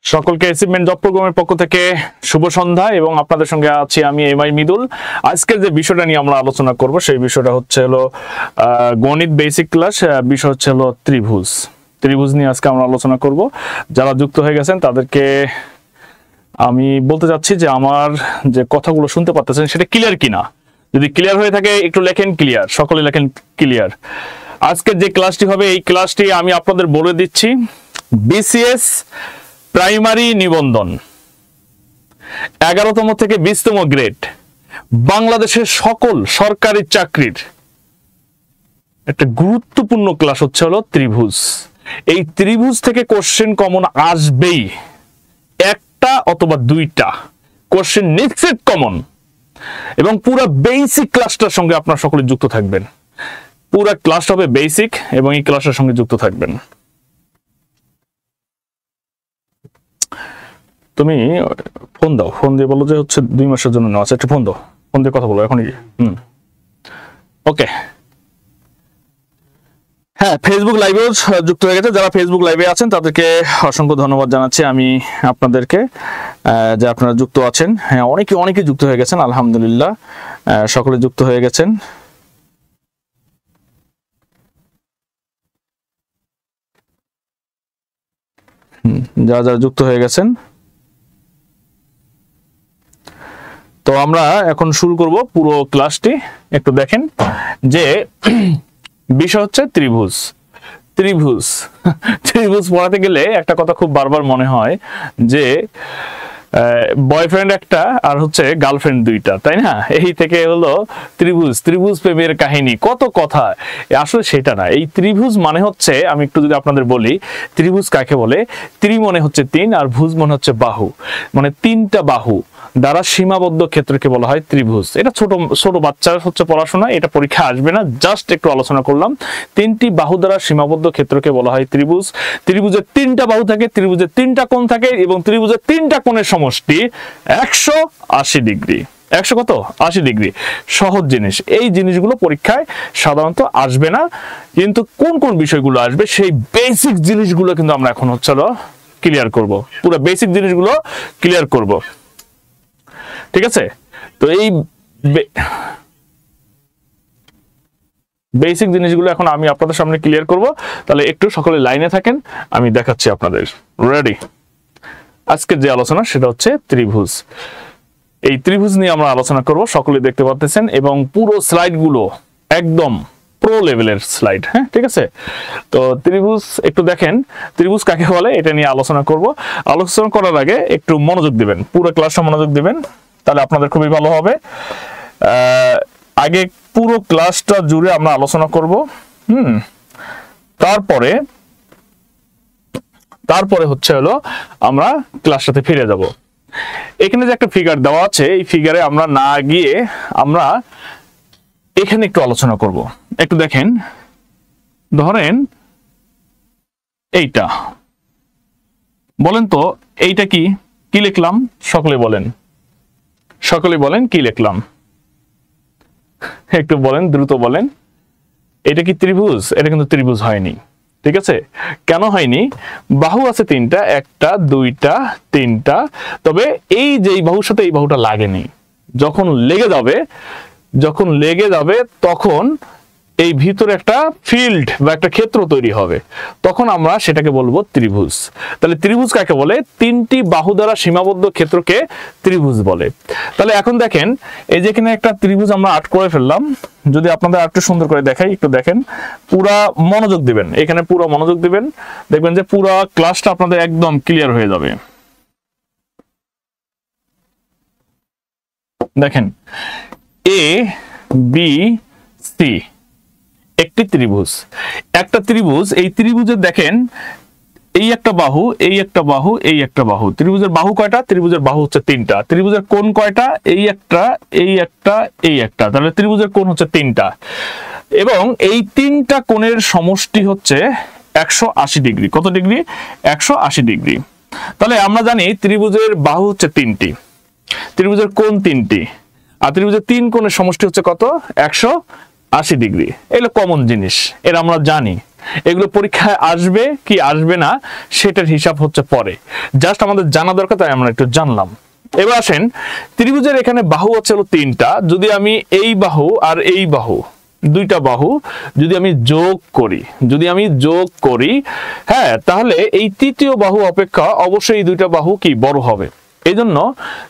সকলকে achievement job প্রোগ্রামের পক্ষ থেকে শুভ সন্ধ্যা এবং আপনাদের সঙ্গে আছি আমি এমআই মিদুল। আজকের যে বিষয়টা নিয়ে আমরা আলোচনা করব সেই বিষয়টা হচ্ছে হলো গণিত বেসিক ক্লাস। বিষয় হচ্ছে হলো ত্রিভুজ নিয়ে আজকে আমরা আলোচনা করব। যারা যুক্ত হয়ে গেছেন তাদেরকে আমি বলতে চাচ্ছি যে আমার যে কথাগুলো শুনতে পাচ্ছেন সেটা ক্লিয়ার কিনা। যদি ক্লিয়ার হয়ে থাকে একটু লেখেন ক্লিয়ার, সকলে লেখেন ক্লিয়ার। আজকের যে ক্লাসটি হবে এই ক্লাসটি আমি আপনাদের বলে দিচ্ছি, বিসিএস প্রাইমারি নিবন্ধন 11তম থেকে 20তম গ্রেড বাংলাদেশের সকল সরকারি চাকরির একটা গুরুত্বপূর্ণ ক্লাস হচ্ছে হলো ত্রিভুজ। এই ত্রিভুজ থেকে কোশ্চেন কমন আসবেই, একটা অথবা দুইটা কোশ্চেন নিশ্চিত কমন। এবং পুরো বেসিক ক্লাসটার সঙ্গে আপনারা সকলে যুক্ত থাকবেন। পুরো ক্লাসটা হবে বেসিক এবং এই ক্লাসের সঙ্গে যুক্ত থাকবেন। তুমি ফোন দাও, ফোন দিয়ে বলো যে হচ্ছে 2 মাসের জন্য নেওয়া আছে, একটা ফোন দাও, ফোন দিয়ে কথা বলো এখনই। ওকে, হ্যাঁ, ফেসবুক লাইভেও যুক্ত হয়ে গেছে। যারা ফেসবুক লাইভে আছেন তাদেরকে অসংখ্য ধন্যবাদ জানাচ্ছি আমি আপনাদেরকে যে আপনারা যুক্ত আছেন। হ্যাঁ, অনেকে যুক্ত হয়ে গেছেন, আলহামদুলিল্লাহ সকলে যুক্ত হয়ে গেছেন। যারা যুক্ত হয়ে গেছেন, তো আমরা এখন শুরু করব পুরো ক্লাসটি। একটু দেখেন যে বিষয় হচ্ছে ত্রিভুজ। ত্রিভুজ পড়াতে গেলে একটা কথা খুব বারবার মনে হয় যে বয়ফ্রেন্ড একটা আর হচ্ছে গার্লফ্রেন্ড দুইটা, তাই না? এই থেকে হলো ত্রিভুজ প্রেমের কাহিনী, কত কথা। আসলে সেটা না। এই ত্রিভুজ মানে হচ্ছে, আমি একটু যদি আপনাদের বলি ত্রিভুজ কাকে বলে। ত্রি মনে হচ্ছে 3 আর ভুজ মনে হচ্ছে বাহু, মানে 3টা বাহু দ্বারা সীমাবদ্ধ ক্ষেত্রকে বলা হয় ত্রিভুজ। এটা ছোট বাচ্চার হচ্ছে পড়াশোনা, এটা পরীক্ষা আসবে না, জাস্ট একটু আলোচনা করলাম। 3টি বাহু দ্বারা সীমাবদ্ধ ক্ষেত্রকে বলা হয় ত্রিভুজ। ত্রিভুজের 3টা বাহু থাকে, ত্রিভুজের 3টা কোণ থাকে এবং ত্রিভুজের 3টা কোণের সমষ্টি 180 ডিগ্রি। 100 কত? 80 ডিগ্রি। সহজ জিনিস। এই জিনিসগুলো পরীক্ষায় সাধারণত আসবে না, কিন্তু কোন কোন বিষয়গুলো আসবে সেই বেসিক জিনিসগুলো কিন্তু আমরা এখন হচ্ছে ক্লিয়ার করব। পুরো বেসিক জিনিসগুলো ক্লিয়ার করব, ঠিক আছে? তো এই বেসিক জিনিসগুলো এখন আমি আপনাদের সামনে ক্লিয়ার করব। তাহলে একটু সকলে লাইনে থাকেন, আমি দেখাচ্ছি আপনাদের। রেডি? আজকের যে আলোচনা সেটা হচ্ছে ত্রিভুজ। এই ত্রিভুজ নিয়ে আমরা আলোচনা করব, সকলে দেখতে পাচ্ছেন, এবং পুরো স্লাইডগুলো একদম প্রো লেভেলের স্লাইড। হ্যাঁ, ঠিক আছে? তো ত্রিভুজ একটু দেখেন, ত্রিভুজ কাকে বলে এটা নিয়ে আলোচনা করব। আলোচনা করার আগে একটু মনোযোগ দিবেন, পুরো ক্লাসটা মনোযোগ দিবেন, তাহলে আপনাদের খুবই ভালো হবে। আগে পুরো ক্লাসটা জুড়ে আমরা আলোচনা করব, তারপরে হচ্ছে হলো আমরা ক্লাসটাতে ফিরে যাব। এখানে যে একটা ফিগার দেওয়া আছে, এই ফিগারে আমরা না গিয়ে আমরা এখানে একটু আলোচনা করব। একটু দেখেন, ধরেন এইটা, বলেন তো এইটা কি লিখলাম? সকলে বলেন কি লিখলাম? একটু বলেন, দ্রুত বলেন। এটা কি ত্রিভুজ? এটা কিন্তু ত্রিভুজ হয়নি, ঠিক আছে? কেন হয়নি? বাহু আছে 3টা, 1টা 2টা 3টা, তবে এই যে এই বাহুর সাথে এই বাহুটা লাগেনি। যখন লেগে যাবে তখন এই ভিতরে একটা ফিল্ড বা একটা ক্ষেত্র তৈরি হবে, তখন আমরা সেটাকে বলবো ত্রিভুজ। তাহলে ত্রিভুজ কাকে বলে? 3টি বাহু দ্বারা সীমাবদ্ধ ক্ষেত্রকে ত্রিভুজ বলে। তাহলে এখন দেখেন, এই যে এখানে একটা ত্রিভুজ আমরা আর্ট করে ফেললাম। যদি আপনাদের আরেকটু সুন্দর করে দেখাই, একটু দেখেন, পুরা মনোযোগ দিবেন, এখানে পুরো মনোযোগ দিবেন, দেখবেন যে পুরো ক্লাসটা আপনাদের একদম ক্লিয়ার হয়ে যাবে। দেখেন, এ বি সি একটি ত্রিভুজ, একটা ত্রিভুজ। এই ত্রিভুজের দেখেন, এই একটা বাহু, এই একটা বাহু, এই একটা বাহু। ত্রিভুজের বাহু কয়টা? ত্রিভুজের বাহু হচ্ছে 3টা। ত্রিভুজের কোণ কয়টা? এই একটা, এই একটা, এই একটা। তাহলে ত্রিভুজের কোণ হচ্ছে 3টা, এবং এই 3টা কোণের সমষ্টি হচ্ছে 180 ডিগ্রি। কত ডিগ্রি? 180 ডিগ্রি। তাহলে আমরা জানি ত্রিভুজের বাহু হচ্ছে 3টি, ত্রিভুজের কোণ 3টি, আর ত্রিভুজের 3 কোণের সমষ্টি হচ্ছে কত? 180 ডিগ্রি। এগুলো কমন জিনিস, এটা আমরা জানি। এগুলো পরীক্ষায় আসবে কি আসবে না সেটার হিসাব হচ্ছে পরে, জাস্ট আমাদের জানা দরকার, তাই আমরা একটু জানলাম। এবার আসেন, ত্রিভুজের এখানে বাহু আছে হলো 3টা। যদি আমি এই বাহু আর এই বাহু, দুইটা বাহু যদি আমি যোগ করি, হ্যাঁ, তাহলে এই তৃতীয় বাহু অপেক্ষা অবশ্যই এই দুইটা বাহু কি বড় হবে। এই জন্য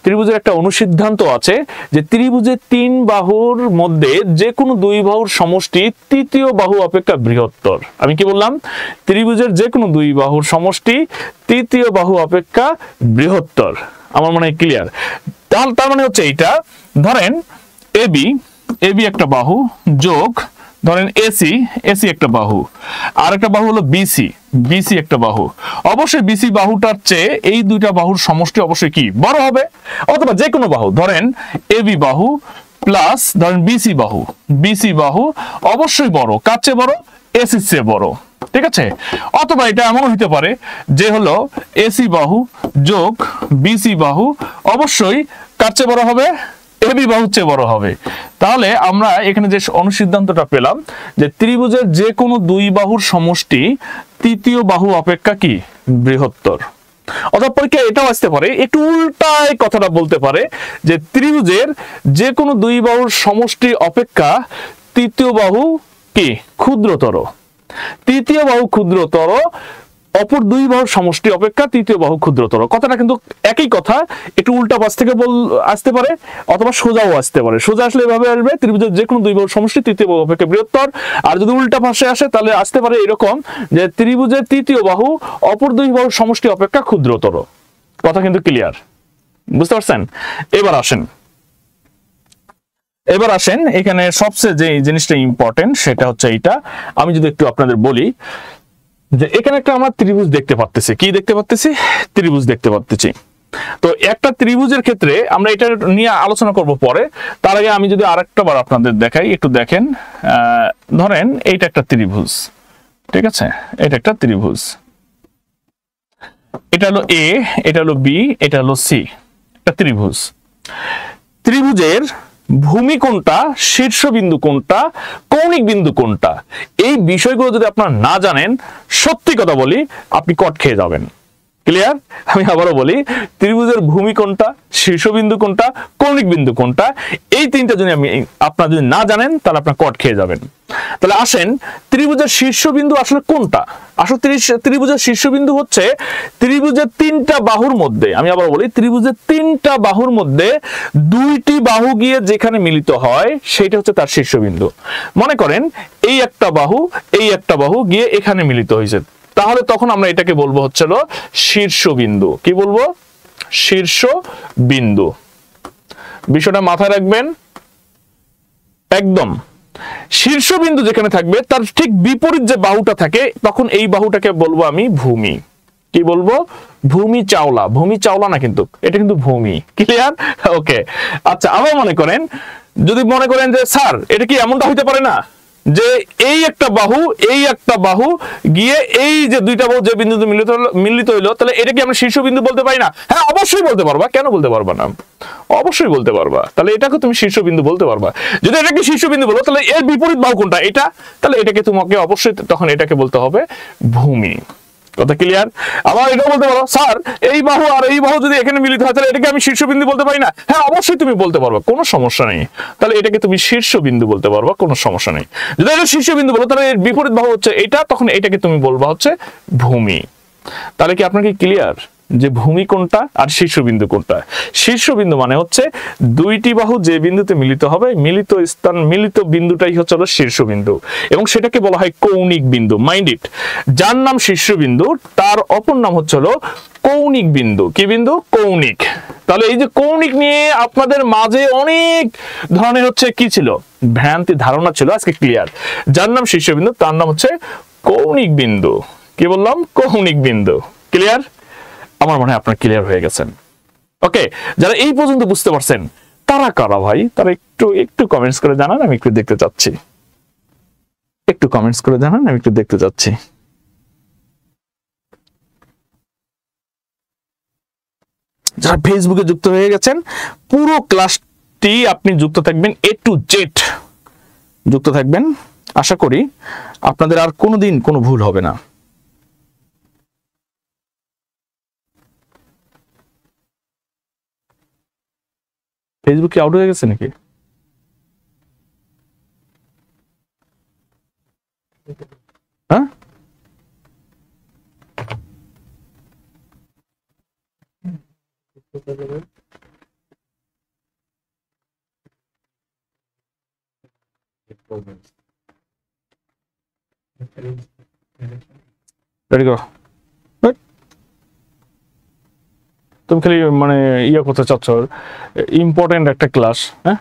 ত্রিভুজের একটা অনুসিদ্ধান্ত আছে যে ত্রিভুজের 3 বাহুর মধ্যে যে কোনো 2 বাহুর সমষ্টি তৃতীয় বাহু অপেক্ষা বৃহত্তর। আমি কি বললাম? ত্রিভুজের যে কোনো 2 বাহুর সমষ্টি তৃতীয় বাহু অপেক্ষা বৃহত্তর। আমার মনে হয় ক্লিয়ার। তার মানে হচ্ছে এইটা, ধরেন এবি একটা বাহু যোগ ধরেন এসি একটা বাহু, আর একটা বাহু হলো বিসি একটা বাহু। অবশ্যই বিসি বাহুটার চেয়ে এই দুইটা বাহুর সমষ্টি অবশ্যই কি বড় হবে, অথবা যে কোনো বাহু, ধরেন এবি বাহু প্লাস ধরেন বিসি বাহু অবশ্যই বড়, কার চেয়ে বড়? এসির চেয়ে বড়, ঠিক আছে। অথবা এটা এমন হইতে পারে যে হলো এসি বাহু যোগ বিসি বাহু অবশ্যই কার চেয়ে বড় হবে? এবি বাহুর চেয়ে বড় হবে। তাহলে আমরা এখানে যে অনুসিদ্ধান্তটা পেলাম যে ত্রিভুজের যে কোনো 2 বাহুর সমষ্টি তৃতীয় বাহু অপেক্ষা কি বৃহত্তর। অথবা পরীক্ষায় এটাও আসতে পারে, একটু উল্টায় কথাটা বলতে পারে যে ত্রিভুজের যে কোনো 2 বাহুর সমষ্টি অপেক্ষা তৃতীয় বাহু কি ক্ষুদ্রতর। তৃতীয় বাহু ক্ষুদ্রতর, অপর 2 বাহুর সমষ্টি অপেক্ষা তৃতীয় বাহু ক্ষুদ্রতর। কথাটা কিন্তু একই কথা, একটু উল্টা পাশ থেকে আসতে পারে অথবা সোজাও আসতে পারে। সোজা আসলে এভাবে আসবে, ত্রিভুজের যে কোনো 2 বাহুর সমষ্টি তৃতীয় বাহু অপেক্ষা বৃহত্তর। আর যদি উল্টা পাশে আসে তাহলে আসতে পারে এরকম যে ত্রিভুজের তৃতীয় বাহু অপর 2 বাহুর সমষ্টি অপেক্ষা ক্ষুদ্রতর। কথা কিন্তু ক্লিয়ার, বুঝতে পারছেন? এবার আসেন এখানে সবচেয়ে যে জিনিসটা ইম্পর্টেন্ট সেটা হচ্ছে এইটা। আমি যদি একটু আপনাদের বলি যে এখানে একটা আমরা ত্রিভুজ দেখতে পাচ্ছি। কি দেখতে পাচ্ছি? ত্রিভুজ দেখতে পাচ্ছি। তো একটা ত্রিভুজের ক্ষেত্রে আমরা এটা নিয়ে আলোচনা করব পরে, তার আগে আমি যদি আরেকটা বার আপনাদের দেখাই, একটু দেখেন। ধরেন এইটা একটা ত্রিভুজ, ঠিক আছে, এটা একটা ত্রিভুজ, এটা হলো এ, এটা হলো বি, এটা হলো সি, একটা ত্রিভুজ। ত্রিভুজের ভূমি কোনটা, শীর্ষবিন্দু কোনটা, কৌণিক বিন্দু কোনটা, এই বিষয়গুলো যদি আপনারা না জানেন, সত্যি কথা বলি আপনি কট খেয়ে যাবেন। ক্লিয়ার? আমি আবারও বলি, ত্রিভুজের ভূমি কোনটা, শীর্ষবিন্দু কোনটা, কৌণিক বিন্দু কোনটা, এই 3টা যদি আপনারা যদি না জানেন তাহলে আপনারা কট খেয়ে যাবেন। তাহলে আসেন, ত্রিভুজের শীর্ষবিন্দু আসলে কোনটা? আসলে ত্রিভুজের শীর্ষবিন্দু হচ্ছে ত্রিভুজের 3টা বাহুর মধ্যে, আমি আবার বলি, ত্রিভুজের 3টা বাহুর মধ্যে 2টি বাহু গিয়ে যেখানে মিলিত হয় সেটা হচ্ছে তার শীর্ষবিন্দু। মনে করেন এই একটা বাহু গিয়ে এখানে মিলিত হয়েছে, তাহলে তখন আমরা এটাকে বলবো হচ্ছিল শীর্ষবিন্দু। কি বলবো? শীর্ষবিন্দু। বিষয়টা মাথায় রাখবেন একদম। শীর্ষবিন্দু যেখানে থাকবে তার ঠিক বিপরীত যে বাহুটা থাকে, তখন এই বাহুটাকে বলবো আমি ভূমি। কি বলবো? ভূমি চাওলা। ভূমি চাওলা না কিন্তু, এটা কিন্তু ভূমি। ক্লিয়ার? ওকে। আচ্ছা, আবার মনে করেন, যদি মনে করেন যে স্যার এটা কি এমনটা হইতে পারে না যে এই একটা বাহু গিয়ে এই যে 2টা বাহু যে বিন্দুতে মিলিত হইলো, তাহলে এটা কি আমরা শীর্ষবিন্দু বলতে পারি না? হ্যাঁ, অবশ্যই বলতে পারবা। কেন বলতে পারবা না? অবশ্যই বলতে পারবা। তাহলে এটাকে তুমি শীর্ষবিন্দু বলতে পারবা। যদি এটাকে শীর্ষবিন্দু বলো তাহলে এর বিপরীত বাহু কোনটা? এটা। তাহলে এটাকে তোমাকে অবশ্যই তখন এটাকে বলতে হবে ভূমি। কথা ক্লিয়ার? আবার এটাও বলতে পারো, স্যার এই বাহু আর এই বাহু যদি এখানে মিলিত হয় তাহলে এটাকে আমি শীর্ষবিন্দু বলতে পারি না? হ্যাঁ, অবশ্যই তুমি বলতে পারবা, কোনো সমস্যা নেই। তাহলে এটাকে তুমি শীর্ষবিন্দু বলতে পারবা, কোনো সমস্যা নেই। যদি এটা শীর্ষবিন্দু বলো তাহলে এর বিপরীত বাহু হচ্ছে এটা, তখন এটাকে তুমি বলবা হচ্ছে ভূমি। তাহলে কি আপনার কি ক্লিয়ার যে ভূমি কোনটা আর শীর্ষবিন্দু কোনটা? শীর্ষবিন্দু মানে হচ্ছে 2টি বাহু যে বিন্দুতে মিলিত হবে, মিলিত বিন্দুটাই হচ্ছে শীর্ষবিন্দু, এবং সেটাকে বলা হয় কৌণিক বিন্দু। মাইন্ড ইট, যার নাম শীর্ষবিন্দু তার অপর নাম হচ্ছে কৌণিক বিন্দু। কি বিন্দু? কৌণিক। তাহলে এই যে কৌণিক নিয়ে আপনাদের মাঝে অনেক ধরনের হচ্ছে কি ছিল, ভ্রান্তি ধারণা ছিল, আজকে ক্লিয়ার। যার নাম শীর্ষবিন্দু তার নাম হচ্ছে কৌণিক বিন্দু। কি বললাম? কৌণিক বিন্দু। ক্লিয়ার? আমার মনে হয় আপনারা ক্লিয়ার হয়ে গেছেন। ওকে, যারা এই পর্যন্ত বুঝতে পারছেন তারা কারা ভাই? তারা একটু কমেন্টস করে জানান, আমি একটু দেখতে চাচ্ছি। একটু কমেন্টস করে জানান, আমি একটু দেখতে চাচ্ছি। যারা ফেসবুকে যুক্ত হয়ে গেছেন, পুরো ক্লাসটি আপনি যুক্ত থাকবেন, A to Z যুক্ত থাকবেন। আশা করি আপনাদের আর কোনোদিন কোনো ভুল হবে না। ফেসবুক কি আউট হয়ে গেছে নাকি? হ্যাঁ, রেডি করো। তুমি খালি মানে ইয়ে করতে চাচ্ছ, ইম্পর্টেন্ট একটা ক্লাস। হ্যাঁ,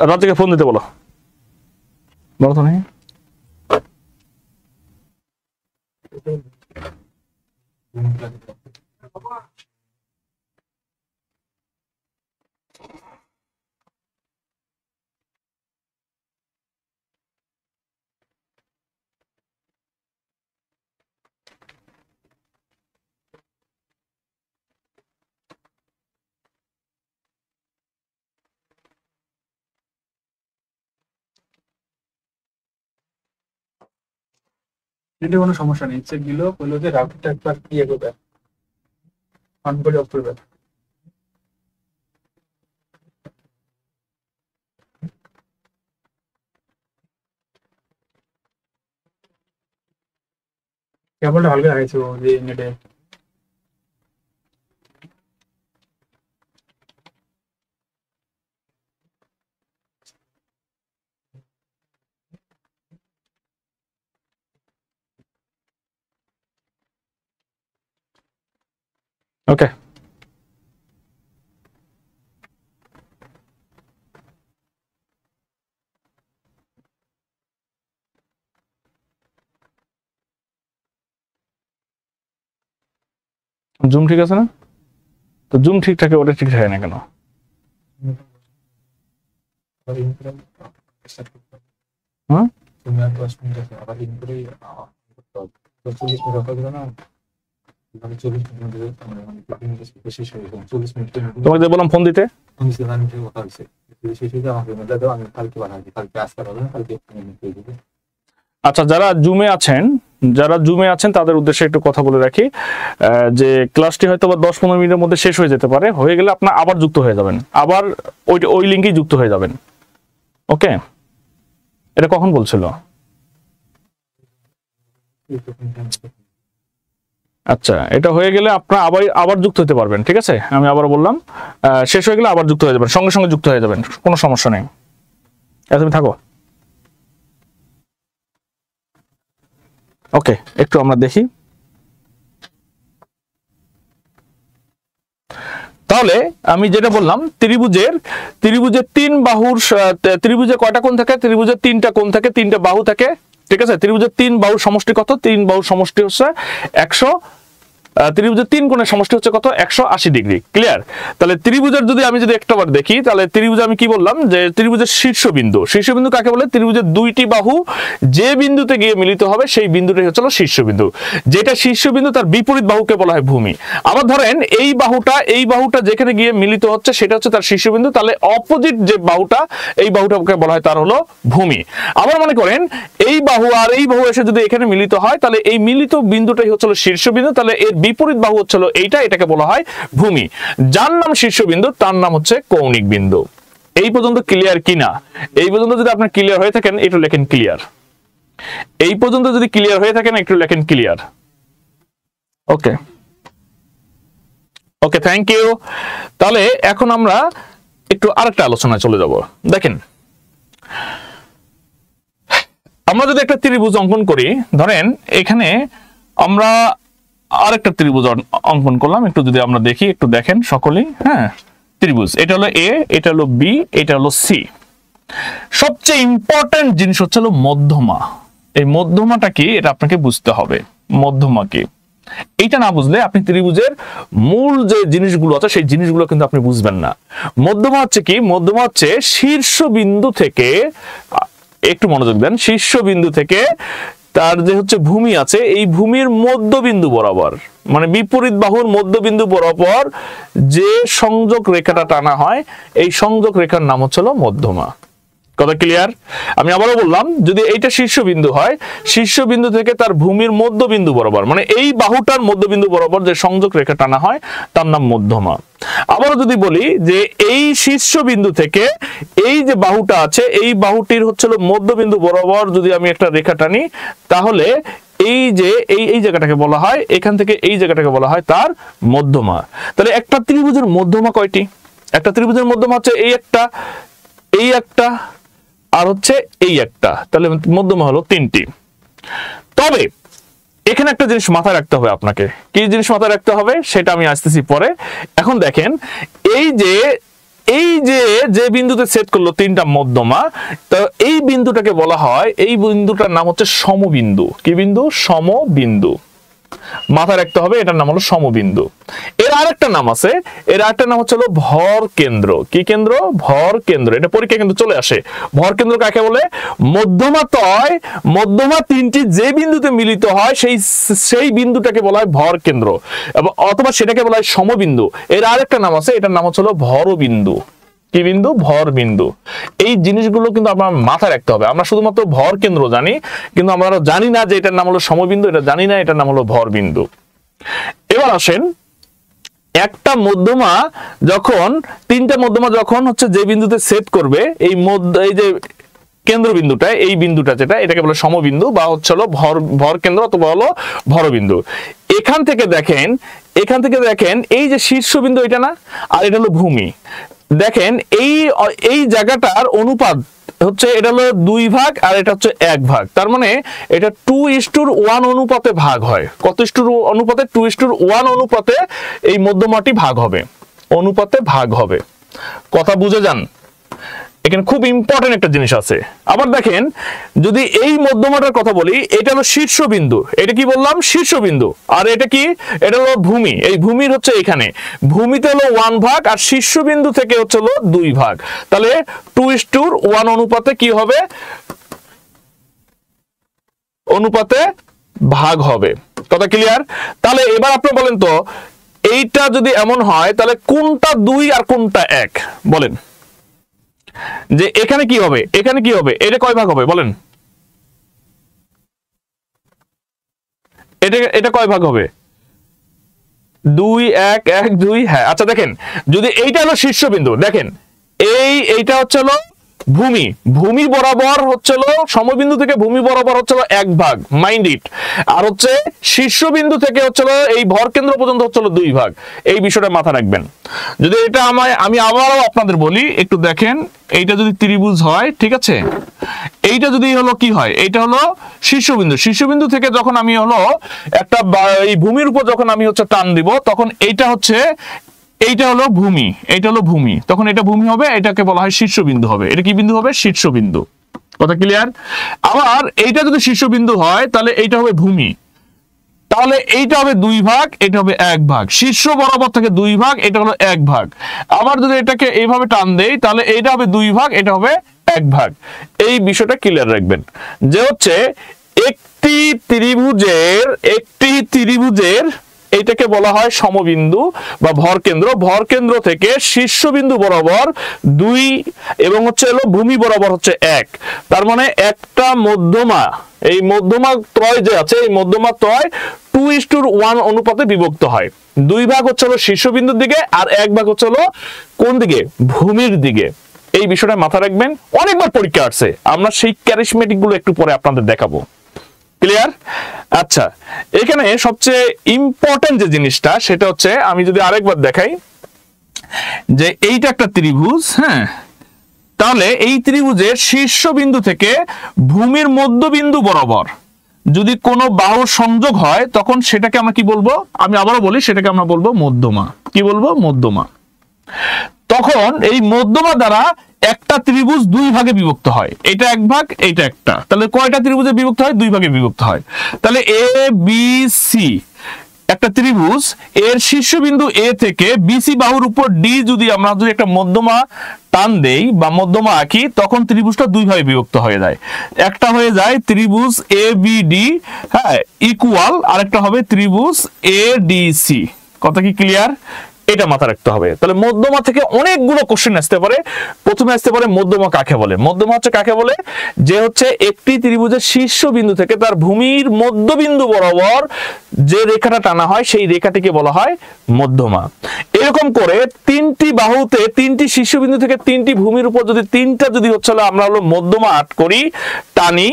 রাজ্যকে ফোন দিতে বলো, বলো তো নেই। এটা কোনো সমস্যা নেই, চেক দিলেও বললো যে রাউটারটা একবার ইয়ে করবে, অন করে অফ করবে। কেবলটা ভালো লাগাইছে ও যে নেটে। ওকে, জুম ঠিক আছে না? তো জুম ঠিক থাকে, ওটা ঠিক থাকে না কেন? হ্যাঁ, তুমি আর 10 মিনিট আছে, আবার ইন করে 40 মিনিট রাখা দিল না, 40 মিনিট শেষ হয়ে গেছে, 40 মিনিট তোমাকে বললাম ফোন দিতে। আমি কথা হয়েছে শেষ হয়ে আমাকে মেলা দাও, আমি কালকে বানাচ্ছি, কালকে আসতে পারবো না, কালকে পেয়ে দেবে। আচ্ছা, যারা জুমে আছেন তাদের উদ্দেশ্যে একটু কথা বলে রাখি যে ক্লাসটি হয়তো বা 10-15 মিনিটের মধ্যে শেষ হয়ে যেতে পারে। হয়ে গেলে আপনার আবার যুক্ত হয়ে যাবেন, আবার ওই লিঙ্কেই যুক্ত হয়ে যাবেন। ওকে, এটা কখন বলছিল? আচ্ছা, এটা হয়ে গেলে আপনারা আবার যুক্ত হতে পারবেন। ঠিক আছে, আমি আবার বললাম, শেষ হয়ে গেলে আবার যুক্ত হয়ে যাবেন, সঙ্গে সঙ্গে যুক্ত হয়ে যাবেন, কোনো সমস্যা নেই। তুমি থাকো। ওকে, একটু আমরা দেখি। তাহলে আমি যেটা বললাম, ত্রিভুজের 3 বাহুর ত্রিভুজে কয়টা কোণ থাকে? ত্রিভুজের 3টা কোণ থাকে, 3টা বাহু থাকে। ঠিক আছে, ত্রিভুজের 3 বাহুর সমষ্টি কত? 3 বাহুর সমষ্টি হচ্ছে 100। ত্রিভুজের 3 কোণের সমষ্টি হচ্ছে কত? 180 ডিগ্রি। ক্লিয়ার? তাহলে ত্রিভুজের আমি যদি একটাবার দেখি, তাহলে ত্রিভুজে আমি কি বললাম যে ত্রিভুজের শীর্ষবিন্দু কাকে বলে? ত্রিভুজের 2টি বাহু যে বিন্দুতে গিয়ে মিলিত হবে সেই বিন্দুটাই হচ্ছে শীর্ষবিন্দু। যেটা শীর্ষবিন্দু তার বিপরীত বাহুকে বলা হয় ভূমি। আবার ধরেন এই বাহুটা যেখানে গিয়ে মিলিত হচ্ছে সেটা হচ্ছে তার শীর্ষবিন্দু, তাহলে অপোজিট যে বাহুটা, এই বাহুটাকে বলা হয় তার হলো ভূমি। আবার মনে করেন এই বাহু আর এই বাহু এসে যদি এখানে মিলিত হয়, তাহলে এই মিলিত বিন্দুটাই হচ্ছে শীর্ষবিন্দু, তাহলে এর বিপরীত বাহু হচ্ছে এটাকে বলা হয় ভূমি। যার নাম শীর্ষবিন্দু তার নাম হচ্ছে কৌণিক বিন্দু। এই পর্যন্ত ক্লিয়ার কিনা? এই পর্যন্ত যদি আপনার ক্লিয়ার হয়ে থাকেন একটু লেখেন ক্লিয়ার। এই পর্যন্ত যদি ক্লিয়ার হয়ে থাকেন একটু লেখেন clear. Okay okay, thank you. তাহলে এখন আমরা একটু আরেকটা আলোচনায় চলে যাব। দেখেন, আমরা যদি একটা ত্রিভুজ অঙ্কন করি, ধরেন এখানে আমরা আরেকটা ত্রিভুজ অঙ্কন করলাম, একটু যদি আমরা দেখি, একটু দেখেন সকলেই। হ্যাঁ, ত্রিভুজ এটা হলো এ, এটা হলো বি, এটা হলো সি। সবচেয়ে ইম্পর্টেন্ট জিনিস হচ্ছে মধ্যমা। এই মধ্যমাটা কি এটা আপনাকে বুঝতে হবে। মধ্যমা কি এইটা না বুঝলে আপনি ত্রিভুজের মূল যে জিনিসগুলো আছে সেই জিনিসগুলো কিন্তু আপনি বুঝবেন না। মধ্যমা হচ্ছে কি? মধ্যমা হচ্ছে শীর্ষবিন্দু থেকে, একটু মনোযোগ দেন, শীর্ষবিন্দু থেকে তার যে হচ্ছে ভূমি আছে, এই ভূমির মধ্যবিন্দু বরাবর, মানে বিপরীত বাহুর মধ্যবিন্দু বরাবর যে সংযোগ রেখাটা টানা হয়, এই সংযোগ রেখার নাম হচ্ছে মধ্যমা। কথা ক্লিয়ার? আমি আবারও বললাম, যদি এইটা শীর্ষবিন্দু হয়, শীর্ষবিন্দু থেকে তার ভূমির মধ্যবিন্দু বরাবর, মানে এই বাহুটার মধ্যবিন্দু বরাবর যে সংযোগ রেখা টানা হয় তার নাম মধ্যমা। আবারও যদি বলি যে এই শীর্ষবিন্দু থেকে এই যে বাহুটা আছে, এই বাহুটির হচ্ছে মধ্যবিন্দু বরাবর যদি আমি একটা রেখা টানি, তাহলে এই যে এই জায়গাটাকে বলা হয়, এখান থেকে এই জায়গাটাকে বলা হয় তার মধ্যমা। তাহলে একটা ত্রিভুজের মধ্যমা কয়টি? একটা ত্রিভুজের মধ্যমা হচ্ছে এই একটা আর হচ্ছে এই একটা, তাহলে মধ্যমা হলো 3টি। তবে এখানে একটা জিনিস মাথায় রাখতে হবে আপনাকে। কি জিনিস মাথায় রাখতে হবে সেটা আমি আসতেছি পরে। এখন দেখেন, এই যে বিন্দুতে ছেদ করলো 3টা মধ্যমা, তো এই বিন্দুটাকে বলা হয়, এই বিন্দুটার নাম হচ্ছে সমবিন্দু। কি বিন্দু? সমবিন্দু। মাথায় রাখতে হবে, এটার নাম হলো সমবিন্দু। এর আরেকটা নাম আছে, এর আরেকটা নাম হচ্ছে ভর কেন্দ্র। কি কেন্দ্র? ভর কেন্দ্র। এটা পরীক্ষা কিন্তু চলে আসে। ভর কেন্দ্র কাকে বলে? মধ্যমা 3টি যে বিন্দুতে মিলিত হয় সেই বিন্দুটাকে বলা হয় ভর কেন্দ্র, অথবা সেটাকে বলা হয় সমবিন্দু। এর আরেকটা নাম আছে, এটার নাম হচ্ছে ভরবিন্দু। কি বিন্দু? ভর বিন্দু। এই জিনিসগুলো কিন্তু আপনার মাথায় রাখতে হবে। আমরা শুধুমাত্র ভর কেন্দ্র জানি, কিন্তু আমরা জানি না যে এটার নাম হলো সমবিন্দু, এটা জানি না এটার নাম হলো ভর বিন্দু। এবার আসেন, একটা মধ্যমা যখন 3টা মধ্যমা যখন হচ্ছে যে বিন্দুতে ছেদ করবে, এই যে কেন্দ্রবিন্দুটা, এই বিন্দুটা যেটা, এটাকে বলে সমবিন্দু বা হচ্ছে ভর কেন্দ্র অথবা হলো ভরবিন্দু। এখান থেকে দেখেন এই যে শীর্ষবিন্দু এটা না, আর এটা হলো ভূমি। দেখেন এই জায়গাটার অনুপাত হচ্ছে, এটা হলো 2 ভাগ আর এটা হচ্ছে 1 ভাগ। তার মানে এটা 2:1 অনুপাতে ভাগ হয়। কত অনুপাতে? 2:1 অনুপাতে এই মধ্যমাটি ভাগ হবে, অনুপাতে ভাগ হবে। কথা বুঝে যান? এখানে খুব ইম্পর্টেন্ট একটা জিনিস আছে। আবার দেখেন, যদি এই মধ্যমাটার কথা বলি, এটা হলো শীর্ষবিন্দু। এটা কি বললাম? শীর্ষবিন্দু। আর এটা কি? এটা হলো ভূমি। এই ভূমির হচ্ছে এখানে, ভূমিতে হলো 1 ভাগ আর শীর্ষবিন্দু থেকে হচ্ছে 2 ভাগ। তাহলে 2:1 অনুপাতে কি হবে? অনুপাতে ভাগ হবে। কথা ক্লিয়ার? তাহলে এবার আপনি বলেন তো, এইটা যদি এমন হয় তাহলে কোনটা 2 আর কোনটা 1? বলেন যে এখানে কি হবে, এখানে কি হবে, এটা কয় ভাগ হবে বলেন? এটা কয় ভাগ হবে? 2 1 1 2। হ্যাঁ, আচ্ছা দেখেন, যদি এইটা হলো শীর্ষবিন্দু, দেখেন এইটা হচ্ছে ভূমি বরাবর হচ্ছে সমবিন্দু থেকে ভূমি বরাবর হচ্ছে 1 ভাগ, মাইন্ড ইট। আর হচ্ছে শীর্ষবিন্দু থেকে হচ্ছে এই ভর কেন্দ্র পর্যন্ত হচ্ছে 2 ভাগ। এই বিষয়টা মাথায় রাখবেন। যদি এটা আমি আবারও আপনাদের বলি, একটু দেখেন, এইটা যদি ত্রিভুজ হয়, ঠিক আছে, এইটা যদি হলো কি হয়, এইটা হলো শীর্ষবিন্দু থেকে যখন আমি হলো একটা এই ভূমির উপর যখন আমি হচ্ছে টান দিব, তখন এইটা হলো ভূমি, তখন এটা ভূমি হবে, এটাকে বলা হয় শীর্ষবিন্দু হবে। এটা কি বিন্দু হবে? শীর্ষবিন্দু। কথা ক্লিয়ার? আবার এইটা যদি শীর্ষবিন্দু হয় তাহলে এইটা হবে ভূমি, তাহলে এইটা হবে 2 ভাগ, এটা হবে 1 ভাগ। শীর্ষ বরাবর থেকে 2 ভাগ, এটা হলো 1 ভাগ। আবার যদি এটাকে এইভাবে টান দেই, তাহলে এইটা হবে 2 ভাগ, এটা হবে 1 ভাগ। এই বিষয়টা ক্লিয়ার রাখবেন যে হচ্ছে একটি ত্রিভুজের এইটাকে বলা হয় সমবিন্দু বা ভরকেন্দ্র থেকে শীর্ষবিন্দু বরাবর 2 এবং হচ্ছে ভূমি বরাবর হচ্ছে 1। তার মানে একটা মধ্যমা, এই মধ্যমা ত্রয় যে আছে, এই মধ্যমা ত্রয় 2:1 অনুপাতে বিভক্ত হয়। 2 ভাগ হচ্ছে শীর্ষবিন্দুর দিকে আর 1 ভাগ হচ্ছে কোন দিকে? ভূমির দিকে। এই বিষয়টা মাথায় রাখবেন। অনেকবার পরীক্ষা আসছে, আমরা সেই ক্যারিসমেটিক গুলো একটু পরে আপনাদের দেখাবো। ক্লিয়ার? আচ্ছা, এখানে সবচেয়ে ইম্পর্টেন্ট যে জিনিসটা সেটা হচ্ছে, আমি যদি আরেকবার দেখাই যে এইটা একটা ত্রিভুজ, হ্যাঁ, তাহলে এই ত্রিভুজের শীর্ষবিন্দু থেকে ভূমির মধ্যবিন্দু বরাবর যদি কোনো বাহুর সংযোগ হয়, তখন সেটাকে আমরা কি বলবো? আমি আবারও বলি, সেটাকে আমরা বলবো মধ্যমা। কি বলবো? মধ্যমা। তখন এই মধ্যমা দ্বারা একটা ত্রিভুজ 2 ভাগে বিভক্ত হয়। এটা 1 ভাগ, এটা একটা। তাহলে কয়টা ত্রিভুজে বিভক্ত হয়? 2 ভাগে বিভক্ত হয়। তাহলে এ বি সি একটা ত্রিভুজ, এর শীর্ষবিন্দু এ থেকে বিসি বাহুর উপর ডি যদি আমরা একটা মধ্যমা টান দেই বা মধ্যমা আঁকি, তখন ত্রিভুজটা 2 ভাগে বিভক্ত হয়ে যায়। একটা হয়ে যায় ত্রিভুজ এ বি ডি, হ্যাঁ, ইকুয়াল, আরেকটা হবে ত্রিভুজ এ ডি সি। কথা কি ক্লিয়ার? এটা মাথা রাখতে হবে। তাহলে মধ্যমা থেকে অনেকগুলো কোশ্চেন আসতে পারে। প্রথমে আসতে পারে মধ্যমা কাকে বলে। মধ্যমা হচ্ছে কাকে বলে, যে হচ্ছে একটি ত্রিভুজের শীর্ষবিন্দু থেকে তার ভূমির মধ্যবিন্দু বরাবর যে রেখাটা টানা হয় সেই রেখাটিকে বলা হয় মধ্যমা। এরকম করে তিনটি বাহুতে তিনটি শীর্ষবিন্দু থেকে তিনটি ভূমির উপর যদি তিনটা যদি হচ্ছে আমরা হলো মধ্যমা আট করি, টানি,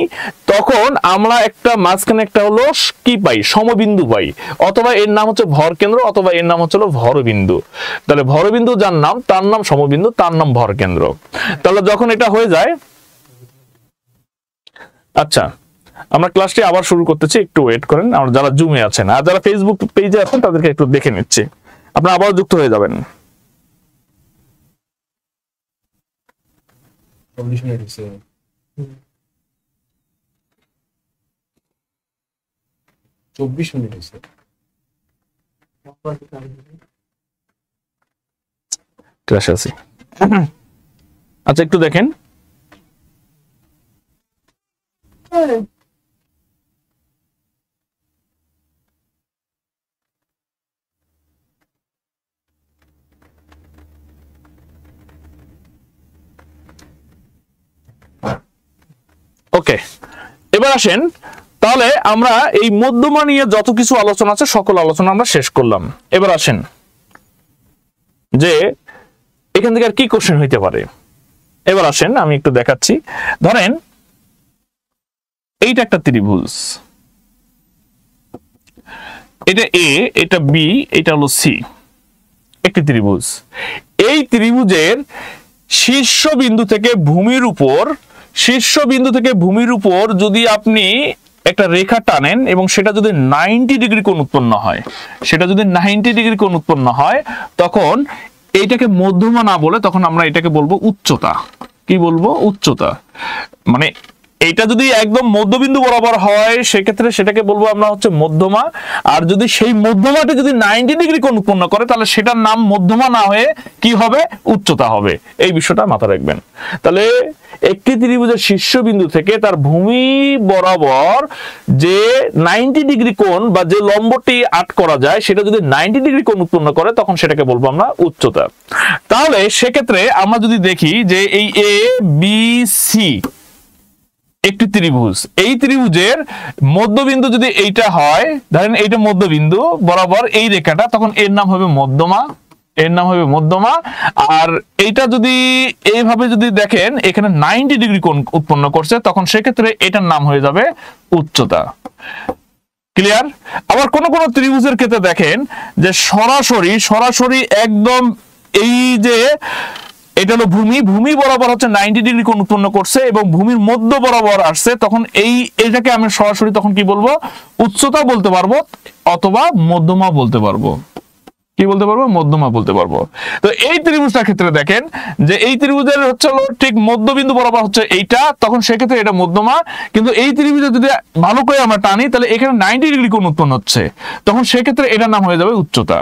তখন আমরা একটা মাঝখানে একটা হলো কি পাই, সমবিন্দু পাই, অথবা এর নাম হচ্ছে ভর কেন্দ্র, অথবা এর নাম হচ্ছে ভরবিন্দু। তাহলে ভরবিন্দু যার নাম তার নাম সমবিন্দু, তার নাম ভর কেন্দ্র। তাহলে যখন এটা হয়ে যায়, আচ্ছা আমরা ক্লাসটি আবার শুরু করতেছি, একটু ওয়েট করেন। আমরা যারা জুমে আছেন আর যারা ফেসবুক পেজে আছেন তাদেরকে একটু দেখে নিচ্ছি, আপনারা আবার যুক্ত হয়ে যাবেন। 40 মিনিট হয়েছে। 24 মিনিট হয়েছে। ক্লাসে আছি। আচ্ছা একটু দেখেন, ওকে এবার আসেন, তাহলে আমরা এই মধ্যমা নিয়ে যত কিছু আলোচনা আছে সকল আলোচনা আমরা শেষ করলাম। এবার আসেন যে এখান থেকে আর কি কোশ্চেন হইতে পারে। এবার আসেন আমি একটু দেখাচ্ছি। ধরেন এইটা একটা ত্রিভুজ, এটা এ, এটা বি, এটা হলো সি, একটি ত্রিভুজ। এই ত্রিভুজের শীর্ষবিন্দু থেকে ভূমির উপর, শীর্ষবিন্দু থেকে ভূমির উপর যদি আপনি একটা রেখা টানেন এবং সেটা যদি 90 ডিগ্রি কোণ উৎপন্ন হয়, সেটা যদি 90 ডিগ্রি কোণ উৎপন্ন হয়, তখন এইটাকে মধ্যমা না বলে তখন আমরা এটাকে বলবো উচ্চতা। কি বলবো? উচ্চতা। মানে এইটা যদি একদম মধ্যবিন্দু বরাবর হয় সেক্ষেত্রে সেটাকে বলবো আমরা হচ্ছে মধ্যমা। আর যদি সেই মধ্যমাটি যদি 90 ডিগ্রি কোণ উৎপন্ন করে তাহলে সেটার নাম মধ্যমা না হয়ে কি হবে? উচ্চতা হবে। এই বিষয়টা মাথায় রাখবেন। তাহলে একটি ত্রিভুজের শীর্ষবিন্দু থেকে তার ভূমি বরাবর যে 90 ডিগ্রি কোণ বা যে লম্বটি আট করা যায় সেটা যদি 90 ডিগ্রি কোণ উৎপন্ন করে তখন সেটাকে বলবো আমরা উচ্চতা। তাহলে সেক্ষেত্রে আমরা যদি দেখি যে এই এ বি সি একটি ত্রিভুজ, এই ত্রিভুজের মধ্যবিন্দু যদি এইটা হয়, ধরেন এইটা মধ্যবিন্দু বরাবর এই রেখাটা, তখন এর নাম হবে মধ্যমা, এর নাম হবে মধ্যমা। আর এইটা যদি এইভাবে যদি দেখেন এখানে 90 ডিগ্রি কোণ উৎপন্ন করছে তখন সেক্ষেত্রে এটার নাম হয়ে যাবে উচ্চতা। ক্লিয়ার? আবার কোন কোন ত্রিভুজের ক্ষেত্রে দেখেন যে সরাসরি একদম এই যে এটা হলো ভূমি, ভূমি বরাবর হচ্ছে 90 ডিগ্রি কোণ উৎপন্ন করছে এবং ভূমির মধ্য বরাবর আসছে, তখন এইটাকে আমি সরাসরি তখন কি বলবো? উচ্চতা বলতে পারবো অথবা মধ্যমা বলতে পারবো। কি বলতে পারবো? মধ্যমা বলতে পারবো। তো এই ত্রিভুজটার ক্ষেত্রে দেখেন যে এই ত্রিভুজের হচ্ছে ঠিক মধ্যবিন্দু বরাবর হচ্ছে এইটা, তখন সেক্ষেত্রে এটা মধ্যমা। কিন্তু এই ত্রিভুজে যদি ভালো করে আমরা টানি তাহলে এখানে 90 ডিগ্রি কোণ উৎপন্ন হচ্ছে, তখন সেক্ষেত্রে এটার নাম হয়ে যাবে উচ্চতা।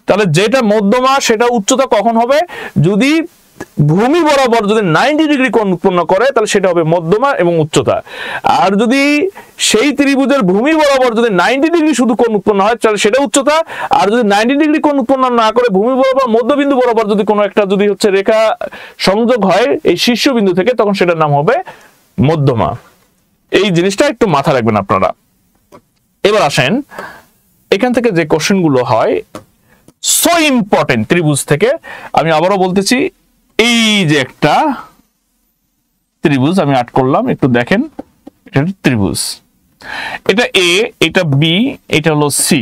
তাহলে যেটা মধ্যমা সেটা উচ্চতা কখন হবে? যদি ভূমি বরাবর যদি 90 ডিগ্রি কোণ উৎপন্ন করে তাহলে সেটা হবে মধ্যমা এবং উচ্চতা। আর যদি সেই ত্রিভুজের ভূমি বরাবর যদি 90 ডিগ্রি শুধু কোণ উৎপন্ন হয় তাহলে সেটা উচ্চতা। আর যদি 90 ডিগ্রি কোণ উৎপন্ন না করে ভূমি বরাবর মধ্যবিন্দু বরাবর যদি কোনো একটা যদি হচ্ছে রেখা সংযোগ হয় এই শীর্ষবিন্দু থেকে তখন সেটার নাম হবে মধ্যমা। এই জিনিসটা একটু মাথা রাখবেন আপনারা। এবার আসেন এখান থেকে যে কোশ্চেন গুলো হয় সো ইম্পর্টেন্ট ত্রিভুজ থেকে, আমি আবারও বলতেছি, এই যে একটা ত্রিভুজ আমি আট করলাম, একটু দেখেন এটা ত্রিভুজ, এটা এ, এটা বি, এটা হলো সি।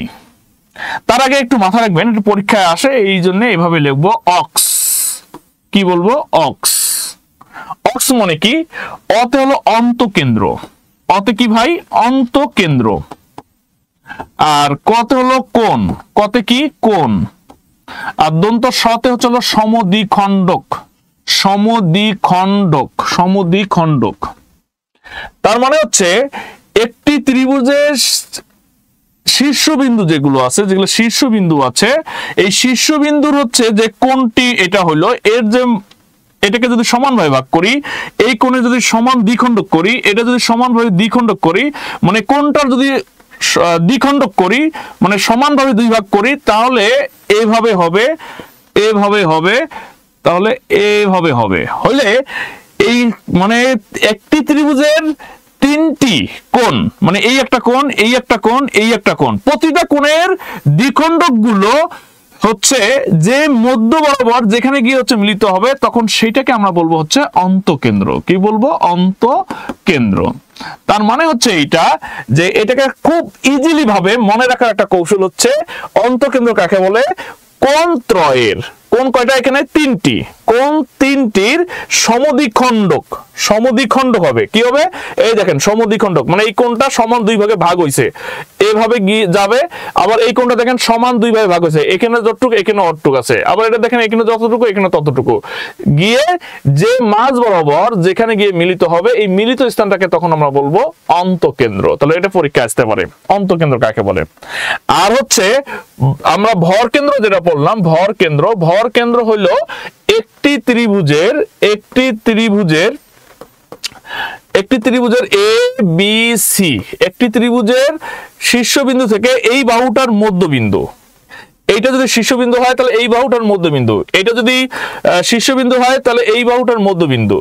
তার আগে একটু মাথা রাখবেন, একটু পরীক্ষায় আসে এই জন্য এভাবে লিখবো অক্স। কি বলবো? অক্স। অক্স মানে কি? অতে হলো অন্তকেন্দ্র। অতে কি ভাই? অন্তকেন্দ্র। আর কতে হলো কোণ। কতে কি? কোণ। আর দন্ত সতে হচ্ছে হলো সমদ্বিখণ্ডক। সমদ্বিখণ্ডক। সমদ্বিখণ্ডক তার মানে হচ্ছে একটি ত্রিভুজের শীর্ষবিন্দু যেগুলো আছে, যেগুলো শীর্ষবিন্দু আছে, এই শীর্ষবিন্দুর হচ্ছে যে কোণটি এটা হলো এর যে এটাকে যদি সমানভাবে ভাগ করি, এই কোণে যদি সমান দ্বিখণ্ডক করি, এটা যদি সমানভাবে দ্বিখণ্ডক করি, মানে কোণটার যদি দ্বিখণ্ডক করি, মানে সমানভাবে দুই ভাগ করি, তাহলে এইভাবে হবে, এভাবে হবে, তাহলে এইভাবে হবে। হলে এই মানে একটি ত্রিভুজের তিনটি কোণ, মানে এই একটা কোণ, এই একটা কোণ, এই একটা কোণ, প্রতিটা কোণের দ্বিখণ্ডক গুলো হচ্ছে যে মধ্য বরাবর যেখানে গিয়ে হচ্ছে মিলিত হবে, তখন সেইটাকে আমরা বলবো হচ্ছে অন্তকেন্দ্র। কি বলবো? অন্তকেন্দ্র। তার মানে হচ্ছে এইটা, যে এটাকে খুব ইজিলি ভাবে মনে রাখার একটা কৌশল হচ্ছে অন্তকেন্দ্র কাকে বলে? কোণ ত্রয়ের, কোণ কয়টা এখানে? তিনটি। কোণ তিনটির সমদ্বিখণ্ডক, সমদ্বিখণ্ডক হবে। কি হবে? এই দেখেন সমদ্বিখণ্ডক, মানে এই কোণটা সমান দুই ভাগে ভাগ হইছে, এভাবে গিয়ে যাবে। আবার এই কোণটা দেখেন সমান দুই ভাগে ভাগ হইছে, এখানে যতটুকু এখানে অতটুকু আছে, আবার এটা দেখেন এখানে যতটুকু এখানে ততটুকু, গিয়ে যে মাঝ বরাবর যেখানে গিয়ে মিলিত হবে, এই মিলিত স্থানটাকে তখন আমরা বলবো অন্তকেন্দ্র। তাহলে এটা পরীক্ষা আসতে পারে, অন্তকেন্দ্র কাকে বলে। আর হচ্ছে আমরা ভর কেন্দ্র যেটা বললাম, ভর কেন্দ্র, ভর কেন্দ্র হইলো একটি ত্রিভুজের এ বি সি, একটি ত্রিভুজের শীর্ষবিন্দু থেকে এই বাহুটার মধ্যবিন্দু, এইটা যদি শীর্ষবিন্দু হয় তাহলে এই বাহুটার মধ্যবিন্দু, এটা যদি শীর্ষবিন্দু হয় তাহলে এই বাহুটার মধ্যবিন্দু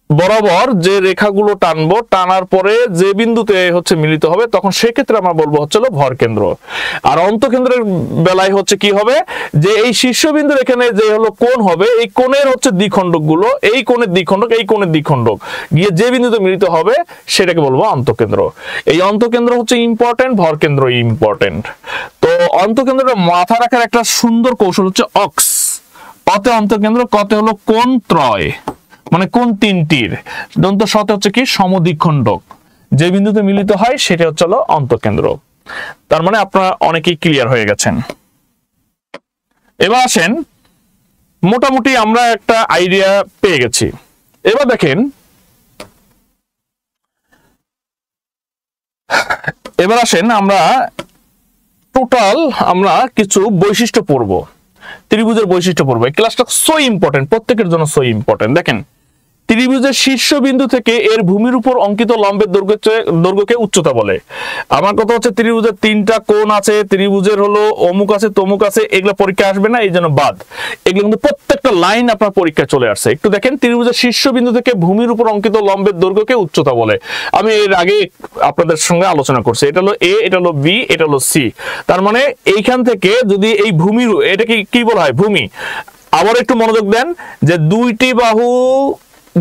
বরাবর যে রেখাগুলো টানবো, টানার পরে যে বিন্দুতে হচ্ছে মিলিত হবে, তখন সেক্ষেত্রে আমরা বলবো হচ্ছে ভর কেন্দ্র। আর অন্তকেন্দ্রের বেলায় হচ্ছে কি হবে, যে এই শীর্ষবিন্দুর এখানে যে হলো কোণ হবে, এই কোণের হচ্ছে দ্বিখণ্ডক গুলো, এই কোণের দ্বিখণ্ডক, এই কোণের দ্বিখণ্ডক গিয়ে যে বিন্দুতে মিলিত হবে সেটাকে বলবো অন্তকেন্দ্র। এই অন্তকেন্দ্র হচ্ছে ইম্পর্টেন্ট, ভর কেন্দ্র ইম্পর্টেন্ট। তো অন্তকেন্দ্রের মাথা রাখার একটা সুন্দর কৌশল হচ্ছে অক্স, অতে অন্তকেন্দ্র, কতে হলো কোণ ত্রয়, মানে কোণ তিনটির, দন্ত সতে হচ্ছে কি সমদ্বিখণ্ডক, যে বিন্দুতে মিলিত হয় সেটা হচ্ছে অন্তকেন্দ্র। তার মানে আপনারা অনেকেই ক্লিয়ার হয়ে গেছেন। এবার আসেন, মোটামুটি আমরা একটা আইডিয়া পেয়ে গেছি। এবার দেখেন, এবার আসেন আমরা টোটাল আমরা কিছু বৈশিষ্ট্য পড়বো, ত্রিভুজের বৈশিষ্ট্য পড়বো। এই ক্লাসটা সো ইম্পর্টেন্ট, প্রত্যেকের জন্য সো ইম্পর্টেন্ট। দেখেন, ত্রিভুজের শীর্ষবিন্দু থেকে এর ভূমির উপর অঙ্কিত লম্বের দৈর্ঘ্যকে উচ্চতা বলে। আমার কথা হচ্ছে ত্রিভুজের তিনটা কোণ আছে, ত্রিভুজের হলো অমুক আছে তমুক আছে, এগুলো পরীক্ষা আসবে না, এই জন্য বাদ। এগুলো কিন্তু প্রত্যেকটা লাইন আপনার পরীক্ষায় চলে আসছে। একটু দেখেন, ত্রিভুজের শীর্ষবিন্দু থেকে ভূমির উপর অঙ্কিত লম্বের দৈর্ঘ্যকে উচ্চতা বলে। আমি এর আগে আপনাদের সঙ্গে আলোচনা করছি, এটা হলো এ, এটা হলো বি, এটা হলো সি। তার মানে এইখান থেকে যদি এই ভূমির, এটাকে কি বলা হয়? ভূমি। আবার একটু মনোযোগ দেন, যে দুইটি বাহু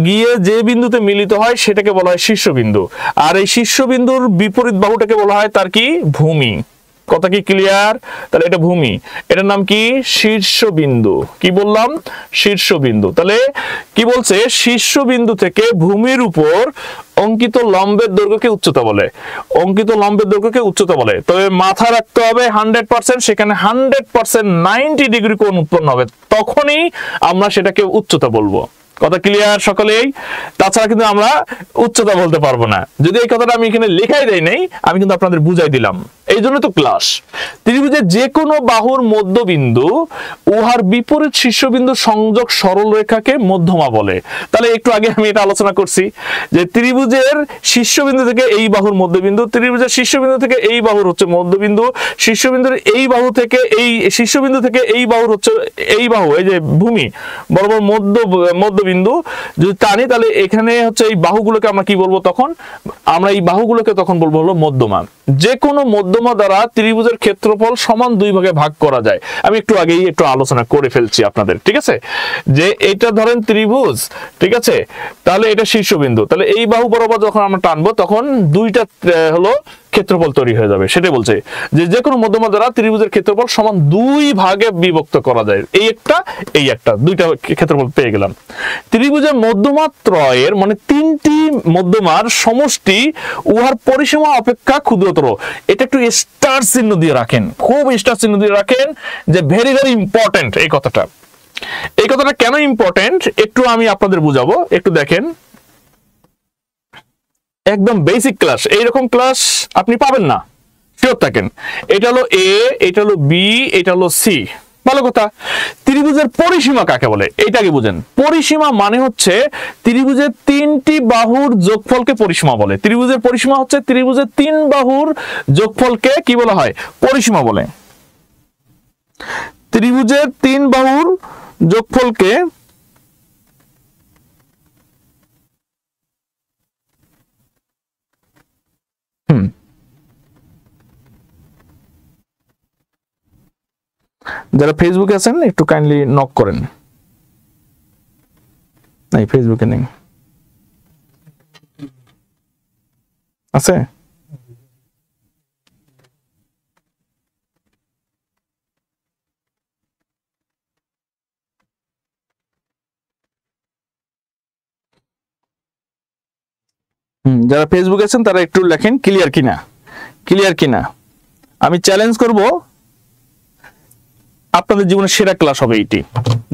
গিয়ে যে বিন্দুতে মিলিত হয় সেটাকে বলা হয় শীর্ষবিন্দু, আর এই শীর্ষবিন্দুর বিপরীত বাহুটাকে বলা হয় তার কি? ভূমি। কথা কি ক্লিয়ার? তাহলে এটা ভূমি, এটার নাম কি? শীর্ষবিন্দু। কি বললাম? শীর্ষবিন্দু। তাহলে কি বলছে? শীর্ষবিন্দু থেকে ভূমির উপর অঙ্কিত লম্বের দৈর্ঘ্যকে উচ্চতা বলে, অঙ্কিত লম্বের দৈর্ঘ্যকে উচ্চতা বলে। তবে মাথা রাখতে হবে 100%, সেখানে 100% 90 ডিগ্রি কোণ উৎপন্ন হবে, তখনই আমরা সেটাকে উচ্চতা বলবো। কথা ক্লিয়ার সকলেই? তাছাড়া কিন্তু আমরা উচ্চতা বলতে পারবো না। যদি এই কথাটা আমি এখানে লেখাই দেই নাই, আমি কিন্তু আপনাদের বুঝাই দিলাম, এই জন্য তো ক্লাস। ত্রিভুজের যে কোনো বাহুর মধ্যবিন্দু উহার বিপরীত শীর্ষবিন্দু সংযোগ সরল রেখাকে মধ্যমা বলে। তাহলে একটু আগে আমি এটা আলোচনা করছি, যে ত্রিভুজের শীর্ষবিন্দু থেকে এই বাহুর মধ্যবিন্দু, ত্রিভুজের শীর্ষবিন্দু থেকে এই বাহুর হচ্ছে মধ্যবিন্দু, শীর্ষবিন্দুর এই বাহু থেকে এই শীর্ষবিন্দু থেকে এই বাহুর হচ্ছে এই বাহু, এই যে ভূমি বরাবর মধ্যবিন্দু যদি টানি, তাহলে এখানে হচ্ছে এই বাহুগুলোকে আমরা কি বলবো? তখন আমরা এই বাহুগুলোকে তখন বলবো হলো মধ্যমা। যে কোনো মধ্যমা দ্বারা ত্রিভুজের ক্ষেত্রফল সমান দুই ভাগে ভাগ করা যায়। আমি একটু আগেই একটু আলোচনা করে ফেলছি আপনাদের, ঠিক আছে? যে এটা ধরেন ত্রিভুজ, ঠিক আছে, তাহলে এটা শীর্ষবিন্দু, তাহলে এই বাহু বরাবর যখন আমরা টানবো তখন দুইটা হলো ক্ষেত্রফল তৈরি হয়ে যাবে। সেটাই বলছে যে যে কোনো মধ্যমা দ্বারা ত্রিভুজের ক্ষেত্রফল সমান দুই ভাগে বিভক্ত করা যায়, এই একটা দুইটা ক্ষেত্রফল পেয়ে গেলাম। ত্রিভুজের মধ্যমা ত্রয়ের মানে তিনটি মধ্যমার সমষ্টি উহার পরিসীমা অপেক্ষা ক্ষুদ্রতর। এটা একটু স্টার চিহ্ন দিয়ে রাখেন, খুব স্টার চিহ্ন দিয়ে রাখেন, যে ভেরি ভেরি ইম্পর্টেন্ট এই কথাটা। এই কথাটা কেন ইম্পর্টেন্ট একটু আমি আপনাদের বুঝাবো। একটু দেখেন, একদম বেসিক ক্লাস, এইরকম ক্লাস আপনি পাবেন না, শিওর থাকেন। এটা হলো এ, এটা হলো বি, এটা হলো সি, ভালো কথা। ত্রিভুজের পরিসীমা কাকে বলে এইটাকে বুঝেন। পরিসীমা মানে হচ্ছে ত্রিভুজের তিনটি বাহুর যোগফলকে পরিসীমা বলে। ত্রিভুজের পরিসীমা হচ্ছে ত্রিভুজের তিন বাহুর যোগফলকে কি বলা হয়? পরিসীমা বলে। ত্রিভুজের তিন বাহুর যোগফলকে যারা ফেসবুকে আছেন একটু কাইন্ডলি নক করেন। নাই ফেসবুকে নেই, আছে? যারা ফেসবুকে আছেন তারা একটু লেখেন ক্লিয়ার কিনা, ক্লিয়ার কিনা। আমি চ্যালেঞ্জ করব আপনাদের জীবনের সেরা ক্লাস হবে এইটি।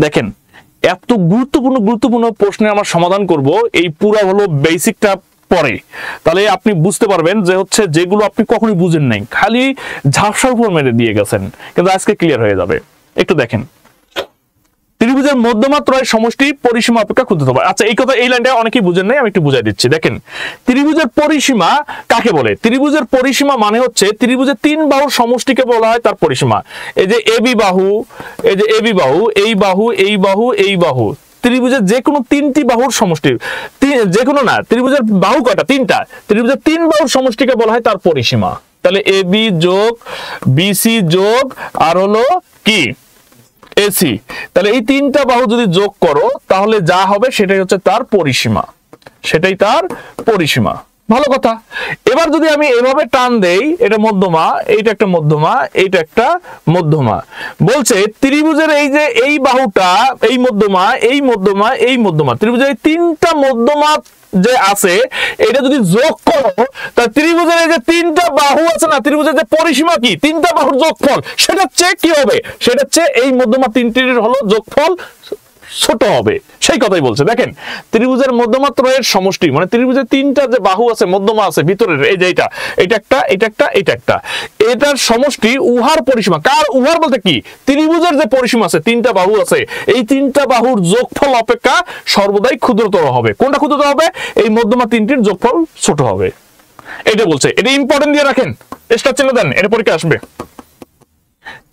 দেখেন এত গুরুত্বপূর্ণ প্রশ্নের আমার সমাধান করব এই পুরো হলো বেসিকটা পরে, তাহলে আপনি বুঝতে পারবেন যে হচ্ছে যেগুলো আপনি কখনোই বুঝেন নাই, খালি ঝাপসার উপর মেরে দিয়ে গেছেন, কিন্তু আজকে ক্লিয়ার হয়ে যাবে। একটু দেখেন, ত্রিভুজের মধ্যমা ত্রয়ের সমষ্টি পরিসীমা অপেক্ষা ক্ষুদ্রতম হবে। আচ্ছা এই কথা, এই লাইনটা অনেকেই বুঝেন নাই, আমি একটু বুঝাই দিচ্ছি। দেখেন ত্রিভুজের পরিসীমা কাকে বলে? ত্রিভুজের পরিসীমা মানে হচ্ছে ত্রিভুজের তিন বাহুর সমষ্টিকে বলা হয় তার পরিসীমা। এই যে এবি বাহু, এই যে এবি বাহু, এই বাহু, এই বাহু, এই বাহু, ত্রিভুজের যে কোনো তিনটি বাহুর সমষ্টি, যে কোনো না, ত্রিভুজের বাহু কয়টা? তিনটা। ত্রিভুজের তিন বাহুর সমষ্টিকে বলা হয় তার পরিসীমা। তাহলে এবি যোগ বিসি যোগ আর হলো কি এসি, তাহলে এই তিনটা বাহু যদি যোগ করো তাহলে যা হবে সেটাই হচ্ছে তার পরিসীমা, সেটাই তার পরিসীমা। ভালো কথা। এবার যদি আমি এভাবে টান দেই, এটা মধ্যমা, এইটা একটা মধ্যমা, এইটা একটা মধ্যমা, বলছে ত্রিভুজের এই যে এই বাহুটা, এই মধ্যমা, এই মধ্যমা, এই মধ্যমা, ত্রিভুজের এই তিনটা মধ্যমা যে আছে এটা যদি যোগ করো তা ত্রিভুজের এই যে তিনটা বাহু আছে না, ত্রিভুজের যে পরিসীমা কি, তিনটা বাহুর যোগফল, সেটা চেয়ে কি হবে? সেটা চেয়ে এই মধ্যমা তিনটির হলো যোগফল ছোট হবে, সেই কথাই বলছে। দেখেন ত্রিভুজের মধ্যমা ত্রয়ের সমষ্টি মানে ত্রিভুজের তিনটা যে বাহু আছে, মধ্যমা আছে ভিতরের, এই যে এটা, এটা একটা, এটা একটা, এটা একটা, এটার সমষ্টি উহার পরিসীমা। কার উহার বলতে কি? ত্রিভুজের যে পরিসীমা আছে, তিনটা বাহু আছে, এই তিনটা বাহুর যোগফল অপেক্ষা সর্বদাই ক্ষুদ্রতর হবে। কোনটা ক্ষুদ্রতর হবে? এই মধ্যমা তিনটির যোগফল ছোট হবে, এটা বলছে। এটা ইম্পর্টেন্ট দিয়ে রাখেন, স্টার চিহ্ন দেন, এটা পরীক্ষা আসবে।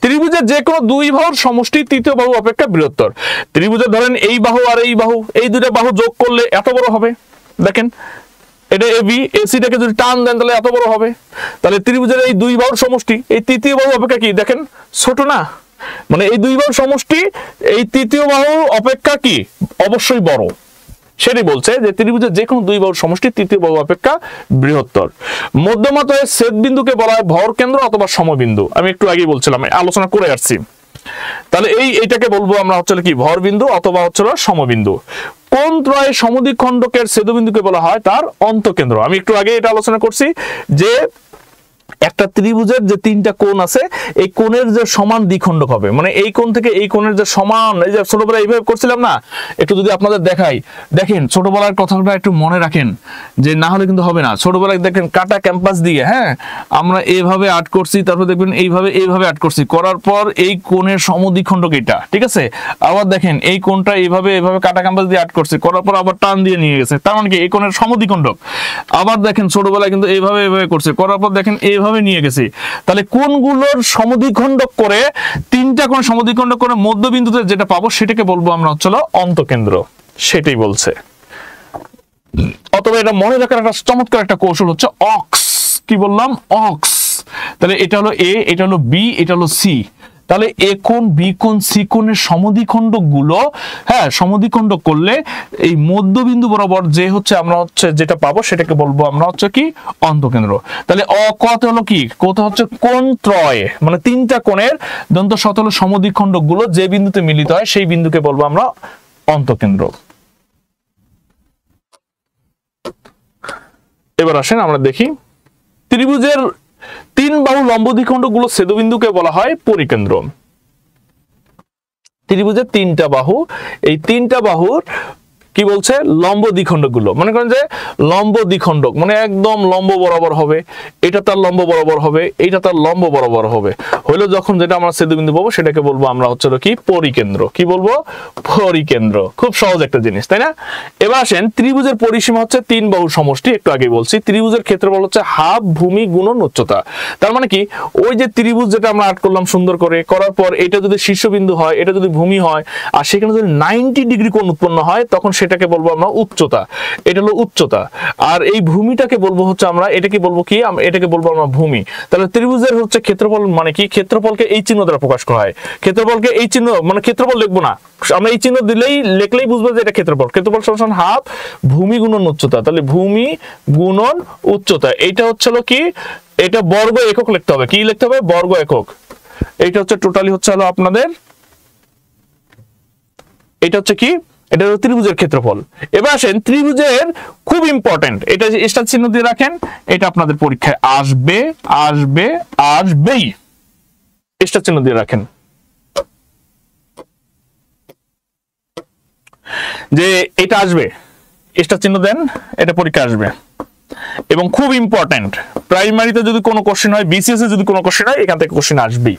ত্রিভুজের যে কোনো দুই বাহুর সমষ্টি তৃতীয় বাহু অপেক্ষা বৃহত্তর। ত্রিভুজের ধরেন এই বাহু আর এই বাহু, এই দুটো বাহু যোগ করলে এত বড় হবে। দেখেন এটা এবি, এসিটাকে যদি টান দেন তাহলে এত বড় হবে। তাহলে ত্রিভুজের এই দুই বাহুর সমষ্টি এই তৃতীয় বাহু অপেক্ষা কি দেখেন ছোট না, মানে এই দুই বাহুর সমষ্টি এই তৃতীয় বাহু অপেক্ষা কি অবশ্যই বড়। সেটাই বলছে যে ত্রিভুজের যে কোনো দুই বাহুর সমষ্টি তৃতীয় বাহু অপেক্ষা বৃহত্তর। মধ্যমা ত্রয়ের ছেদ বিন্দুকে বলা হয় ভর কেন্দ্র অথবা সমবিন্দু। আমি একটু আগেই বলছিলাম, আলোচনা করে আসছি। তাহলে এইটাকে বলবো আমরা হচ্ছে কি ভর বিন্দু অথবা হচ্ছে সমবিন্দু। কোন ত্রয় সমদ্বিখণ্ডকের ছেদবিন্দুকে বলা হয় তার অন্তঃকেন্দ্র। আমি একটু আগে এটা আলোচনা করছি যে একটা ত্রিভুজের যে তিনটা কোণ আছে, এই কোণের যে সমান দ্বিখণ্ডক হবে, মানে এই কোণ থেকে এই কোণের যে সমান, এই যে ছোটবেলায় এইভাবে করছিলাম না, একটু যদি আপনাদের দেখাই, দেখেন ছোটবেলার কথাটা একটু মনে রাখেন, যে না হলে কিন্তু হবে না। ছোটবেলায় দেখেন কাটা ক্যাম্পাস দিয়ে, হ্যাঁ আমরা এইভাবে আর্ট করছি, তারপর দেখবেন এইভাবে আর্ট করছি, করার পর এই কোণের সমদ্বিখণ্ডক এটা, ঠিক আছে। আবার দেখেন এই কোণটা এইভাবে কাটা ক্যাম্পাস দিয়ে আর্ট করছি, করার পর আবার টান দিয়ে নিয়ে গেছে, তার মানে কি এই কোণের সমদ্বিখণ্ডক। আবার দেখেন ছোটবেলায় কিন্তু এইভাবে করছে, করার পর দেখেন এইভাবে নিয়ে গেছি। তাহলে কোণগুলোর সমদ্বিখণ্ডক করে, তিনটা কোণ সমদ্বিখণ্ডক করে মধ্যবিন্দুতে যেটা পাবো সেটাকে বলবো আমরা হচ্ছে অন্তঃকেন্দ্র, সেটাই বলছে। অথবা এটা মনে রাখার একটা চমৎকার একটা কৌশল হচ্ছে অক্স। কি বললাম? অক্স। তাহলে এটা হলো এ, এটা হলো বি, এটা হলো সি। তাহলে এ কোণ, বি কোণ, সি কোণের সমদ্বিখণ্ডক গুলো, হ্যাঁ সমদ্বিখণ্ডক করলে এই মধ্যবিন্দু বরাবর যে হচ্ছে আমরা হচ্ছে যেটা পাবো সেটাকে বলবো আমরা হচ্ছে কি অন্তঃকেন্দ্র। তাহলে কত হলো কি, কত হচ্ছে কোণ ত্রয়, মানে তিনটা কোণের দন্ত শত হলো সমদ্বিখণ্ডক গুলো যে বিন্দুতে মিলিত হয় সেই বিন্দুকে বলবো আমরা অন্তঃকেন্দ্র। এবার আসেন আমরা দেখি ত্রিভুজের তিন বাহু লম্ব দ্বিখণ্ডক গুলো ছেদবিন্দুকে বলা হয় পরিকেন্দ্র। ত্রিভুজের তিনটা বাহু, এই তিনটা বাহুর কি বলছে লম্ব দ্বিখণ্ডক গুলো, মনে করেন যে লম্ব দ্বিখণ্ডক মানে একদম লম্ব বরাবর হবে, এটা তার লম্ব বরাবর হবে, এটা তার লম্ব বরাবর হবে, হইলো যখন যেটা আমরা ছেদবিন্দু পাবো সেটাকে বলবো আমরা হচ্ছে কি পরিকেন্দ্র। কি বলবো পরিকেন্দ্র। খুব সহজ একটা জিনিস তাই না। এবার আসেন ত্রিভুজের পরিসীমা হচ্ছে তিন বাহুর সমষ্টি, একটু আগে বলছি ত্রিভুজের ক্ষেত্রফল হচ্ছে হাফ ভূমি গুণন উচ্চতা। তার মানে কি ওই যে ত্রিভুজ যেটা আমরা আর্ট করলাম সুন্দর করে করার পর এটা যদি শীর্ষবিন্দু হয়, এটা যদি ভূমি হয় আর সেখানে যদি 90 ডিগ্রি কোণ উৎপন্ন হয় তখন সেটাকে বলবো আমরা উচ্চতা, এটা হলো উচ্চতা। আর এই ভূমিটাকে বলবো হচ্ছে আমরা এটাকে বলবো কি, এটাকে বলবো আমরা ভূমি। তাহলে ত্রিভুজের হচ্ছে ক্ষেত্রফল মানে কি, ক্ষেত্রফলকে এই চিহ্ন দ্বারা প্রকাশ করা হয়। ক্ষেত্রফলকে এই চিহ্ন মানে ক্ষেত্রফল লিখবো না, আমরা এই চিহ্ন দিলেই লিখলেই বুঝবো যে এটা ক্ষেত্রফল। ক্ষেত্রফল সমান হাফ ভূমি গুণন উচ্চতা, তাহলে ভূমি গুণন উচ্চতা। এইটা হচ্ছে কি, এটা বর্গ একক লিখতে হবে। কি লিখতে হবে বর্গ একক। এইটা হচ্ছে টোটালি হচ্ছে হলো আপনাদের, এটা হচ্ছে কি, এটা হলো ত্রিভুজের ক্ষেত্রফল। এবার আসেন ত্রিভুজের খুব ইম্পর্টেন্ট, এটা স্টার চিহ্ন দিয়ে রাখেন, এটা আপনাদের পরীক্ষায় আসবে আসবে আসবেই, স্টার চিহ্ন দিয়ে রাখেন যে এটা আসবে, স্টার চিহ্ন দেন, এটা পরীক্ষা আসবে এবং খুব ইম্পর্টেন্ট। প্রাইমারিতে যদি কোনো কোশ্চেন হয়, বিসিএস এ যদি কোনো কোশ্চেন হয়, এখান থেকে কোশ্চেন আসবেই,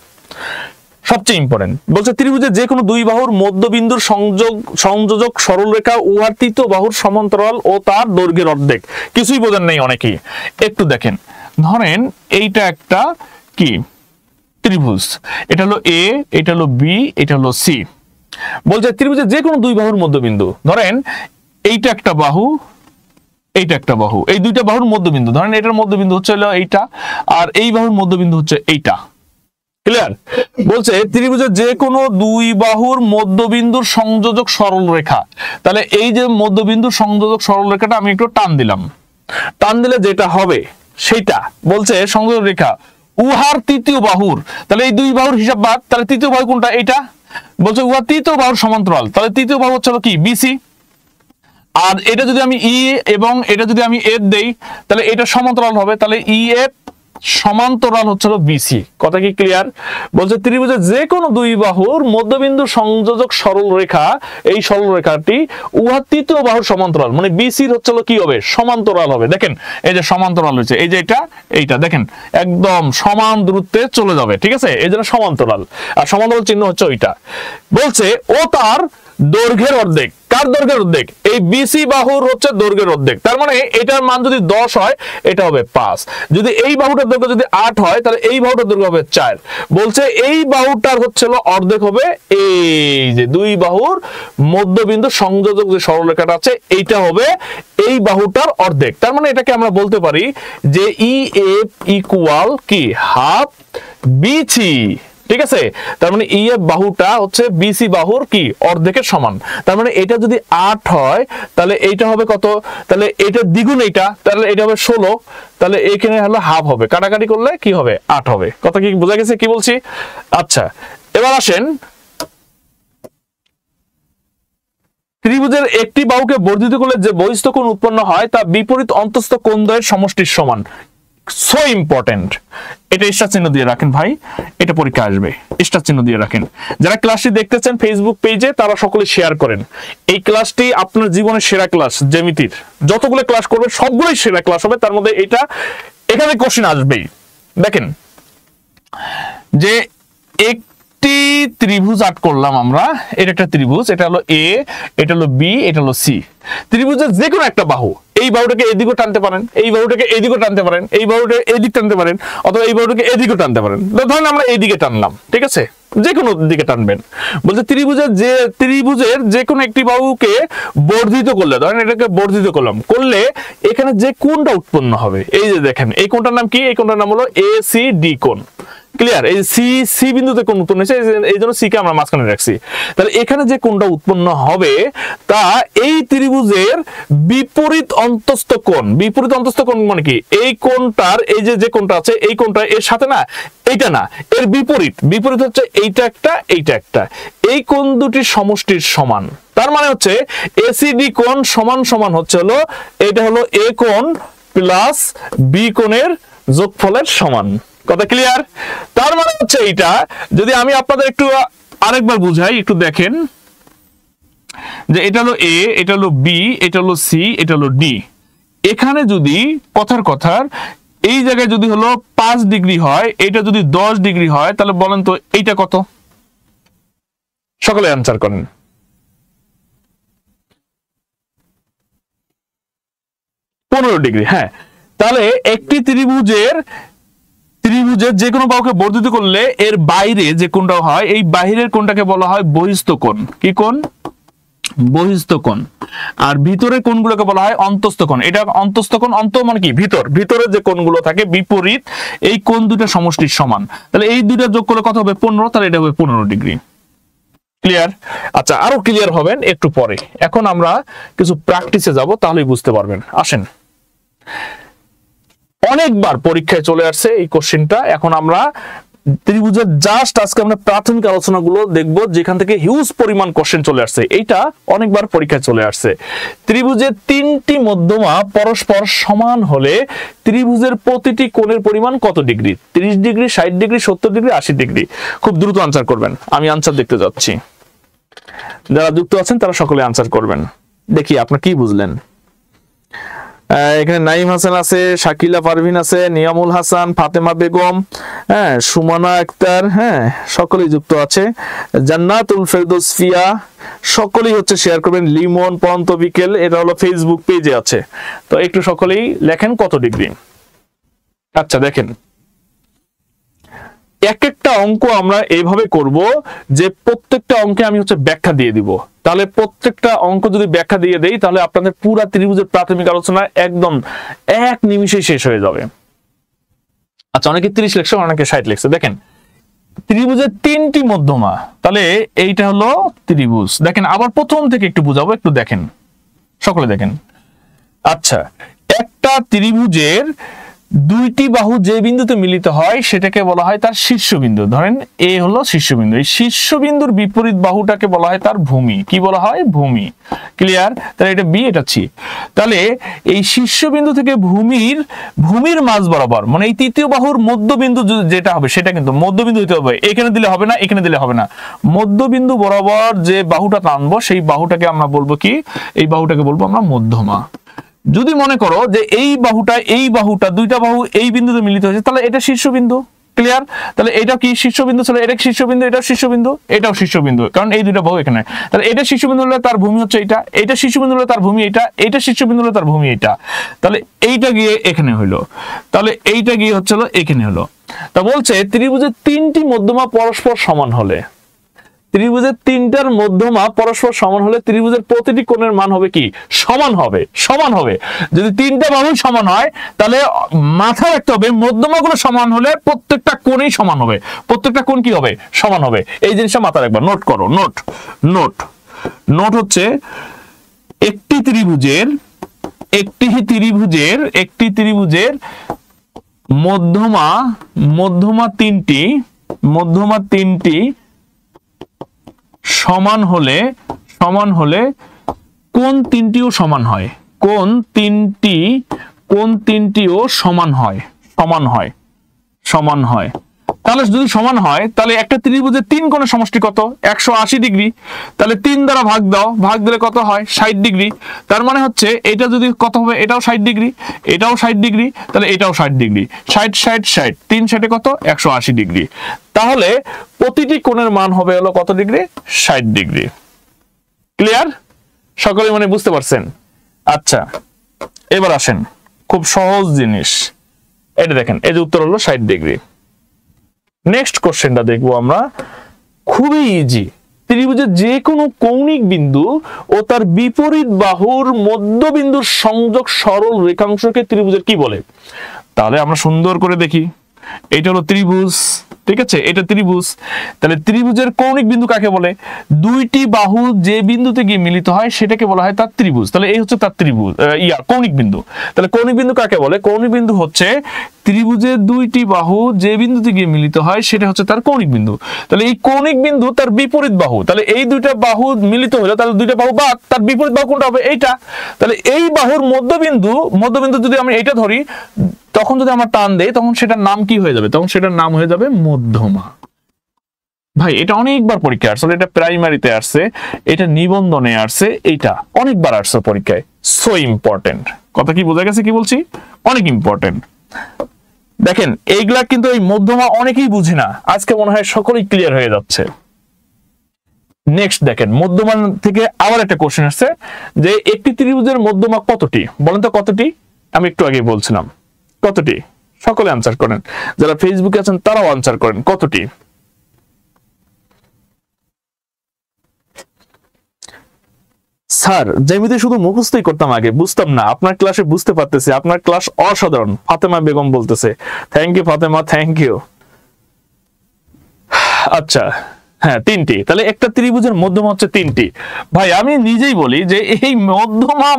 সবচেয়ে ইম্পর্টেন্ট। বলছে ত্রিভুজের যে কোনো দুই বাহুর মধ্যবিন্দুর সংযোজক সরলরেখা উহার তৃতীয় বাহুর সমান্তরাল ও তার দৈর্ঘ্যের অর্ধেক। কিছুই বোঝেন নেই অনেকেই, একটু দেখেন। ধরেন এইটা একটা কি ত্রিভুজ, এটা হলো এ, এটা হলো বি, এটা হলো সি। বলছে ত্রিভুজের যে কোনো দুই বাহুর মধ্যবিন্দু, ধরেন এইটা একটা বাহু, এইটা একটা বাহু, এই দুইটা বাহুর মধ্যবিন্দু, ধরেন এটার মধ্যবিন্দু হচ্ছে এইটা আর এই বাহুর মধ্যবিন্দু হচ্ছে এইটা। ক্লিয়ার? বলছে ত্রিভুজের যে কোনো দুই বাহুর মধ্যবিন্দুর সংযোজক সরল রেখা, তাহলে এই যে মধ্যবিন্দুর সংযোজক সরল রেখাটা আমি একটু টান দিলাম, টান দিলে যেটা হবে সেটা বলছে সংযোজক রেখা উহার তৃতীয় বাহুর, তাহলে এই দুই বাহুর হিসাব বাদ, তাহলে তৃতীয় বাহু কোনটা এইটা, বলছে উহার তৃতীয় বাহুর সমান্তরাল, তাহলে তৃতীয় বাহু হচ্ছে কি বিসি। আর এটা যদি আমি ই এবং এটা যদি আমি এফ দেই তাহলে এটা সমান্তরাল হবে, তাহলে ই এফ সমান্তরাল হচ্ছে বিসি। কথা কি ক্লিয়ার? বলছে ত্রিভুজের যে কোনো দুই বাহুর মধ্যবিন্দু সংযোজক সরল রেখা, এই সরল রেখাটি উহার তৃতীয় বাহুর সমান্তরাল, মানে বিসির হচ্ছে কি হবে সমান্তরাল হবে। দেখেন এই যে সমান্তরাল হয়েছে, এই যে এটা এইটা দেখেন একদম সমান দূরত্বে চলে যাবে, ঠিক আছে, এই জন্য সমান্তরাল। আর সমান্তরাল চিহ্ন হচ্ছে ওইটা। বলছে ও তার দৈর্ঘ্যের অর্ধেক। কার দৈর্ঘ্যের অর্ধেক? এই বিসি বাহুর হচ্ছে দৈর্ঘ্যের অর্ধেক। তার মানে এটার মান যদি 10 হয় এটা হবে 5, যদি এই বাহুটার দৈর্ঘ্য যদি 8 হয় তাহলে এই বাহুটার দৈর্ঘ্য হবে 4। বলছে এই বাহুটার হচ্ছে অর্ধেক হবে এই যে দুই বাহুর মধ্যবিন্দু সংযোজক যে সরলরেখাটা আছে এইটা হবে এই বাহুটার অর্ধেক। তার মানে এটাকে আমরা বলতে পারি যে ই এফ ইকুয়াল কি হাফ বিসি, ঠিক আছে। তার মানে ই এফ বাহুটা হচ্ছে বিসি বাহুর কি অর্ধেকের সমান। তার মানে এটা যদি 8 হয় তাহলে এইটা হবে কত, তাহলে এটা দ্বিগুণ এইটা, তাহলে এটা হবে 16, তাহলে এখানে হলো হাফ হবে, কাটাকাটি করলে কি হবে 8 হবে। কথা কি বোঝা গেছে কি বলছি? আচ্ছা এবার আসেন ত্রিভুজের একটি বাহুকে বর্ধিত করলে যে বহিস্থ কোণ উৎপন্ন হয় তা বিপরীত অন্তঃস্থ কোণদ্বয়ের সমষ্টির সমান। সো ইম্পর্টেন্ট, এটা স্টার চিহ্ন দিয়ে রাখেন ভাই, এটা পরীক্ষা আসবে, স্টার চিহ্ন দিয়ে রাখেন। যারা ক্লাসটি দেখতেছেন ফেসবুক পেজে তারা সকলে শেয়ার করেন। এই ক্লাসটি আপনার জীবনের সেরা ক্লাস, জ্যামিতির যতগুলো ক্লাস করবেন সবগুলোই সেরা ক্লাস হবে, তার মধ্যে এটা এখানে কোশ্চেন আসবেই। দেখেন যে একটি ত্রিভুজ আর্ট করলাম আমরা, এটা একটা ত্রিভুজ, এটা হলো এ, এটা হলো বি, এটা হলো সি। ত্রিভুজের যে কোনো একটা বাহু, এই বাহুটাকে এদিকে টানতে পারেন, এই বাহুটাকে এদিকে টানতে পারেন, এই বাহুটাকে এদিকে টানতে পারেন, অথবা এই বাহুটাকে এদিকে টানতে পারেন। ধরেন আমরা এইদিকে টানলাম, ঠিক আছে, যে কোনো দিকে টানবেন। বলছে ত্রিভুজের যে কোনো একটি বাহুকে বর্ধিত করলে, ধরেন এটাকে বর্ধিত করলাম, করলে এখানে যে কোণটা উৎপন্ন হবে, এই যে দেখেন এই কোণটার নাম কি, এই কোণটার নাম হলো এ সি ডি কোণ। ক্লিয়ার? এই সি বিন্দুতে কোণ উৎপন্ন হয়েছে, এই জন্য সি কে আমরা মাঝখানে রাখছি। তাহলে এখানে যে কোণটা উৎপন্ন হবে তা এই ত্রিভুজের বিপরীত অন্তঃস্থ কোণ। বিপরীত অন্তঃস্থ কোণ মানে কি, এই কোণটার এই যে কোণটা আছে এই কোণটা এর সাথে না, এইটা না, এর বিপরীত। বিপরীত হচ্ছে এইটা একটা, এইটা একটা, এই কোণ দুটির সমষ্টির সমান। তার মানে হচ্ছে এসিডি কোণ সমান সমান হচ্ছে হলো এটা হলো এ কোণ প্লাস বি কোণের যোগফলের সমান। কথা ক্লিয়ার? তার মানে হচ্ছে এইটা, যদি আমি আপনাদের একটু আরেকবার বুঝাই, একটু দেখেন যে এটা হলো এ, এটা হলো বি, এটা হলো সি, এটা হলো ডি। এখানে যদি কথার এই জায়গায় যদি হলো 5 ডিগ্রি হয়, এটা যদি 10 ডিগ্রি হয়, তাহলে বলেন তো এইটা কত? সকলে অ্যান্সার করেন। পনেরো ডিগ্রি। হ্যাঁ, তাহলে একটি ত্রিভুজের যে কোনো বাহুকে বর্ধিত করলে এর বাইরে যে কোণটা হয়, এই বাহিরের কোণটাকে বলা হয় বহিস্থ কোণ। কি কোণ? বহিস্থ কোণ। আর ভিতরের কোণগুলোকে বলা হয় অন্তস্থ কোণ। এটা অন্তস্থ কোণ, অন্ত মানে কি? ভিতরে যে কোণগুলো থাকে বিপরীত, এই কোণ দুটো সমষ্টির সমান। তাহলে এই দুটো যোগ করলে কত হবে? 15। তাহলে এটা হবে 15 ডিগ্রি। ক্লিয়ার? আচ্ছা, আরো ক্লিয়ার হবেন একটু পরে। এখন আমরা কিছু প্র্যাকটিসে যাব, তাহলেই বুঝতে পারবেন। আসেন, অনেকবার পরীক্ষায় চলে আসছে এই কোশ্চেনটা। এখন আমরা ত্রিভুজের জাস্ট আজকে আমরা প্রাথমিক আলোচনাগুলো দেখব, যেখান থেকে হিউজ পরিমাণ কোশ্চেন চলে আসছে। এইটা অনেকবার পরীক্ষায় চলে আসছে। ত্রিভুজের 3টি মধ্যমা পরস্পর সমান হলে ত্রিভুজের প্রতিটি কোণের পরিমাণ কত degree? 30 degree, 60 degree, 70 degree, 80 degree. খুব দ্রুত আনসার করবেন, আমি আনসার দেখতে যাচ্ছি। যারা যুক্ত আছেন তারা সকলে আনসার করবেন। দেখি আপনারা কি বুঝলেন। এখানে নাইম হাসান আছে, শাকিলা পারভিন আছে, নিয়ামুল হাসান, ফাতেমা বেগম, হ্যাঁ, সুমানা আক্তার, হ্যাঁ, সকলেই যুক্ত আছে। জান্নাতুল ফেরদৌস ফিয়া, সকলেই হচ্ছে শেয়ার করবেন। লিমন, পন্ত বিকেল, এটা হলো ফেসবুক পেজে আছে। তো একটু সকলেই লেখেন কত ডিগ্রি। আচ্ছা দেখেন, এক একটা অঙ্ক আমরা এইভাবে করব যে প্রত্যেকটা অঙ্কে আমি হচ্ছে ব্যাখ্যা দিয়ে দিব। তাহলে প্রত্যেকটা অঙ্ক যদি ব্যাখ্যা দিয়ে দেই, তাহলে আপনাদের পুরো ত্রিভুজের প্রাথমিক আলোচনা একদম এক নিমিষেই শেষ হয়ে যাবে। আচ্ছা, অনেকে 30 লিখছে, অনেকে 60 লিখছে। দেখেন, ত্রিভুজের 3টি মধ্যমা, তাহলে এইটা হলো ত্রিভুজ। দেখেন, আবার প্রথম থেকে একটু বুঝাবো, একটু দেখেন, সকলে দেখেন। আচ্ছা, একটা ত্রিভুজের 2টি বাহু যে বিন্দুতে মিলিত হয় সেটাকে বলা হয় তার শীর্ষবিন্দু। ধরেন এ হলো শীর্ষবিন্দু, এই শীর্ষবিন্দুর বিপরীত বাহুটাকে বলা হয় তার ভূমি। কি বলা হয়? ভূমি। ক্লিয়ার? তাহলে এটা বি, এটা সি। তাহলে এই শীর্ষবিন্দু থেকে ভূমির মাঝ বরাবর, মানে এই তৃতীয় বাহুর মধ্যবিন্দু যেটা হবে সেটা কিন্তু মধ্যবিন্দু হতে হবে। এখানে দিলে হবে না, এখানে দিলে হবে না। মধ্যবিন্দু বরাবর যে বাহুটা টানবো সেই বাহুটাকে আমরা বলবো কি? এই বাহুটাকে বলবো আমরা মধ্যমা। যদি মনে করো যে এই বাহুটা 2টা বাহু এই বিন্দুতে মিলিত হয়েছে, তাহলে এটা শীর্ষবিন্দু। ক্লিয়ার? তাহলে এটা কি শীর্ষবিন্দু ছিল? এটা শীর্ষবিন্দু, এটাও শীর্ষবিন্দু, এটাও শীর্ষবিন্দু, কারণ এই 2টা বাহু এখানে। তাহলে এটা শীর্ষবিন্দু হলে তার ভূমি হচ্ছে এটা, এটা শীর্ষবিন্দু হলে তার ভূমি এটা, এটা শীর্ষবিন্দু হলে তার ভূমি এটা। তাহলে এইটা গিয়ে এখানে হলো, তাহলে এইটা গিয়ে হচ্ছে এখানে হলো। তা বলছে ত্রিভুজের 3টি মধ্যমা পরস্পর সমান হলে, ত্রিভুজের 3টার মধ্যমা পরস্পর সমান হলে ত্রিভুজের প্রতিটি কোণের মান হবে কি? সমান হবে। সমান হবে। যদি 3টা বাহু সমান হয়, তাহলে মাথায় রাখতে হবে মধ্যমাগুলো সমান হলে প্রত্যেকটা কোণই সমান হবে। প্রত্যেকটা কোণ কি হবে? সমান হবে। এই জিনিসটা মাথায় রাখবা, নোট করো। নোট হচ্ছে একটি ত্রিভুজের মধ্যমা 3টি সমান হলে কোণ 3টিও সমান হয়। কোণ 3টিও সমান হয়। তাহলে যদি সমান হয়, তাহলে একটা ত্রিভুজের 3 কোণের সমষ্টি কত? 180 ডিগ্রি। তাহলে 3 দ্বারা ভাগ দাও, ভাগ দিলে কত হয়? 60 ডিগ্রি। তার মানে হচ্ছে এটা যদি কত হবে? এটাও 60 ডিগ্রি, এটাও 60 ডিগ্রি, তাহলে এটাও 60 ডিগ্রি। 60 60 60, 3 60 কত? 180 ডিগ্রি। তাহলে প্রতিটি কোণের মান হবে হলো কত ডিগ্রি? 60 ডিগ্রি। ক্লিয়ার? সকলে মানে বুঝতে পারছেন? আচ্ছা, এবার আসেন, খুব সহজ জিনিস। এটা দেখেন, এই যে উত্তর হলো 60 ডিগ্রি। নেক্সট কোশ্চেনটা দেখবো আমরা, খুবই ইজি। ত্রিভুজের যে কোনো কৌণিক বিন্দু ও তার বিপরীত বাহুর মধ্যবিন্দুর সংযোগ সরল রেখাংশকে ত্রিভুজের কি বলে? তাহলে আমরা সুন্দর করে দেখি। এটা হলো ত্রিভুজ, ঠিক আছে? এটা ত্রিভুজ। তাহলে ত্রিভুজের কৌণিক বিন্দু কাকে বলে? 2টি বাহু যে বিন্দুতে গিয়ে মিলিত হয় সেটাকে বলা হয় তার ত্রিভুজ। তাহলে এই হচ্ছে তার ত্রিভুজ, কৌণিক বিন্দু। তাহলে কৌণিক বিন্দু কাকে বলে? কৌণিক বিন্দু হচ্ছে ত্রিভুজের 2টি বাহু যে বিন্দুতে গিয়ে মিলিত হয় সেটা হচ্ছে তার কৌণিক বিন্দু। তাহলে এই কৌণিক বিন্দু তার বিপরীত বাহু, তাহলে এই 2টা বাহু মিলিত হলো, তাহলে 2টা বাহু বাদ, তার বিপরীত বাহু কোনটা হবে? এইটা। তাহলে এই বাহুর মধ্যবিন্দু যদি আমি এইটা ধরি, তখন যদি আমরা টান দেই, তখন সেটার নাম কি হয়ে যাবে? তখন সেটার নাম হয়ে যাবে মধ্যমা। ভাই এটা অনেকবার পরীক্ষায় আসছে, এটা প্রাইমারিতে আসছে, এটা নিবন্ধনে আসছে, এইটা অনেকবার আসছে পরীক্ষায়। So important. কথা কি বোঝা গেছে কি বলছি? অনেক ইম্পর্টেন্ট। দেখেন এইগুলা কিন্তু এই মধ্যমা অনেকেই বুঝে না, আজকে মনে হয় সকলেই ক্লিয়ার হয়ে যাচ্ছে। নেক্সট দেখেন মধ্যমা থেকে আবার একটা কোশ্চেন আসছে যে একটি ত্রিভুজের মধ্যমা কতটি? বলেন তো কতটি? আমি একটু আগে বলছিলাম কতটি। সকলে আনসার করেন, যারা ফেসবুকে আছেন তারাও আনসার করেন কতটি। স্যার জ্যামিতি শুধু মুখস্থই করতাম আগে, বুঝতাম না, আপনার ক্লাসে বুঝতে পারতেছি, আপনার ক্লাস অসাধারণ। ফাতেমা বেগম বলতেছে, thank you Fatema, thank you. আচ্ছা হ্যাঁ তিনটি, তাহলে একটা ত্রিভুজের মধ্যমা হচ্ছে তিনটি। ভাই আমি নিজেই বলি যে এই মধ্যমা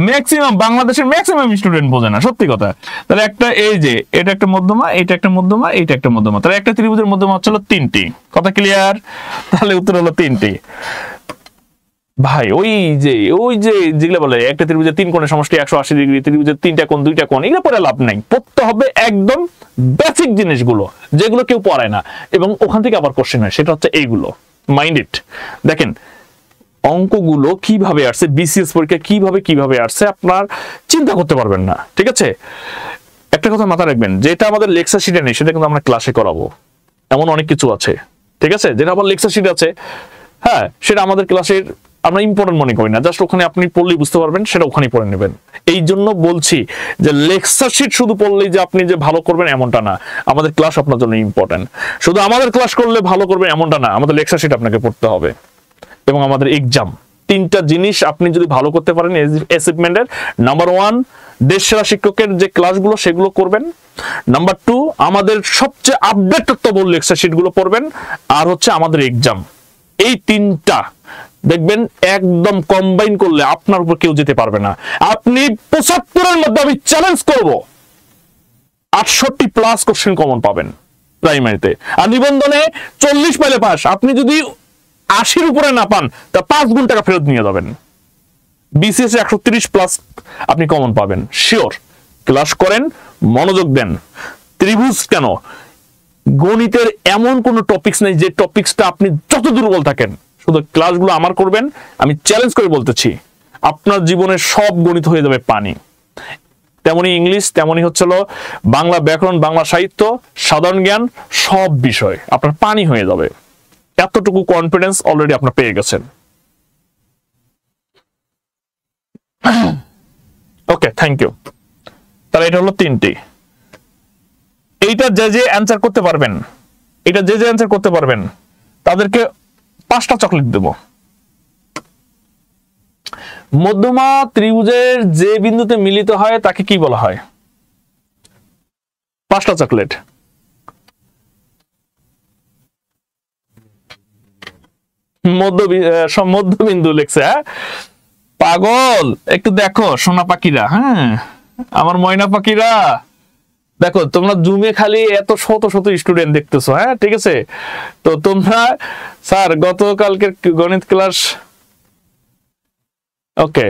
ম্যাক্সিমাম বাংলাদেশের ম্যাক্সিমাম স্টুডেন্ট বোঝে না, সত্যি কথা। তাহলে একটা এই যে এটা একটা মধ্যমা, এটা একটা মধ্যমা, এটা একটা মধ্যমা, তাহলে একটা ত্রিভুজের মধ্যমা হচ্ছে তিনটি। কথা ক্লিয়ার? তাহলে উত্তর হলো তিনটি। ভাই ওই যে যেগুলো বলে একটা ত্রিভুজের তিন কোণের সমষ্টি 180 ডিগ্রি, ত্রিভুজের তিনটা কোণ দুইটা কোণ, এগুলো পরে লাভ নাই। পড়তে হবে একদম বেসিক জিনিসগুলো যেগুলো কেউ পড়ায় না, এবং ওখান থেকে আবার কোশ্চেন হয়, সেটা হচ্ছে এইগুলো। Mind it. দেখেন অঙ্কগুলো কিভাবে আসছে, বিসিএস পরীক্ষা কিভাবে আসছে আপনার চিন্তা করতে পারবেন না, ঠিক আছে? একটা কথা মাথায় রাখবেন, যেটা আমাদের লেকচার শিটে নেই সেটা কিন্তু আমরা ক্লাসে করাবো। এমন অনেক কিছু আছে, ঠিক আছে, যেটা আমার লেকচার শিটে আছে, হ্যাঁ সেটা আমাদের ক্লাসের আমরা ইম্পর্টেন্ট মনে করি না, জাস্ট ওখানে আপনি পড়লেই বুঝতে পারবেন, সেটা ওখানেই পড়ে নেবেন। এই জন্য বলছি যে লেকচার শিট শুধু পড়লেই যে আপনি যে ভালো করবেন এমনটা না, আমাদের ক্লাস আপনার জন্য ইম্পর্টেন্ট। শুধু আমাদের ক্লাস করলে ভালো করবেন এমনটা না, আমাদের লেকচার শিট আপনাকে পড়তে হবে, এবং আমাদের এক্সাম। তিনটা জিনিস আপনি যদি ভালো করতে পারেন অ্যাচিভমেন্টের, নাম্বার 1 দেশ সেরা শিক্ষকের যে ক্লাসগুলো সেগুলো করবেন, নাম্বার 2 আমাদের সবচেয়ে আপডেটেড লেকচার শিটগুলো পড়বেন, আর হচ্ছে আমাদের এক্সাম। এই তিনটা দেখবেন একদম কম্বাইন করলে আপনার উপর কেউ যেতে পারবে না। আপনি 75-এর মধ্যে আমি চ্যালেঞ্জ করব 68+ কোশ্চেন কমন পাবেন প্রাইমারিতে, আর নিবন্ধনে 40 পাইলে পাস। আপনি যদি 80-র উপরে না পান তা 5 গুণ টাকা ফেরত নিয়ে যাবেন। বিসিএস 130+ আপনি কমন পাবেন শিওর। ক্লাস করেন, মনোযোগ দেন। ত্রিভুজ কেন, গণিতের এমন কোন টপিকস নেই যে টপিকসটা আপনি যত দুর্বল থাকেন, শুধু ক্লাসগুলো আমার করবেন, আমি চ্যালেঞ্জ করে বলতেছি আপনার জীবনের সব গণিত হয়ে যাবে পানি। তেমনি ইংলিশ, তেমনি হচ্ছিল বাংলা ব্যাকরণ, বাংলা সাহিত্য, সাধারণ জ্ঞান, সব বিষয় আপনার পানি হয়ে যাবে। এতটুকু কনফিডেন্স অলরেডি আপনার পেয়ে গেছেন। ওকে, থ্যাংক ইউ। তাহলে এটা হলো তিনটি। এইটা যে অ্যান্সার করতে পারবেন, এটা যে অ্যান্সার করতে পারবেন তাদেরকে 5টা চকলেট দেব। মধ্যমা ত্রিভুজের যে বিন্দুতে মিলিত হয় তাকে কি বলা হয়? 5টা চকলেট। মধ্যবিন্দু লিখছে, হ্যাঁ পাগল, একটু দেখো সোনা পাখিরা, হ্যাঁ আমার ময়না পাখিরা, দেখো তোমরা জুমে খালি এত শত শত স্টুডেন্ট দেখতেছো, হ্যাঁ ঠিক আছে। তো তোমরা স্যার গতকালকের গণিত ক্লাস, ওকে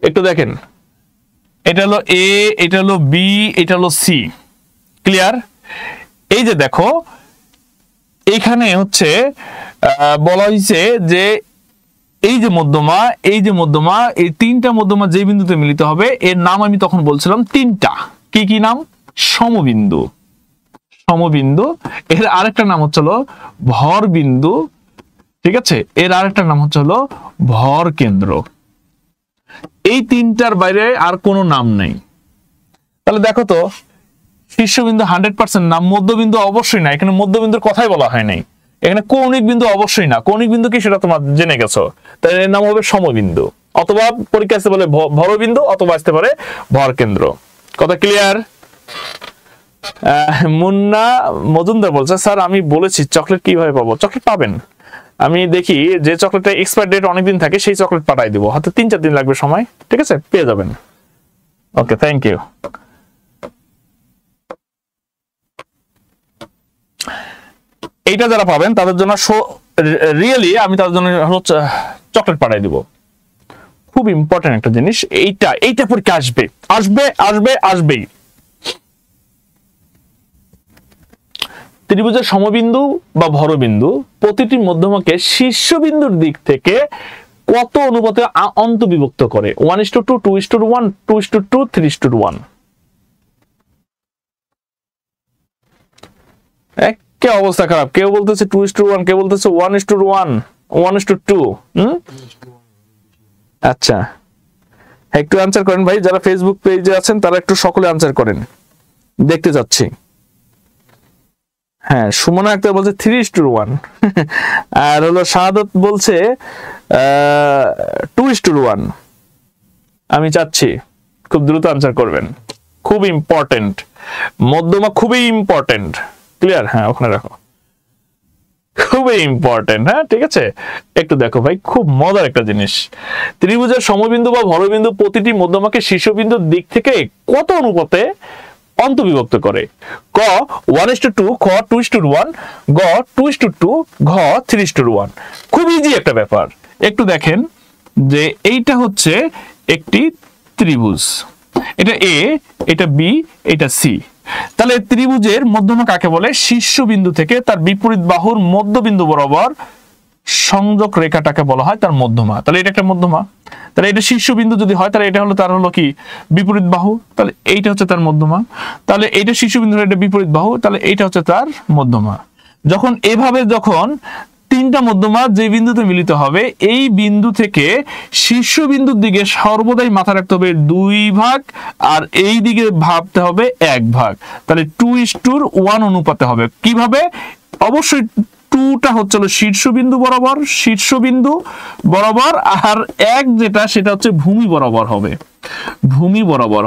একটু দেখেন, এটা হলো এ, এটা হলো বি, এটা হলো সি, ক্লিয়ার? এই যে দেখো এইখানে হচ্ছে বলা হয়েছে যে এই যে মধ্যমা, এই তিনটা মধ্যমা যে বিন্দুতে মিলিত হবে এর নাম আমি তখন বলছিলাম তিনটা। কি কি নাম? সমবিন্দু, এর আরেকটা নাম হচ্ছে ভর বিন্দু, ঠিক আছে, এর আরেকটা নাম হচ্ছে ভর কেন্দ্র। এই তিনটার বাইরে আর কোনো নাম নেই। তাহলে দেখো তো শীর্ষবিন্দু 100% নাম, মধ্যবিন্দু অবশ্যই না, এখানে মধ্যবিন্দুর কথাই বলা হয় নাই। এখানে কৌণিক বিন্দু অবশ্যই না, কৌণিক বিন্দু কি সেটা তোমরা জেনে গেছো, তাই এর নাম হবে সমবিন্দু, অথবা পরীক্ষা আসতে পারে ভরবিন্দু, অথবা আসতে পারে ভর কেন্দ্র। কথা ক্লিয়ার? মুন্না মজুমদার বলছে, স্যার আমি বলেছি চকলেট কিভাবে পাবো? চকলেট পাবেন, আমি দেখি যে চকলেটটা এক্সপায়ার ডেট অনেকদিন থাকে সেই চকলেট পাঠাই দিব, হয়তো 3-4 দিন লাগবে সময়, ঠিক আছে, পেয়ে যাবেন। ওকে, থ্যাংক ইউ। এইটা যারা পাবেন তাদের জন্য রিয়েলি আমি তাদের জন্য চকলেট পাঠাই দিব। খুব ইম্পর্টেন্ট একটা জিনিস এইটা পরীক্ষা আসবেই। ত্রিভুজের সমবিন্দু বা ভরবিন্দু প্রতিটি মধ্যমাকে শীর্ষবিন্দুর দিক থেকে কত অনুপাতে অন্তবিভক্ত করে? 1:2, 2:1, 2:2, 3:1। একে অবস্থা খারাপ। কেউ বলতেছে 2:1, কেউ বলতেছে 1:1, 1:2। আচ্ছা, একটু আনসার করেন ভাই, যারা ফেসবুক পেজে আছেন তারা একটু সকলে আনসার করেন, দেখতে যাচ্ছি। হ্যাঁ, সুমনা আক্তার বলছে 3:1 আর হলো শাহাদত বলছে 2:1। আমি চাচ্ছি খুব দ্রুত আনসার করবেন, খুব ইম্পর্টেন্ট, মধ্যমা খুবই ইম্পর্টেন্ট। ক্লিয়ার? হ্যাঁ, ওখানে রাখো, খুবই ইম্পর্টেন্ট। হ্যাঁ, ঠিক আছে, একটু দেখো ভাই, খুব মজার একটা জিনিস। ত্রিভুজের সমবিন্দু বা ভরবিন্দু প্রতিটি মধ্যমাকে শীর্ষবিন্দুর দিক থেকে কত অনুপাতে অন্তবিভক্ত করে? ক 1:2, খ 2:1, গ 2:2, ঘ 3:1। খুব ইজি একটা ব্যাপার। একটু দেখেন যে এইটা হচ্ছে একটি ত্রিভুজ, এটা এ, এটা বি, এটা সি। তাহলে ত্রিভুজের মধ্যমা কাকে বলে? শীর্ষবিন্দু থেকে তার বিপরীত বাহুর মধ্যবিন্দু বরাবর সংযোগ রেখাটাকে বলা হয় তার মধ্যমা। তাহলে এটা একটা মধ্যমা। তাহলে এটা শীর্ষবিন্দু যদি হয় তাহলে এটা হলো তার হলো কি বিপরীত বাহু, তাহলে এইটা হচ্ছে তার মধ্যমা। তাহলে এইটা শীর্ষবিন্দু, এটা বিপরীত বাহু, তাহলে এইটা হচ্ছে তার মধ্যমা। যখন এভাবে যখন তিনটা মধ্যমা যে বিন্দুতে মিলিত হবে, এই বিন্দু থেকে শীর্ষবিন্দুর দিকে সর্বদাই মাথা রাখতে হবে 2 ভাগ, আর এই দিকে ভাবতে হবে 1 ভাগ। তাহলে 2:1 অনুপাতে হবে। কিভাবে? অবশ্যই 2টা হচ্ছে শীর্ষবিন্দু বরাবর, আর 1 যেটা সেটা হচ্ছে ভূমি বরাবর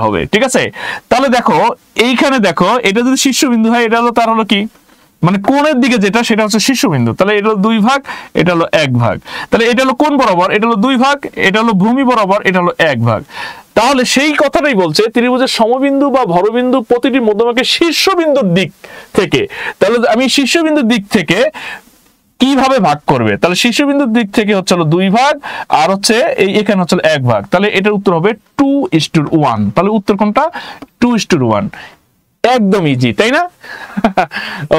হবে, ঠিক আছে? তাহলে দেখো এইখানে দেখো, এটা যদি শীর্ষবিন্দু হয়, এটা হলো তার হলো কি মানে কোণের দিকে যেটা সেটা হচ্ছে শীর্ষবিন্দু, তাহলে এটা হলো 2 ভাগ, এটা হলো 1 ভাগ। তাহলে এটা হলো কোণ বরাবর, এটা হলো 2 ভাগ, এটা হলো ভূমি বরাবর, এটা হলো 1 ভাগ। তাহলে সেই কথাটাই বলছে ত্রিভুজের সমবিন্দু বা ভরবিন্দু প্রতিটি মধ্যমাকে শীর্ষবিন্দুর দিক থেকে। তাহলে আমি শীর্ষবিন্দুর দিক থেকে কিভাবে ভাগ করবে? তাহলে শীর্ষবিন্দুর দিক থেকে হচ্ছে 2 ভাগ, আর হচ্ছে এখানে হচ্ছে 1 ভাগ। তাহলে এটার উত্তর হবে 2:1। তাহলে উত্তর কোনটা? 2:1। একদম ইজি, তাই না?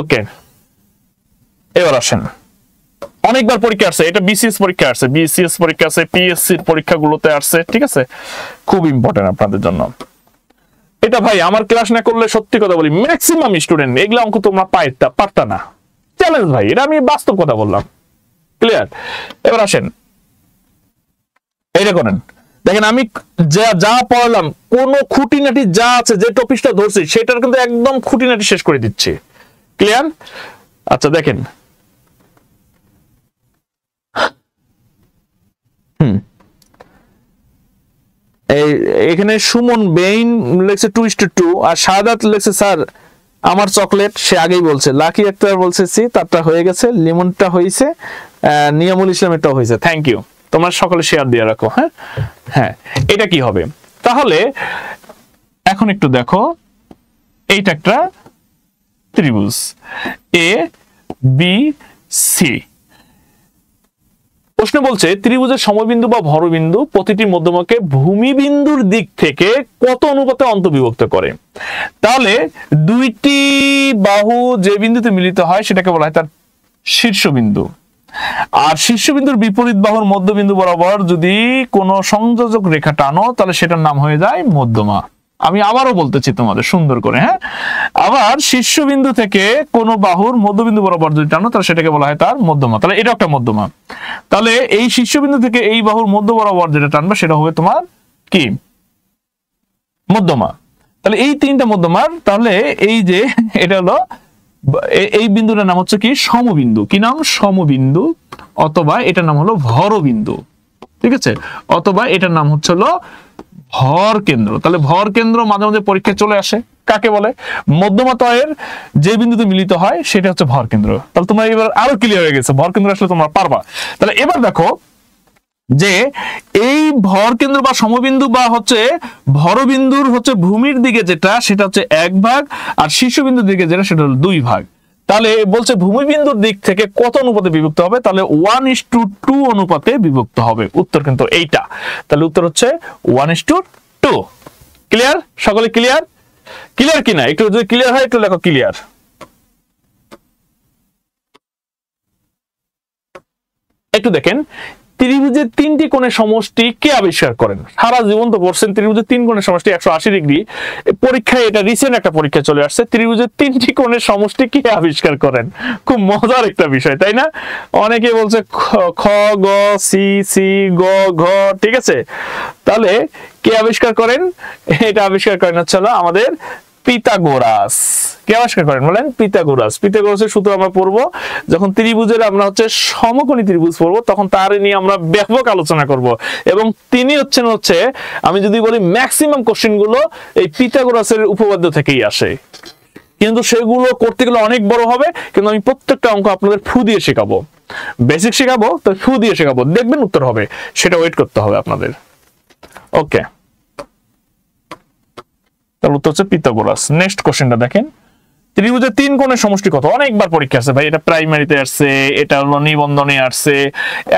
ওকে, এবার আসেন, অনেকবার পরীক্ষা আসছে, এটা বিসিএস পরীক্ষা আসছে, পিএসসি পরীক্ষাগুলোতে আসছে, ঠিক আছে? খুব ইম্পর্টেন্ট আপনাদের জন্য এটা। ভাই, আমার ক্লাস না করলে সত্যি কথা বলি ম্যাক্সিমাম স্টুডেন্ট এগুলো অঙ্ক তোমরা পারতা না। চ্যালেঞ্জ ভাই, এটা আমি বাস্তব কথা বললাম। ক্লিয়ার? এবার আসেন, এইটা করেন, দেখেন আমি যা পড়ালাম, কোন খুঁটিনাটি যা আছে, যে টপিকটা ধরছি সেটার কিন্তু একদম খুঁটিনাটি শেষ করে দিচ্ছি। ক্লিয়ার? আচ্ছা দেখেন, এখানে সুমন বেইন লেখছে 2:2, আর শাহাদাত লেখছে স্যার আমার চকলেট। সে আগেই বলছে। লাকি আক্তার বলছে সি, তারটা হয়ে গেছে, লিমনটা হয়েছে, নিয়ামুল ইসলামেরটা হয়েছে। থ্যাংক ইউ, তোমরা সকলে শেয়ার দিয়ে রাখো। হ্যাঁ হ্যাঁ, এটা কি হবে? তাহলে এখন একটু দেখো, এইটা একটা ত্রিভুজ এ বি সি। প্রশ্ন বলছে ত্রিভুজের সমবিন্দু বা ভরবিন্দু প্রতিটি মধ্যমাকে ভূমি বিন্দুর দিক থেকে কত অনুপাতে অন্তর্বিভক্ত করে? তাহলে দুইটি বাহু যে বিন্দুতে মিলিত হয় সেটাকে বলা হয় তার শীর্ষবিন্দু, আর শীর্ষবিন্দুর বিপরীত বাহুর মধ্যবিন্দু বরাবর যদি কোনো সংযোজক রেখা টানো তাহলে সেটার নাম হয়ে যায় মধ্যমা। আমি আবারও বলতেছি তোমাদের সুন্দর করে। হ্যাঁ, আবার শীর্ষবিন্দু থেকে কোনো বাহুর মধ্যবিন্দু বরাবর যদি টানো তাহলে সেটাকে বলা হয় তার মধ্যমা। তাহলে এটা একটা মধ্যমা। তাহলে এই শীর্ষবিন্দু থেকে এই বাহুর মধ্য বরাবর যেটা টানবে সেটা হবে তোমার কি? মধ্যমা। তাহলে এই তিনটা মধ্যমার, তাহলে এই যে এটা হলো, এই বিন্দুটার নাম হচ্ছে কি? সমবিন্দু। কি নাম? সমবিন্দু, অথবা এটার নাম হলো ভরবিন্দু, ঠিক আছে? অথবা এটার নাম হচ্ছে হলো ভর কেন্দ্র। তাহলে ভর কেন্দ্র মাঝে মাঝে পরীক্ষায় চলে আসে। কাকে বলে? মধ্যমাতয়ের যে বিন্দুতে মিলিত হয় সেটা হচ্ছে ভর কেন্দ্র। তাহলে তোমরা এবার আরো ক্লিয়ার হয়ে গেছে, ভর কেন্দ্র আসলে তোমরা পারবা। তাহলে এবার দেখো যে এই ভর কেন্দ্র বা সমবিন্দু বা হচ্ছে ভরবিন্দুর হচ্ছে ভূমির দিকে যেটা সেটা হচ্ছে 1 ভাগ, আর শীর্ষবিন্দুর দিকে যেটা সেটা হলো 2 ভাগ। তাহলে বলছে ভূমিবিন্দুর দিক থেকে কত অনুপাতে বিভক্ত হবে? তাহলে 1:2 অনুপাতে বিভক্ত হবে। উত্তর কিন্তু এইটা। তাহলে উত্তর হচ্ছে 1:2। ক্লিয়ার? সকলে ক্লিয়ার? ক্লিয়ার কিনা? একটু যদি ক্লিয়ার হয় একটু লেখো ক্লিয়ার। একটু দেখেন ত্রিভুজের তিনটি কোণের সমষ্টি কে আবিষ্কার করেন? সারা জীবন তো পড়ছেন ত্রিভুজের তিন কোণের সমষ্টি 180 ডিগ্রি। পরীক্ষায় এটা রিসেন্ট একটা পরীক্ষা চলে আসছে, ত্রিভুজের তিনটি কোণের সমষ্টি কে আবিষ্কার করেন? খুব মজার একটা বিষয়, তাই না? অনেকে বলছে খ গ সি সি গ ঘ, ঠিক আছে? তাহলে কে আবিষ্কার করেন? এটা আবিষ্কার করেন হচ্ছে আমাদের পিথাগোরাস। কে আবিষ্কার করেন বলেন? পিথাগোরাস। পিথাগোরাসের সূত্র আমরা পড়বো যখন ত্রিভুজের আমরা হচ্ছে সমকোণী ত্রিভুজ পড়বো, তখন তার নিয়ে আমরা ব্যাপক আলোচনা করব। এবং তিনি হচ্ছে আমি যদি বলি ম্যাক্সিমাম কোশ্চেন গুলো এই পিথাগোরাসের উপপাদ্য থেকেই আসে, কিন্তু সেগুলো করতে গেলে অনেক বড় হবে। কিন্তু আমি প্রত্যেকটা অঙ্ক আপনাদের ফু দিয়ে শেখাবো, বেসিক শেখাবো, তো ফু দিয়ে শেখাবো, দেখবেন উত্তর হবে। সেটা ওয়েট করতে হবে আপনাদের। ওকে, তার উত্তর হচ্ছে পিথাগোরাস। নেক্সট কোশ্চেনটা দেখেন, ত্রিভুজের তিন কোণের সমষ্টি কত? অনেকবার পরীক্ষা আছে ভাই, এটা প্রাইমারিতে আসছে, এটা হলো নিবন্ধনে আসছে,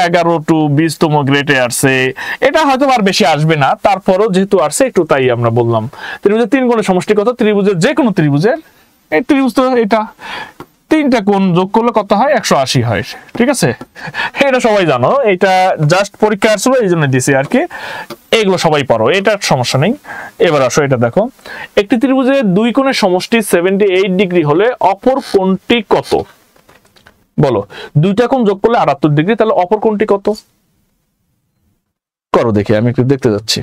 11 টু 20তম গ্রেডে আসছে, এটা হয়তো আর বেশি আসবে না, তারপরও যেহেতু আসছে একটু তাই আমরা বললাম। ত্রিভুজের তিন কোণের সমষ্টি কত? ত্রিভুজের যে কোনো ত্রিভুজের, এই ত্রিভুজ তো এটা তিনটা কোণ যোগ করলে কত হয়? 180 হয়, ঠিক আছে? এটা সবাই জানো, এটা জাস্ট পরীক্ষা আসলো এই জন্য দিছি আর কি, এগুলো সবাই পারো, এটা সমস্যা নেই। এবার আসো এটা দেখো, একটি ত্রিভুজের দুই কোণের সমষ্টি 78 ডিগ্রি হলে অপর কোণটি কত? বলো, দুইটা কোণ যোগ করলে 78 ডিগ্রি, তাহলে অপর কোণটি কত? করো দেখি, আমি একটু দেখতে যাচ্ছি।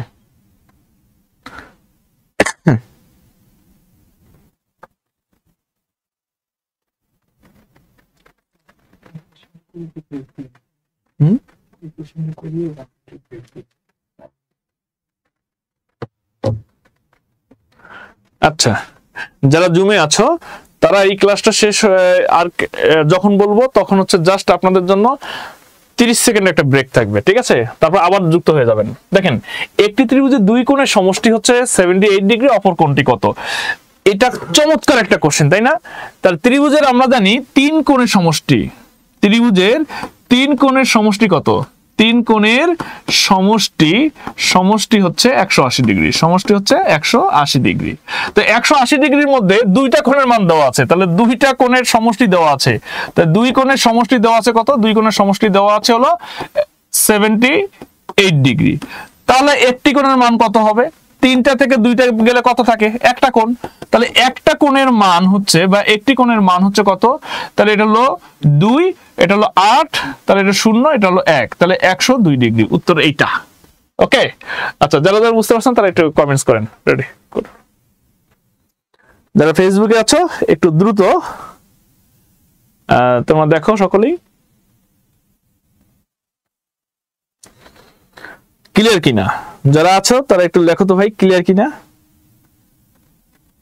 আচ্ছা, যারা জুমে আছো তারা এই ক্লাসটা শেষ আর যখন বলবো তখন হচ্ছে জাস্ট আপনাদের জন্য 30 সেকেন্ড একটা ব্রেক থাকবে, ঠিক আছে? তারপর আবার যুক্ত হয়ে যাবেন। দেখেন, একটি ত্রিভুজের দুই কোণের সমষ্টি হচ্ছে 78 ডিগ্রি, অপর কোণটি কত? এটা চমৎকার একটা কোশ্চেন, তাই না? তার ত্রিভুজের আমরা জানি তিন কোণের সমষ্টি, ত্রিভুজের তিন কোণের সমষ্টি কত? তিন কোণের সমষ্টি হচ্ছে 180 ডিগ্রি, সমষ্টি হচ্ছে 180 ডিগ্রি। তো 180 ডিগ্রির মধ্যে দুইটা কোণের মান দেওয়া আছে, তাহলে দুইটা কোণের সমষ্টি দেওয়া আছে। তাহলে দুই কোণের সমষ্টি দেওয়া আছে কত? দুই কোণের সমষ্টি দেওয়া আছে হলো 78 ডিগ্রি। তাহলে একটি কোণের মান কত হবে? তিনটা থেকে দুইটা গেলে কত থাকে? একটা কোণ। তাহলে একটা কোণের মান হচ্ছে, বা একটি কোণের মান হচ্ছে কত? তাহলে এটা হলো 2, এটা হলো 8, তাহলে এটা 0, এটা হলো 1, তাহলে 102 ডিগ্রি। উত্তর এইটা। ওকে, আচ্ছা, যারা যারা বুঝতে পারছেন তারা একটু কমেন্টস করেন। রেডি? যারা ফেসবুকে আছো একটু দ্রুত তোমরা দেখো সকলেই। ক্লিয়ার কিনা? যারা আছো তারা একটু লেখো তো ভাই, ক্লিয়ার কিনা?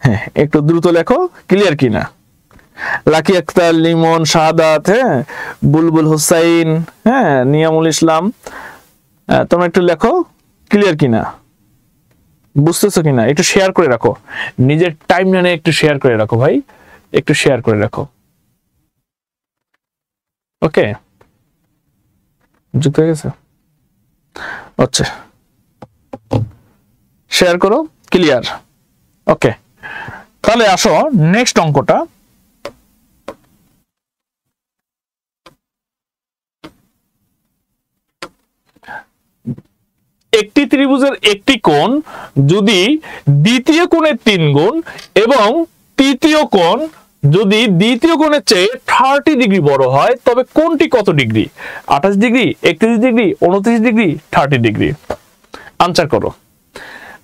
হ্যাঁ, একটু দ্রুত লেখো, ক্লিয়ার কিনা? লাকি আক্তার, লিমন, শাহাদাত, হ্যাঁ, বুলবুল হুসাইন, হ্যাঁ, নিয়ামুল ইসলাম, তোমরা একটু লেখো ক্লিয়ার কিনা, বুঝতেছো কিনা? একটু শেয়ার করে রাখো, নিজের টাইমলাইনে একটু শেয়ার করে রাখো ভাই, একটু শেয়ার করে রাখো। ওকে, যুক্ত হয়ে গেছে? আচ্ছা, শেয়ার করো, ক্লিয়ার। ওকে, তাহলে আসো নেক্সট অঙ্কটা। একটি ত্রিভুজের একটি কোণ যদি দ্বিতীয় কোণের 3 গুণ এবং তৃতীয় কোণ যদি দ্বিতীয় কোণের চেয়ে 30 ডিগ্রি বড় হয়, তবে কোণটি কত degree? 28 degree, 31 degree, 29 degree, 30 degree. Answer করো।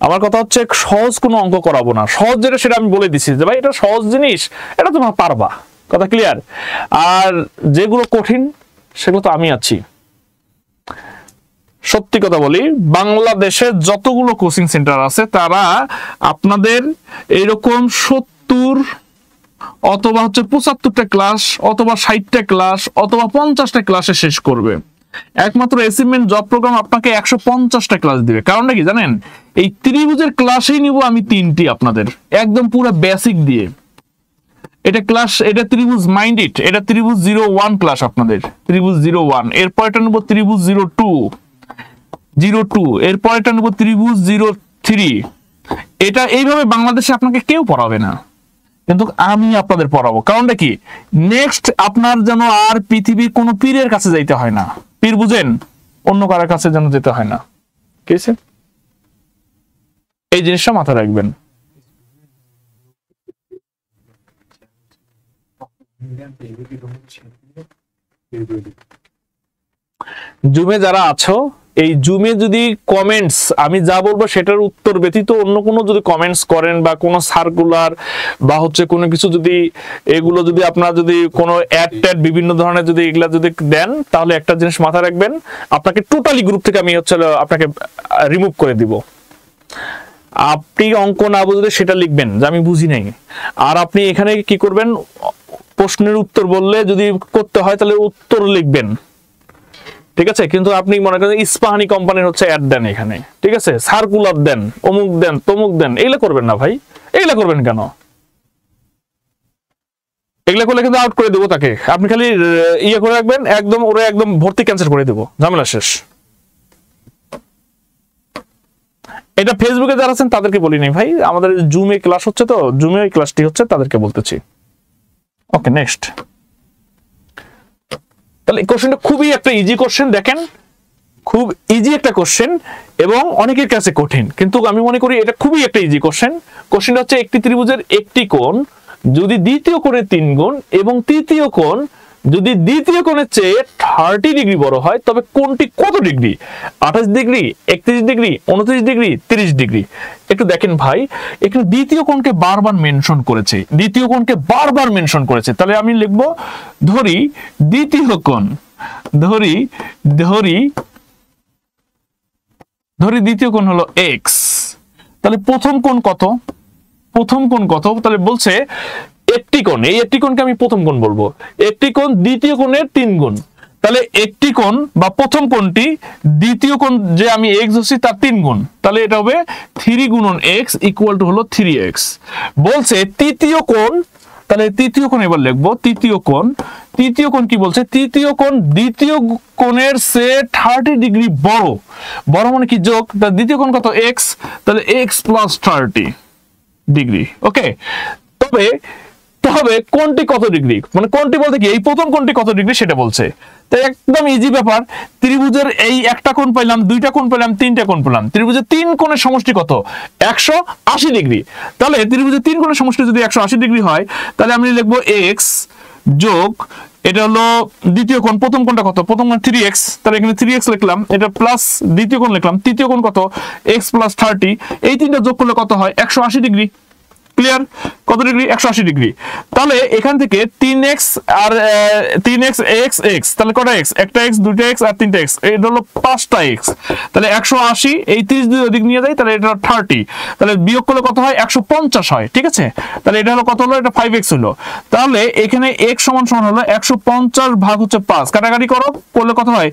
আমার কথা হচ্ছে সহজ কোনো অঙ্ক করাবো না, সহজ যেটা সেটা আমি বলে দিচ্ছি যে ভাই এটা সহজ জিনিস, এটা তোমরা পারবা, কথা ক্লিয়ার? আর যেগুলো কঠিন সেগুলো তো আমি আছি। সত্যি কথা বলি, বাংলাদেশে যতগুলো কোচিং সেন্টার আছে তারা আপনাদের এইরকম 70 অথবা হচ্ছে 75টা ক্লাস অথবা 60টা ক্লাস অথবা 50টা ক্লাসে শেষ করবে। একমাত্র অ্যাচিভমেন্ট জব প্রোগ্রাম আপনাকে 150টা ক্লাস দিবে। কারণটা কি জানেন? এই ত্রিভুজের ক্লাসেই নিব আমি 3টি আপনাদের, একদম পুরো বেসিক দিয়ে। এটা ক্লাস, এটা ত্রিভুজ মাইন্ডেড, এটা ত্রিভুজ 01 ক্লাস আপনাদের, ত্রিভুজ 01। এরপর এটা নেব ত্রিভুজ 02, এরপর এটা নেব ত্রিভুজ 03। এটা এইভাবে বাংলাদেশে আপনাকে কেউ পড়াবে না, কিন্তু আমি আপনাদের পড়াবো। কারণটা কি? নেক্সট আপনার যেন আর পৃথিবীর কোনো পীরের কাছে যাইতে হয় না, পীর বুঝেন, অন্য কারোর কাছে যেন যেতে হয় না। ঠিক আছে, এই জিনিসটা মাথায় রাখবেন। জুমে যারা আছো, এই জুমে যদি কমেন্টস আমি যা বলবো সেটার উত্তর ব্যতীত অন্য কোনো যদি কমেন্টস করেন বা কোনো সার্কুলার বা হচ্ছে কোনো কিছু যদি এগুলো যদি আপনারা যদি কোনো অ্যাড ট্যাড বিভিন্ন ধরনের যদি এগুলা যদি দেন, তাহলে একটা জিনিস মাথায় রাখবেন, আপনাকে টোটালি গ্রুপ থেকে আমি হচ্ছে আপনাকে রিমুভ করে দিব। আপনি অঙ্ক না বুঝলে সেটা লিখবেন যে আমি বুঝি নাই, আর আপনি এখানে কি করবেন, প্রশ্নের উত্তর বললে যদি করতে হয় তাহলে উত্তর লিখবেন, ঠিক আছে। কিন্তু আপনি মনে করেন ইস্পাহানি কোম্পানির হচ্ছে অ্যাড দেন এখানে, ঠিক আছে, সার্কুলার দেন, অমুক দেন, তমুক দেন, এগুলো করবেন না ভাই। এগুলো করবেন কেন? এগুলো করলে কিন্তু আউট করে দেবো তাকে। আপনি খালি ইয়ে করে রাখবেন, একদম ওরা একদম ভর্তি ক্যান্সেল করে দেবো, ঝামেলা শেষ। এটা ফেসবুকে যারা আছেন তাদেরকে বলি নাই ভাই, আমাদের জুমে ক্লাস হচ্ছে, তো জুমে ওই ক্লাসটি হচ্ছে, তাদেরকে বলতেছি। ওকে, নেক্সট। তাহলে এই কোশ্চেনটা খুবই একটা ইজি কোশ্চেন, দেখেন খুব ইজি একটা কোশ্চেন এবং অনেকের কাছে কঠিন, কিন্তু আমি মনে করি এটা খুবই একটা ইজি কোশ্চেন। কোশ্চেনটা হচ্ছে একটি ত্রিভুজের একটি কোণ যদি দ্বিতীয় কোণের 3 গুণ এবং তৃতীয় কোণ যদি দ্বিতীয় কোণের চেয়ে 30 ডিগ্রি বড় হয়, তবে কোণটি কত degree? 28 degree, 31 degree, 29 degree, 30 degree. একটু দেখেন ভাই, এখানে দ্বিতীয় কোণকে বারবার মেনশন করেছে, দ্বিতীয় কোণকে বারবার মেনশন করেছে। তাহলে আমি লিখবো, ধরি দ্বিতীয় কোণ, ধরি দ্বিতীয় কোণ হলো x। তাহলে প্রথম কোণ কত? প্রথম কোণ কত? তাহলে বলছে একটি কোণ, এই একটি কোণকে আমি প্রথম কোণ বলবো। একটি কোণ দ্বিতীয় কোণের 3 গুণ। তাহলে একটি কোণ বা প্রথম কোণটি দ্বিতীয় কোণ যে আমি x ধরছি তার 3 গুণ, তাহলে এটা হবে 3 গুণন x ইকুয়াল টু হলো 3x। বলছে তৃতীয় কোণ, তাহলে তৃতীয় কোণ এবার লিখবো, তৃতীয় কোণ কি বলছে? তৃতীয় কোণ দ্বিতীয় কোণের চেয়ে 30 ডিগ্রি বড়। বড় মানে কি? যোগ। তাহলে দ্বিতীয় কোণ কত? x, তাহলে x প্লাস 30 ডিগ্রি। ওকে, তবে কোণটি কত ডিগ্রি, মানে কোণটি বলতে কি এই প্রথম কোণটি কত ডিগ্রি সেটা বলছে। তাই একদম ইজি ব্যাপার, ত্রিভুজের এই একটা কোণ পাইলাম, দুইটা কোণ পেলাম, তিনটা কোণ পেলাম। ত্রিভুজের 3 কোণের সমষ্টি কত? 180 ডিগ্রি। তাহলে ত্রিভুজের 3 কোণের সমষ্টি যদি 180 ডিগ্রি হয়, তাহলে আমি লিখবো x যোগ, এটা হলো দ্বিতীয় কোণ, প্রথম কোণটা কত? প্রথম কোণ 3x, তাহলে এখানে 3x লিখলাম, এটা প্লাস দ্বিতীয় কোণ লিখলাম, তৃতীয় কোণ কত? x প্লাস 30, এই তিনটা যোগ করলে কত হয়? 180 ডিগ্রি। ক্লিয়ার? কত ডিগ্রি? 180 ডিগ্রি। তাহলে এখান থেকে 3x আর 3x x x, তাহলে কটা x? একটা x, দুইটা x আর তিনটা x, এটা হলো 5টা x। তাহলে 180, এই 30 দুই ওদিক নিয়ে যাই, তাহলে এটা 30, তাহলে বিয়োগ করলে কত হয়? 150 হয়। ঠিক আছে, তাহলে এটা হলো কত হলো? এটা 5x হলো। তাহলে এখানে x সমান হলো 150 ভাগ হচ্ছে 5, কাটাকাটি করলে কত হয়?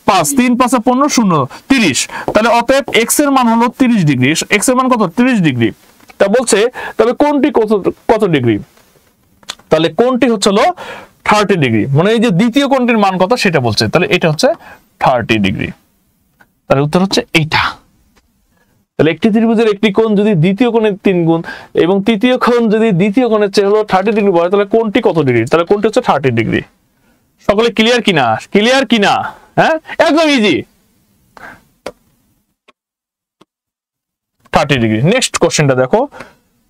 5, 3 5 15 0 30। তাহলে অতএব x এর মান হলো 30 ডিগ্রি। x এর মান কত? 30 ডিগ্রি। তা বলছে তবে কোণটি কত ডিগ্রি? তাহলে কোণটি হচ্ছে 30 ডিগ্রি, মানে এই যে দ্বিতীয় কোণটির মান কত সেটা বলছে। তাহলে এটা হচ্ছে 30 ডিগ্রি। তাহলে উত্তর হচ্ছে এইটা। তাহলে একটি ত্রিভুজের একটি কোণ যদি দ্বিতীয় কোণের 3 গুণ এবং তৃতীয় কোণ যদি দ্বিতীয় কোণের চেয়ে হলো 30 ডিগ্রি বড়, তাহলে কোণটি কত ডিগ্রি? তাহলে কোণটি হচ্ছে 30 ডিগ্রি। সকলে ক্লিয়ার কিনা? ক্লিয়ার কিনা? হ্যাঁ, একদম ইজি। 30 ডিগ্রি। নেক্সট কোশ্চেনটা দেখো,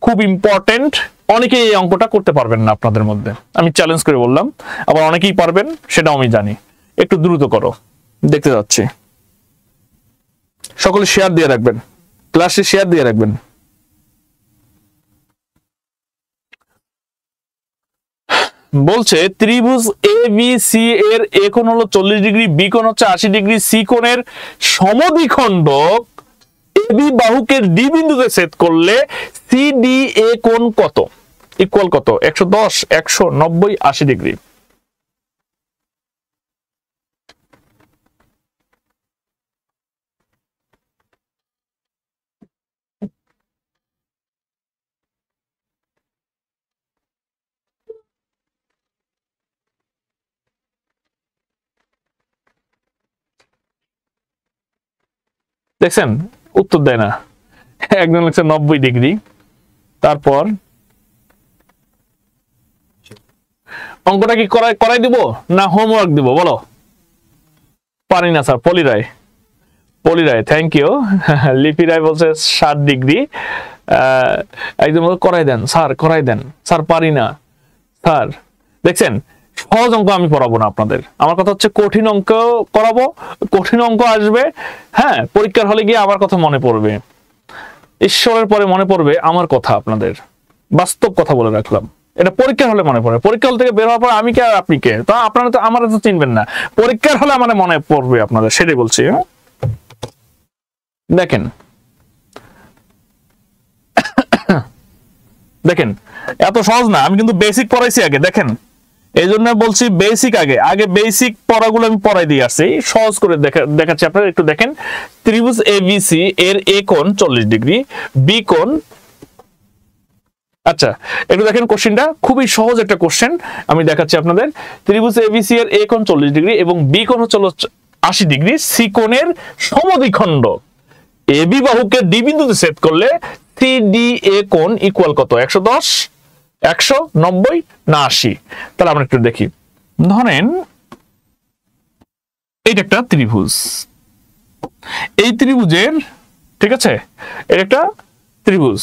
খুব ইম্পর্টেন্ট। অনেকেই এই অঙ্কটা করতে পারবেন না আপনাদের মধ্যে, আমি চ্যালেঞ্জ করে বললাম, আবার অনেকেই পারবেন সেটাও আমি জানি। একটু দ্রুত করো, দেখতে যাচ্ছি। সকলে শেয়ার দিয়ে রাখবেন, ক্লাসে শেয়ার দিয়ে রাখবেন। বলছে ত্রিভুজ ABC এর এ কোণ হলো 40 ডিগ্রি, বি কোণ হচ্ছে 80 ডিগ্রি, সি কোণের সমদ্বিখণ্ডক AB বাহুকের ডি বিন্দুতে ছেদ করলে CDA কোণ কত? ইকুয়াল কত? 110, 190, 80 ডিগ্রি। দেখছেন উত্তর দেয় না, একজন লিখছে 90 ডিগ্রি। তারপর অঙ্কটা কি করাই দিব না হোমওয়ার্ক দিব? বলো, পারি না sir. Poli Roy thank you. Lipi Roy বলছে 60 ডিগ্রি। একদম করাই দেন স্যার পারি না স্যার। দেখছেন, সহজ অঙ্ক আমি পড়াবো না আপনাদের। আমার কথা হচ্ছে কঠিন অঙ্ক করাবো, কঠিন অঙ্ক আসবে। হ্যাঁ, পরীক্ষার হলে গিয়ে আমার কথা মনে পড়বে, ঈশ্বরের পরে মনে পড়বে আমার কথা। আপনাদের বাস্তব কথা বলে রাখলাম, এটা পরীক্ষার হলে মনে পড়ে। পরীক্ষা হল থেকে বের হওয়ার পর আমি কে আর আপনি কে, তো আপনারা তো আমার তো চিনবেন না। পরীক্ষার হলে আমার মনে পড়বে আপনাদের, সেটাই বলছি। দেখেন দেখেন এত সহজ না, আমি কিন্তু বেসিক পড়াইছি আগে। দেখেন, এই জন্য বলছি বেসিক আগে বেসিক পড়াগুলো আমি পড়াই দিয়ে আসছি, সহজ করে দেখাচ্ছি আপনারা একটু দেখেন। ত্রিভুজ এবিসি এর এ কোণ 40 ডিগ্রি, বি কোণ, আচ্ছা একটু দেখেন কোশ্চেনটা, খুবই সহজ একটা কোশ্চেন আমি দেখাচ্ছি আপনাদের। ত্রিভুজ এবিসি এর এ কোণ 40 ডিগ্রি এবং বি কোণ হচ্ছে 80 ডিগ্রি, সি কোণের সমদ্বিখণ্ড এবি বাহুকে ডি বিন্দুতে ছেদ করলে সিডিএ কোণ ইকুয়াল কত? 110, 190 না 80? তাহলে আমরা একটু দেখি। ধরেন এইটা একটা ত্রিভুজ, এই ত্রিভুজের, ঠিক আছে, এটা একটা ত্রিভুজ।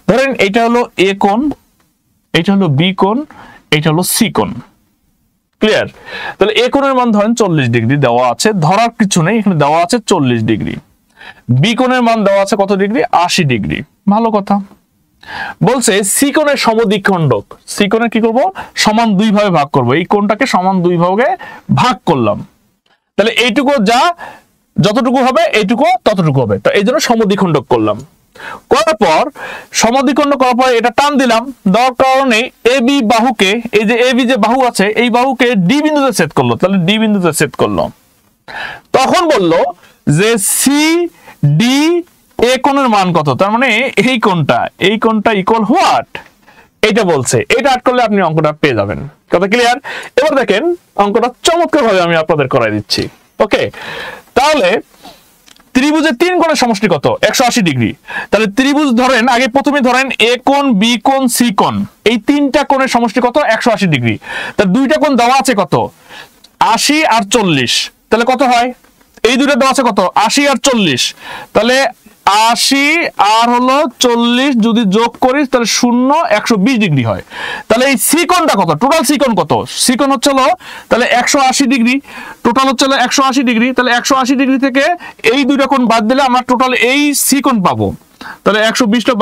ধরেন এইটা হলো এ কোণ, এইটা হলো বি কোণ, এইটা হলো সি কোণ। ক্লিয়ার? তাহলে এ কোণের মান ধরেন 40 ডিগ্রি দেওয়া আছে, ধরার কিছু নেই, এখানে দেওয়া আছে 40 ডিগ্রি। বি কোণের মান দেওয়া আছে কত ডিগ্রি? 80 ডিগ্রি। ভালো কথা। বলছে সি কোণের সমদ্বিখণ্ডক, সি কোণের কি করব? সমান দুই ভাগে ভাগ করব। এই কোণটাকে সমান দুই ভাগে ভাগ করলাম, তাহলে এইটুকু যা যতটুকু হবে এইটুকু ততটুকু হবে, তো এই জন্য সমদ্বিখণ্ডক করলাম। করার পর সমদ্বিখণ্ডক করার পর এটা টান দিলাম, দেওয়ার কারণে এবি বাহুকে, এই যে এবি যে বাহু আছে এই বাহুকে ডি বিন্দুতে ছেদ করলো, তাহলে ডি বিন্দুতে ছেদ করলো। তখন বলল যে সি ডি এ কোণের মান কত? তার মানে এই কোণটা ইকুয়াল হোয়াট, এটা বলছে। এটা আট করলে আপনি অঙ্কটা পেয়ে যাবেন। কথা ক্লিয়ার? এবার দেখেন অঙ্কটা চমৎকার ভাবে আমি আপনাদের করাই দিচ্ছি। ওকে, তাহলে ত্রিভুজের তিন কোণের সমষ্টি কত? 180 ডিগ্রি। তাহলে ত্রিভুজ ধরেন আগে প্রথমে ধরেন এ কোণ, বি কোণ, সি কোণ, এই তিনটা কোণের সমষ্টি কত? 180 ডিগ্রি। তার দুইটা কোণ দেওয়া আছে কত? 80 আর 40। তাহলে কত হয়? এই দুইটা দেওয়া আছে কত? 80 আর 40। তাহলে 80 আর হলো 40 যদি যোগ করি তাহলে 0, 120 ডিগ্রি হয়। তাহলে এই সি কোণটা কত? টোটাল সি কোণ কত? সি কোণ হচ্ছে তাহলে 180 ডিগ্রি, টোটাল হচ্ছে 180 ডিগ্রি। তাহলে 180 ডিগ্রি থেকে এই দুইটা কোণ বাদ দিলে আমরা টোটাল এই সি কোণ পাবো। তাহলে 120টা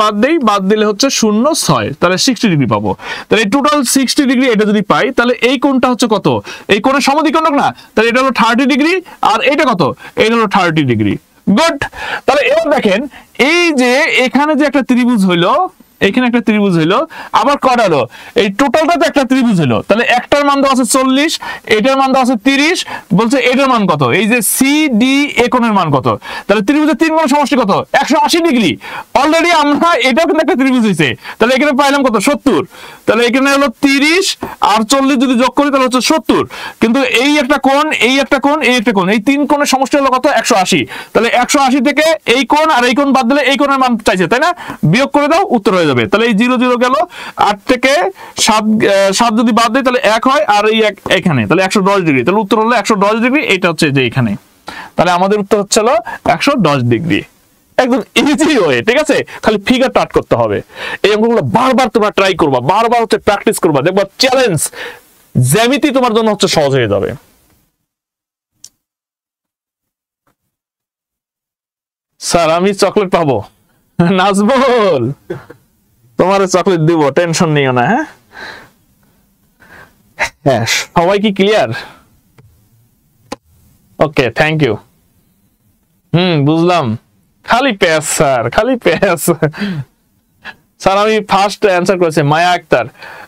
বাদ দিলে হচ্ছে 0, 6, তাহলে 60 ডিগ্রি পাবো। তাহলে এই টোটাল 60 ডিগ্রি এটা যদি পাই তাহলে এই কোণটা হচ্ছে কত? এই কোণের সমদ্বিখণ্ডক না, তাহলে এটা হলো 30 ডিগ্রি, আর এটা কত? এটা হলো 30 ডিগ্রি। গুড। তাহলে এবার দেখেন এই যে এখানে যে একটা ত্রিভুজ হইলো, এখানে একটা ত্রিভুজ হইলো, আবার কটা হলো? এই টোটালটা তো একটা ত্রিভুজ হইলো। তাহলে একটার মান দেওয়া আছে 40, এটার মান দেওয়া আছে 30, বলছে এটার মান কত? এই যে সি ডি এ কোণের মান কত? তাহলে ত্রিভুজের তিন কোণের সমষ্টি কত? 180 ডিগ্রি। অলরেডি আমরা এটাও কিন্তু একটা ত্রিভুজ হয়েছে, তাহলে এখানে পাইলাম কত? 70। তাহলে এখানে হলো 30 আর 40 যদি যোগ করি তাহলে হচ্ছে 70। কিন্তু এই একটা কোণ, এই একটা কোণ, এই একটা কোণ, এই তিন কোণের সমষ্টি হলো কত? 180। তাহলে 180 থেকে এই কোণ আর এই কোণ বাদ দিলে এই কোণের মান চাইছে, তাই না? বিয়োগ করে দাও, উত্তর হয়ে যাবে। তাহলে এই 0 0 গেল, 8 থেকে 7 যদি বাদ দেয় তাহলে 1 হয়, আর এই এখানে তাহলে 110 ডিগ্রি। তাহলে উত্তর হলো 110 ডিগ্রি। এটা হচ্ছে যে এখানে, তাহলে আমাদের উত্তর হচ্ছে 110 ডিগ্রি। একদম ইজি ওয়ে, ঠিক আছে? খালি ফিগার টাট করতে হবে। এই অঙ্কগুলো বারবার তোমরা ট্রাই করবা, বারবার হচ্ছে প্র্যাকটিস করবা, দেখবা চ্যালেঞ্জ জ্যামিতি তোমার জন্য হচ্ছে সহজ হয়ে যাবে। স্যার আমি চকলেট পাবো? নাজবুল, তোমার চকলেট দিব, টেনশন নিও না। হ্যাঁ হ্যাঁ, সবাই কি ক্লিয়ার? Okay, thank you. বুঝলাম। খালি প্যাস স্যার, খালি প্যাস। স্যার আমি ফার্স্ট অ্যান্সার করেছি, মায়া আক্তার।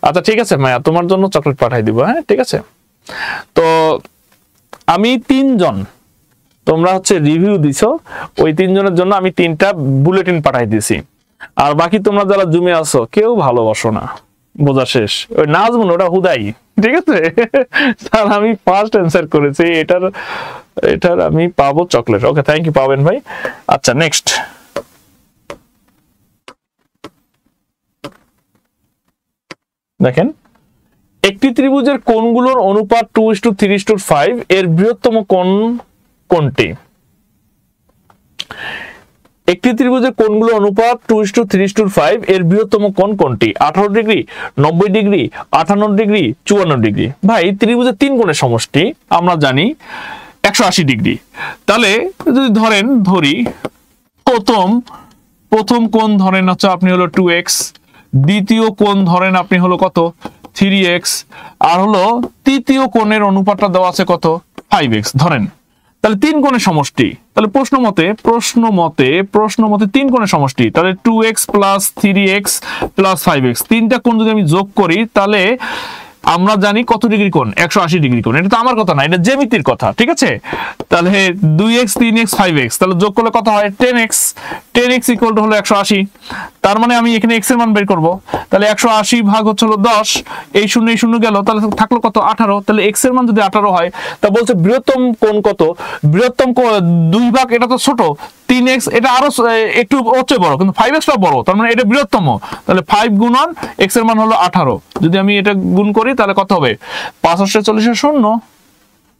আচ্ছা ঠিক আছে মায়া, তোমার জন্য চকলেট পাঠাই দিব। হ্যাঁ ঠিক আছে। তো আমি 3 জন, তোমরা হচ্ছে রিভিউ দিছো, ওই 3 জনের জন্য আমি 3টা বুলেটিন পাঠাই দিছি। আর বাকি তোমরা যারা জুমে আছো কেউ ভালোবাসো না, বোঝা শেষ। ওই নাজমুন ওটা হুদাই, ঠিক আছে? স্যার আমি ফার্স্ট অ্যান্সার করেছি, এটার আমি পাবো চকলেট। ওকে, থ্যাংক ইউ, পাবেন ভাই। আচ্ছা নেক্সট, দেখেন একটি ত্রিভুজের কোণগুলোর অনুপাত 2:3:5, এর বৃহত্তম কোণ কোনটি? একটি ত্রিভুজের কোণগুলো অনুপাত 2:3:5 এর বৃহত্তম কোণ কোনটি? 18 ডিগ্রি, 90 ডিগ্রি, 58 ডিগ্রি, 54 ডিগ্রি। ভাই ত্রিভুজের তিন কোণের সমষ্টি আমরা জানি 180 ডিগ্রি। তাহলে যদি ধরি প্রথম কোণ ধরেন হচ্ছে আপনি হলো 2x, দ্বিতীয় কোণ ধরেন আপনি হলো কত 3x, আর হলো তৃতীয় কোণের অনুপাতটা দেওয়া আছে কত 5x ধরেন। তাহলে তিন কোণের সমষ্টি, তাহলে প্রশ্ন মতে তিন কোণের সমষ্টি, তাহলে 2x plus 3x plus 5x, তিনটা কোণ যদি আমি যোগ করি তাহলে আমরা জানি কত ডিগ্রি কোণ 180 ডিগ্রি কোণ। এটা তো আমার কথা না, এটা জ্যামিতির কথা, ঠিক আছে? তাহলে 2x 3x 5x তাহলে যোগ করলে কত হয় 10x, 10x ইকুয়াল টু হলো 180। তার মানে আমি এখানে x এর মান বের করব, তাহলে 180 ভাগ হচ্ছে হলো 10, এই শূন্য গেল, তাহলে থাকলো কত 18। তাহলে x এর মান যদি 18 হয় তা বলছে বৃহত্তম কোণ কত? বৃহত্তম কোণ 2 ভাগ, এটা তো ছোট 3x, এটা আরো একটু হচ্ছে বড়, কিন্তু 5x টা বড়, তার মানে এটা বৃহত্তম। তাহলে 5 গুণন x এর মান হলো 18, যদি আমি এটা গুণ করি তাহলে কত হবে 5 × 40 0,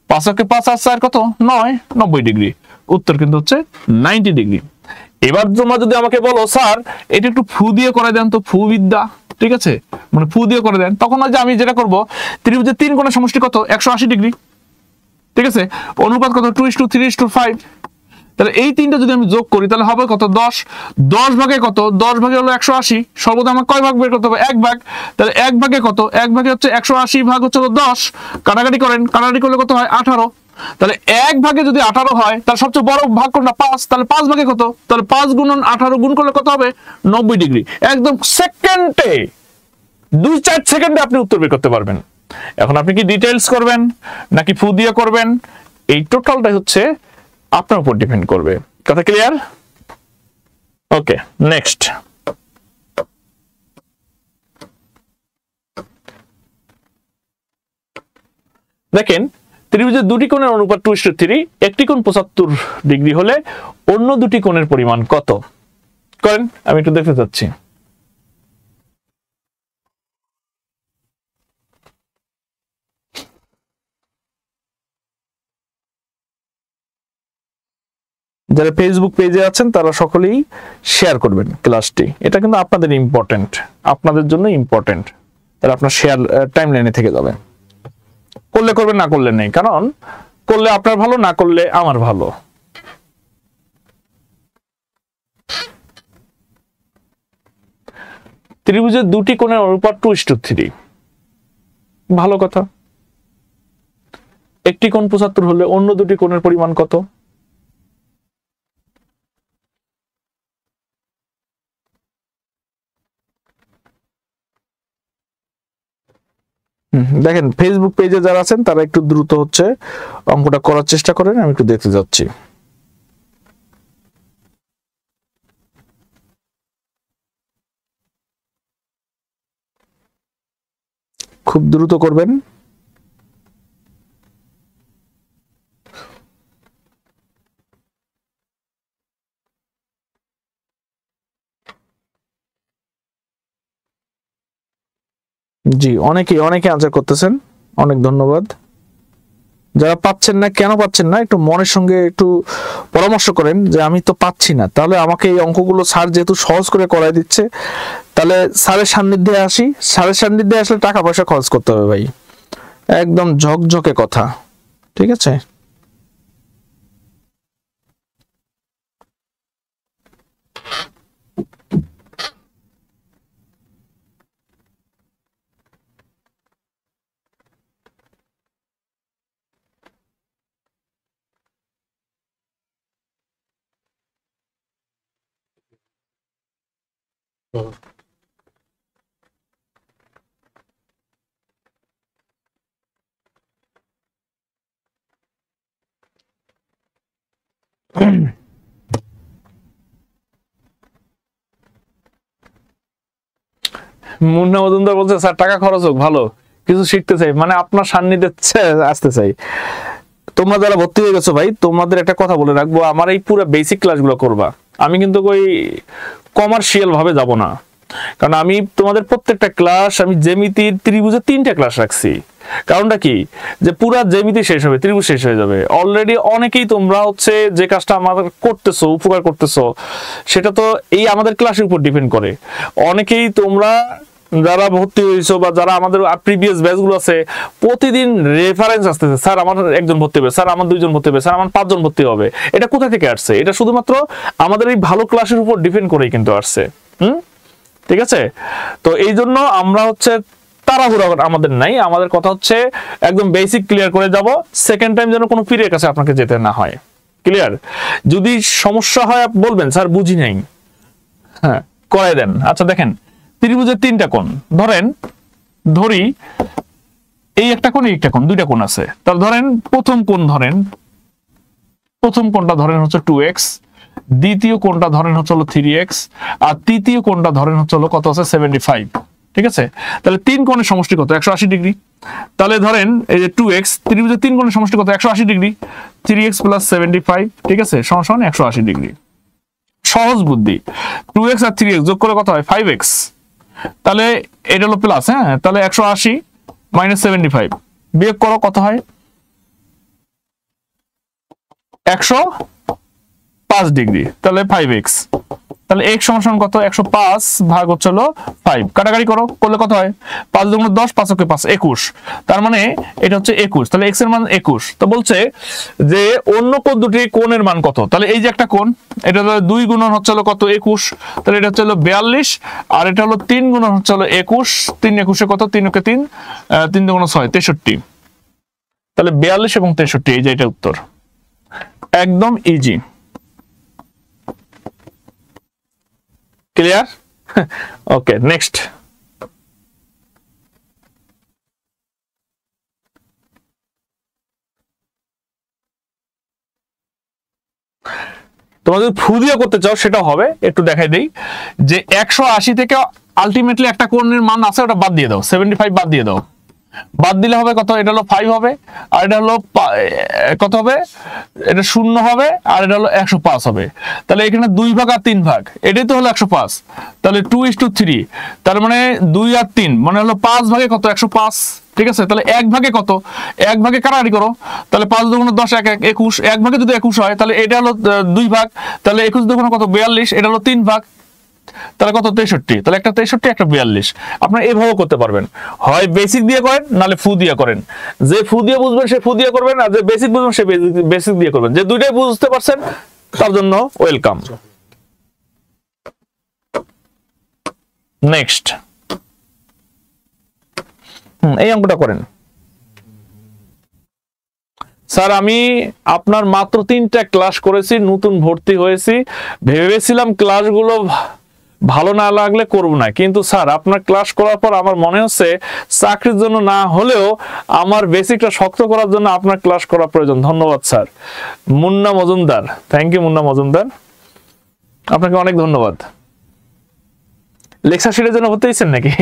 5 × 5 আর 4 কত 9, 90 ডিগ্রি। উত্তর কিন্তু হচ্ছে 90 ডিগ্রি। এবার তোমরা যদি আমাকে বলো স্যার এটা একটু ফু দিয়ে করে দেন তো, ফু বিদ্যা, ঠিক আছে, মানে ফু দিয়ে করে দেন, তখন আমি যেটা করব ত্রিভুজের তিন কোণের সমষ্টি কত 180 ডিগ্রি, ঠিক আছে, অনুপাত কত 2:3:5। তাহলে এই তিনটা যদি আমি যোগ করি তাহলে হবে কত 10, 10 ভাগে কত 10 ভাগে হলো 180, সর্বদা আমার কয় ভাগ বের করতে হবে 1 ভাগ। তাহলে 1 ভাগে কত 1 ভাগে হচ্ছে 180 ভাগ হচ্ছে 10, কাটাকাটি করেন, কাটাকাটি করলে কত হয় 18। তাহলে 1 ভাগে যদি 18 হয় তার সবচেয়ে বড় ভাগ কোনটা 5, তাহলে 5 ভাগে কত, তাহলে 5 গুণন 18 গুণ করলে কত হবে 90 ডিগ্রি। একদম সেকেন্ডে 2-4 সেকেন্ডে আপনি উত্তর বের করতে পারবেন। এখন আপনি কি ডিটেইলস করবেন নাকি ফু দিয়ে করবেন, এই টোটালটাই হচ্ছে আপনার উপর ডিপেন্ড করবে। কথা ক্লিয়ার? ওকে, নেক্সট। দেখেন ত্রিভুজের দুটি কোণের অনুপাত 2:3, একটি কোণ 75 ডিগ্রি হলে অন্য দুটি কোণের পরিমাণ কত? করেন, আমি একটু দেখতে চাচ্ছি। যারা ফেসবুক পেজে আছেন তারা সকলেই শেয়ার করবেন ক্লাসটি, এটা কিন্তু আপনাদের ইম্পর্টেন্ট, আপনাদের জন্য ইম্পর্টেন্ট। তাহলে আপনার শেয়ার টাইমলাইনে থেকে যাবে। করলে করবেন, না করলে নেই, কারণ করলে আপনার ভালো, না করলে আমার ভালো। ত্রিভুজের দুটি কোণের অনুপাত 2:3, ভালো কথা। একটি কোণ 75 হলে অন্য দুটি কোণের পরিমাণ কত? দেখেন ফেসবুক পেজে যারা আছেন তারা একটু দ্রুত হচ্ছে অঙ্কটা করার চেষ্টা করেন, আমি একটু দেখতে যাচ্ছি। খুব দ্রুত করবেন। জি, অনেকে আনসার করতেছেন, অনেক ধন্যবাদ। যারা পাচ্ছেন না, কেন পাচ্ছেন না, একটু মনের সঙ্গে একটু পরামর্শ করেন যে আমি তো পাচ্ছি না, তাহলে আমাকে এই অঙ্কগুলো স্যার যেহেতু সহজ করে করাই দিচ্ছে, তাহলে স্যারের সান্নিধ্যে আসি। স্যারের সান্নিধ্যে আসলে টাকা পয়সা খরচ করতে হবে ভাই, একদম ঝকঝকে কথা, ঠিক আছে? মুন্না মজুমদার বলছে স্যার টাকা খরচ হোক, ভালো কিছু শিখতে চাই, মানে আপনার সান্নিধ্যে আসতে চাই। তোমরা যারা ভর্তি হয়ে গেছো ভাই, তোমাদের একটা কথা বলে রাখবো, আমার এই পুরো বেসিক ক্লাসগুলো করবা, আমি কিন্তু ওই কমার্শিয়াল ভাবে যাব না, কারণ আমি তোমাদের প্রত্যেকটা ক্লাস আমি জ্যামিতির ত্রিভুজের 3টা ক্লাস রাখছি। কারণটা কি, যে পুরা জ্যামিতি শেষ হবে, ত্রিভুজ শেষ হয়ে যাবে। অলরেডি অনেকেই তোমরা হচ্ছে যে কাজটা আমাদের করতেছো, উপকার করতেছো, সেটা তো এই আমাদের ক্লাসের উপর ডিপেন্ড করে। অনেকেই তোমরা যারা ভর্তি হয়েছো বা যারা আমাদের প্রিভিয়াস ব্যাচগুলো আছে, প্রতিদিন রেফারেন্স আসতেছে, স্যার আমার একজন ভর্তি হবে, স্যার আমার 2জন ভর্তি হবে, স্যার আমার 5জন ভর্তি হবে। এটা কোথা থেকে আসছে? এটা শুধুমাত্র আমাদের এই ভালো ক্লাসের উপর ডিপেন্ড করেই কিন্তু আসছে। ঠিক আছে? তো এই জন্য আমরা হচ্ছে তাড়াহুড়া আমাদের নাই, আমাদের কথা হচ্ছে একদম বেসিক ক্লিয়ার করে যাব, সেকেন্ড টাইম যেন কোনো পীরের কাছে আপনাকে যেতে না হয়। ক্লিয়ার? যদি সমস্যা হয় বলবেন স্যার বুঝি নাই, হ্যাঁ করাই দেন। আচ্ছা দেখেন, ত্রিভুজের 3টা কোণ ধরি, এই একটা কোণ, এই একটা কোণ, 2টা কোণ আছে। তাহলে ধরেন প্রথম কোণটা ধরেন হচ্ছে 2x, দ্বিতীয় কোণটা ধরেন হচ্ছে 3x, আর তৃতীয় কোণটা ধরেন হচ্ছে কত আছে 75। ঠিক আছে? তাহলে 3 কোণের সমষ্টি কত? 180 ডিগ্রি। তাহলে ধরেন এই যে 2x, ত্রিভুজের 3 কোণের সমষ্টি কত? 180 ডিগ্রি। 3x + 75, ঠিক আছে, সমান 180 ডিগ্রি। সহজ বুদ্ধি, 2x আর 3x যোগ করে কত হয়? 5x। তাহলে এটা হলো প্লাস, হ্যাঁ, তাহলে 180 - 75 বিয়োগ করো, কত হয়? 105 ডিগ্রি। তাহলে 5x, তাহলে x সমান কত? 105 ভাগ হচ্ছে 5, কাটাকাটি করো, করলে কত হয়? 5 × 10, 5 × 5 21। তার মানে এটা হচ্ছে 21। তাহলে x এর মান 21। তো বলছে যে অন্য কোণ দুটি কোণের মান কত? তাহলে এই যে একটা কোণ, এটা হলো 2 গুণন হচ্ছে কত? 21। তাহলে এটা হচ্ছে 42, আর এটা হলো 3 গুণন হচ্ছে 21। 3 21 কত? 3 × 3, 3 × 6 63। তাহলে 42 এবং 63, এই যে এটা উত্তর। একদম ইজি। ক্লিয়ার? ওকে, নেক্সট। তোমরা যদি ফু দিয়ে করতে চাও সেটাও হবে, একটু দেখাই দেই। যে 180 থেকে আলটিমেটলি একটা কোণের মান আছে, ওটা বাদ দিয়ে দাও, 75 বাদ দিয়ে দাও। বাদ দিলে হবে কত? এটা হলো 5 হবে, আর এটা হলো কত হবে? এটা 0 হবে, আর এটা হলো 105 হবে। তাহলে এখানে 2 ভাগ আর 3 ভাগ, এটাই তো হলো 105। তাহলে 2:3, তার মানে 2 আর 3 মানে হলো 5 ভাগে কত? 105। ঠিক আছে? তাহলে 1 ভাগে কত? 1 ভাগে কাটাকাটি করো, তাহলে 5 × 10 1 21। 1 ভাগে যদি 21 হয়, তাহলে এটা হলো 2 ভাগ, তাহলে 21 × 2 কত? 42। এটা হলো 3 ভাগ, তাহলে কত? 63। তাহলে একটা 63, একটা 42। আপনারা এভাবে করতে পারবেন, হয় বেসিক দিয়ে করেন, নালে ফু দিয়ে করেন। যে ফু দিয়ে বুঝবেন সে ফু দিয়ে করবেন, আর যে বেসিক বুঝবেন সে বেসিক দিয়ে করবেন। যে দুইটাই বুঝতে পারছেন তার জন্য ওয়েলকাম। নেক্সট, এই অঙ্কটা করেন। স্যার আমি আপনার মাত্র 3টা ক্লাস করেছি, নতুন ভর্তি হয়েছি, ভেবেছিলাম ক্লাসগুলো ভালো না লাগলে করব না, কিন্তু স্যার আপনার ক্লাস করার পর আমার মনে হচ্ছে চাকরির জন্য না হলেও আমার বেসিকটা শক্ত করার জন্য আপনার ক্লাস করা প্রয়োজন। ধন্যবাদ sir. Munna Majumdar, thank you Munna Majumdar, আপনাকে অনেক ধন্যবাদ। লেকচার শিটের জন্য ভর্তি হয়েছেন নাকি?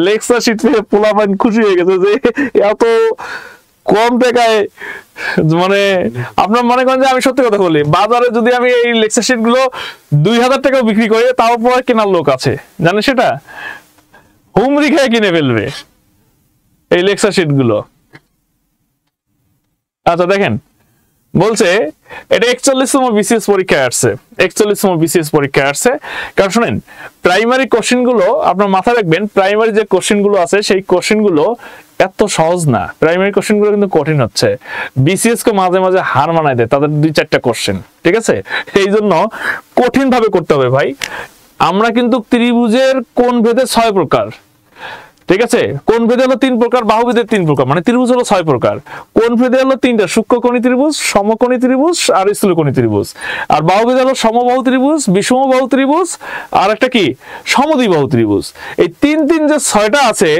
লেকচার শিট পেয়ে পোলাপান খুশি হয়ে গেছে যে এত কম টাকায়, মানে আপনার মনে করেন যে আমি সত্যি কথা বলি, বাজারে যদি আমি এই লেকচার শিট গুলো 2000 টাকা বিক্রি করি, তাও পরে কেনার লোক আছে, জানেন সেটা? হুমরি খেয়ে কিনে ফেলবে এই লেকচার শিট গুলো। আচ্ছা দেখেন, বলছে এটা 41তম বিসিএস পরীক্ষায় আসছে, 41তম বিসিএস পরীক্ষায় আসছে। কারণ শুনেন, প্রাইমারি কোশ্চেন গুলো আপনার মাথায় রাখবেন, প্রাইমারি যে কোশ্চেন গুলো আছে সেই কোশ্চেন গুলো এত সহজ না, প্রাইমারি কোশ্চেন গুলো কিন্তু কঠিন হচ্ছে। বিসিএস কে মাঝে মাঝে হার মানায় দেয় তাদের 2-4টা কোশ্চেন, ঠিক আছে? এই জন্য কঠিন ভাবে করতে হবে ভাই। আমরা কিন্তু ত্রিভুজের কোণ ভেদে 6 প্রকার, ঠিক আছে? কোণ ভেদে হলো 3 প্রকার, বাহু ভেদে 3 প্রকার, মানে ত্রিভুজ হলো 6 প্রকার। কোণ ভেদে হলো 3টা, সূক্ষ্মকোণী ত্রিভুজ, সমকোণী ত্রিভুজ আর স্থূলকোণী ত্রিভুজ। আর বাহু ভেদে হলো সমবাহু ত্রিভুজ, বিষমবাহু ত্রিভুজ, আর একটা কি সমদ্বিবাহু ত্রিভুজ। এই 3 যে 6টা আছে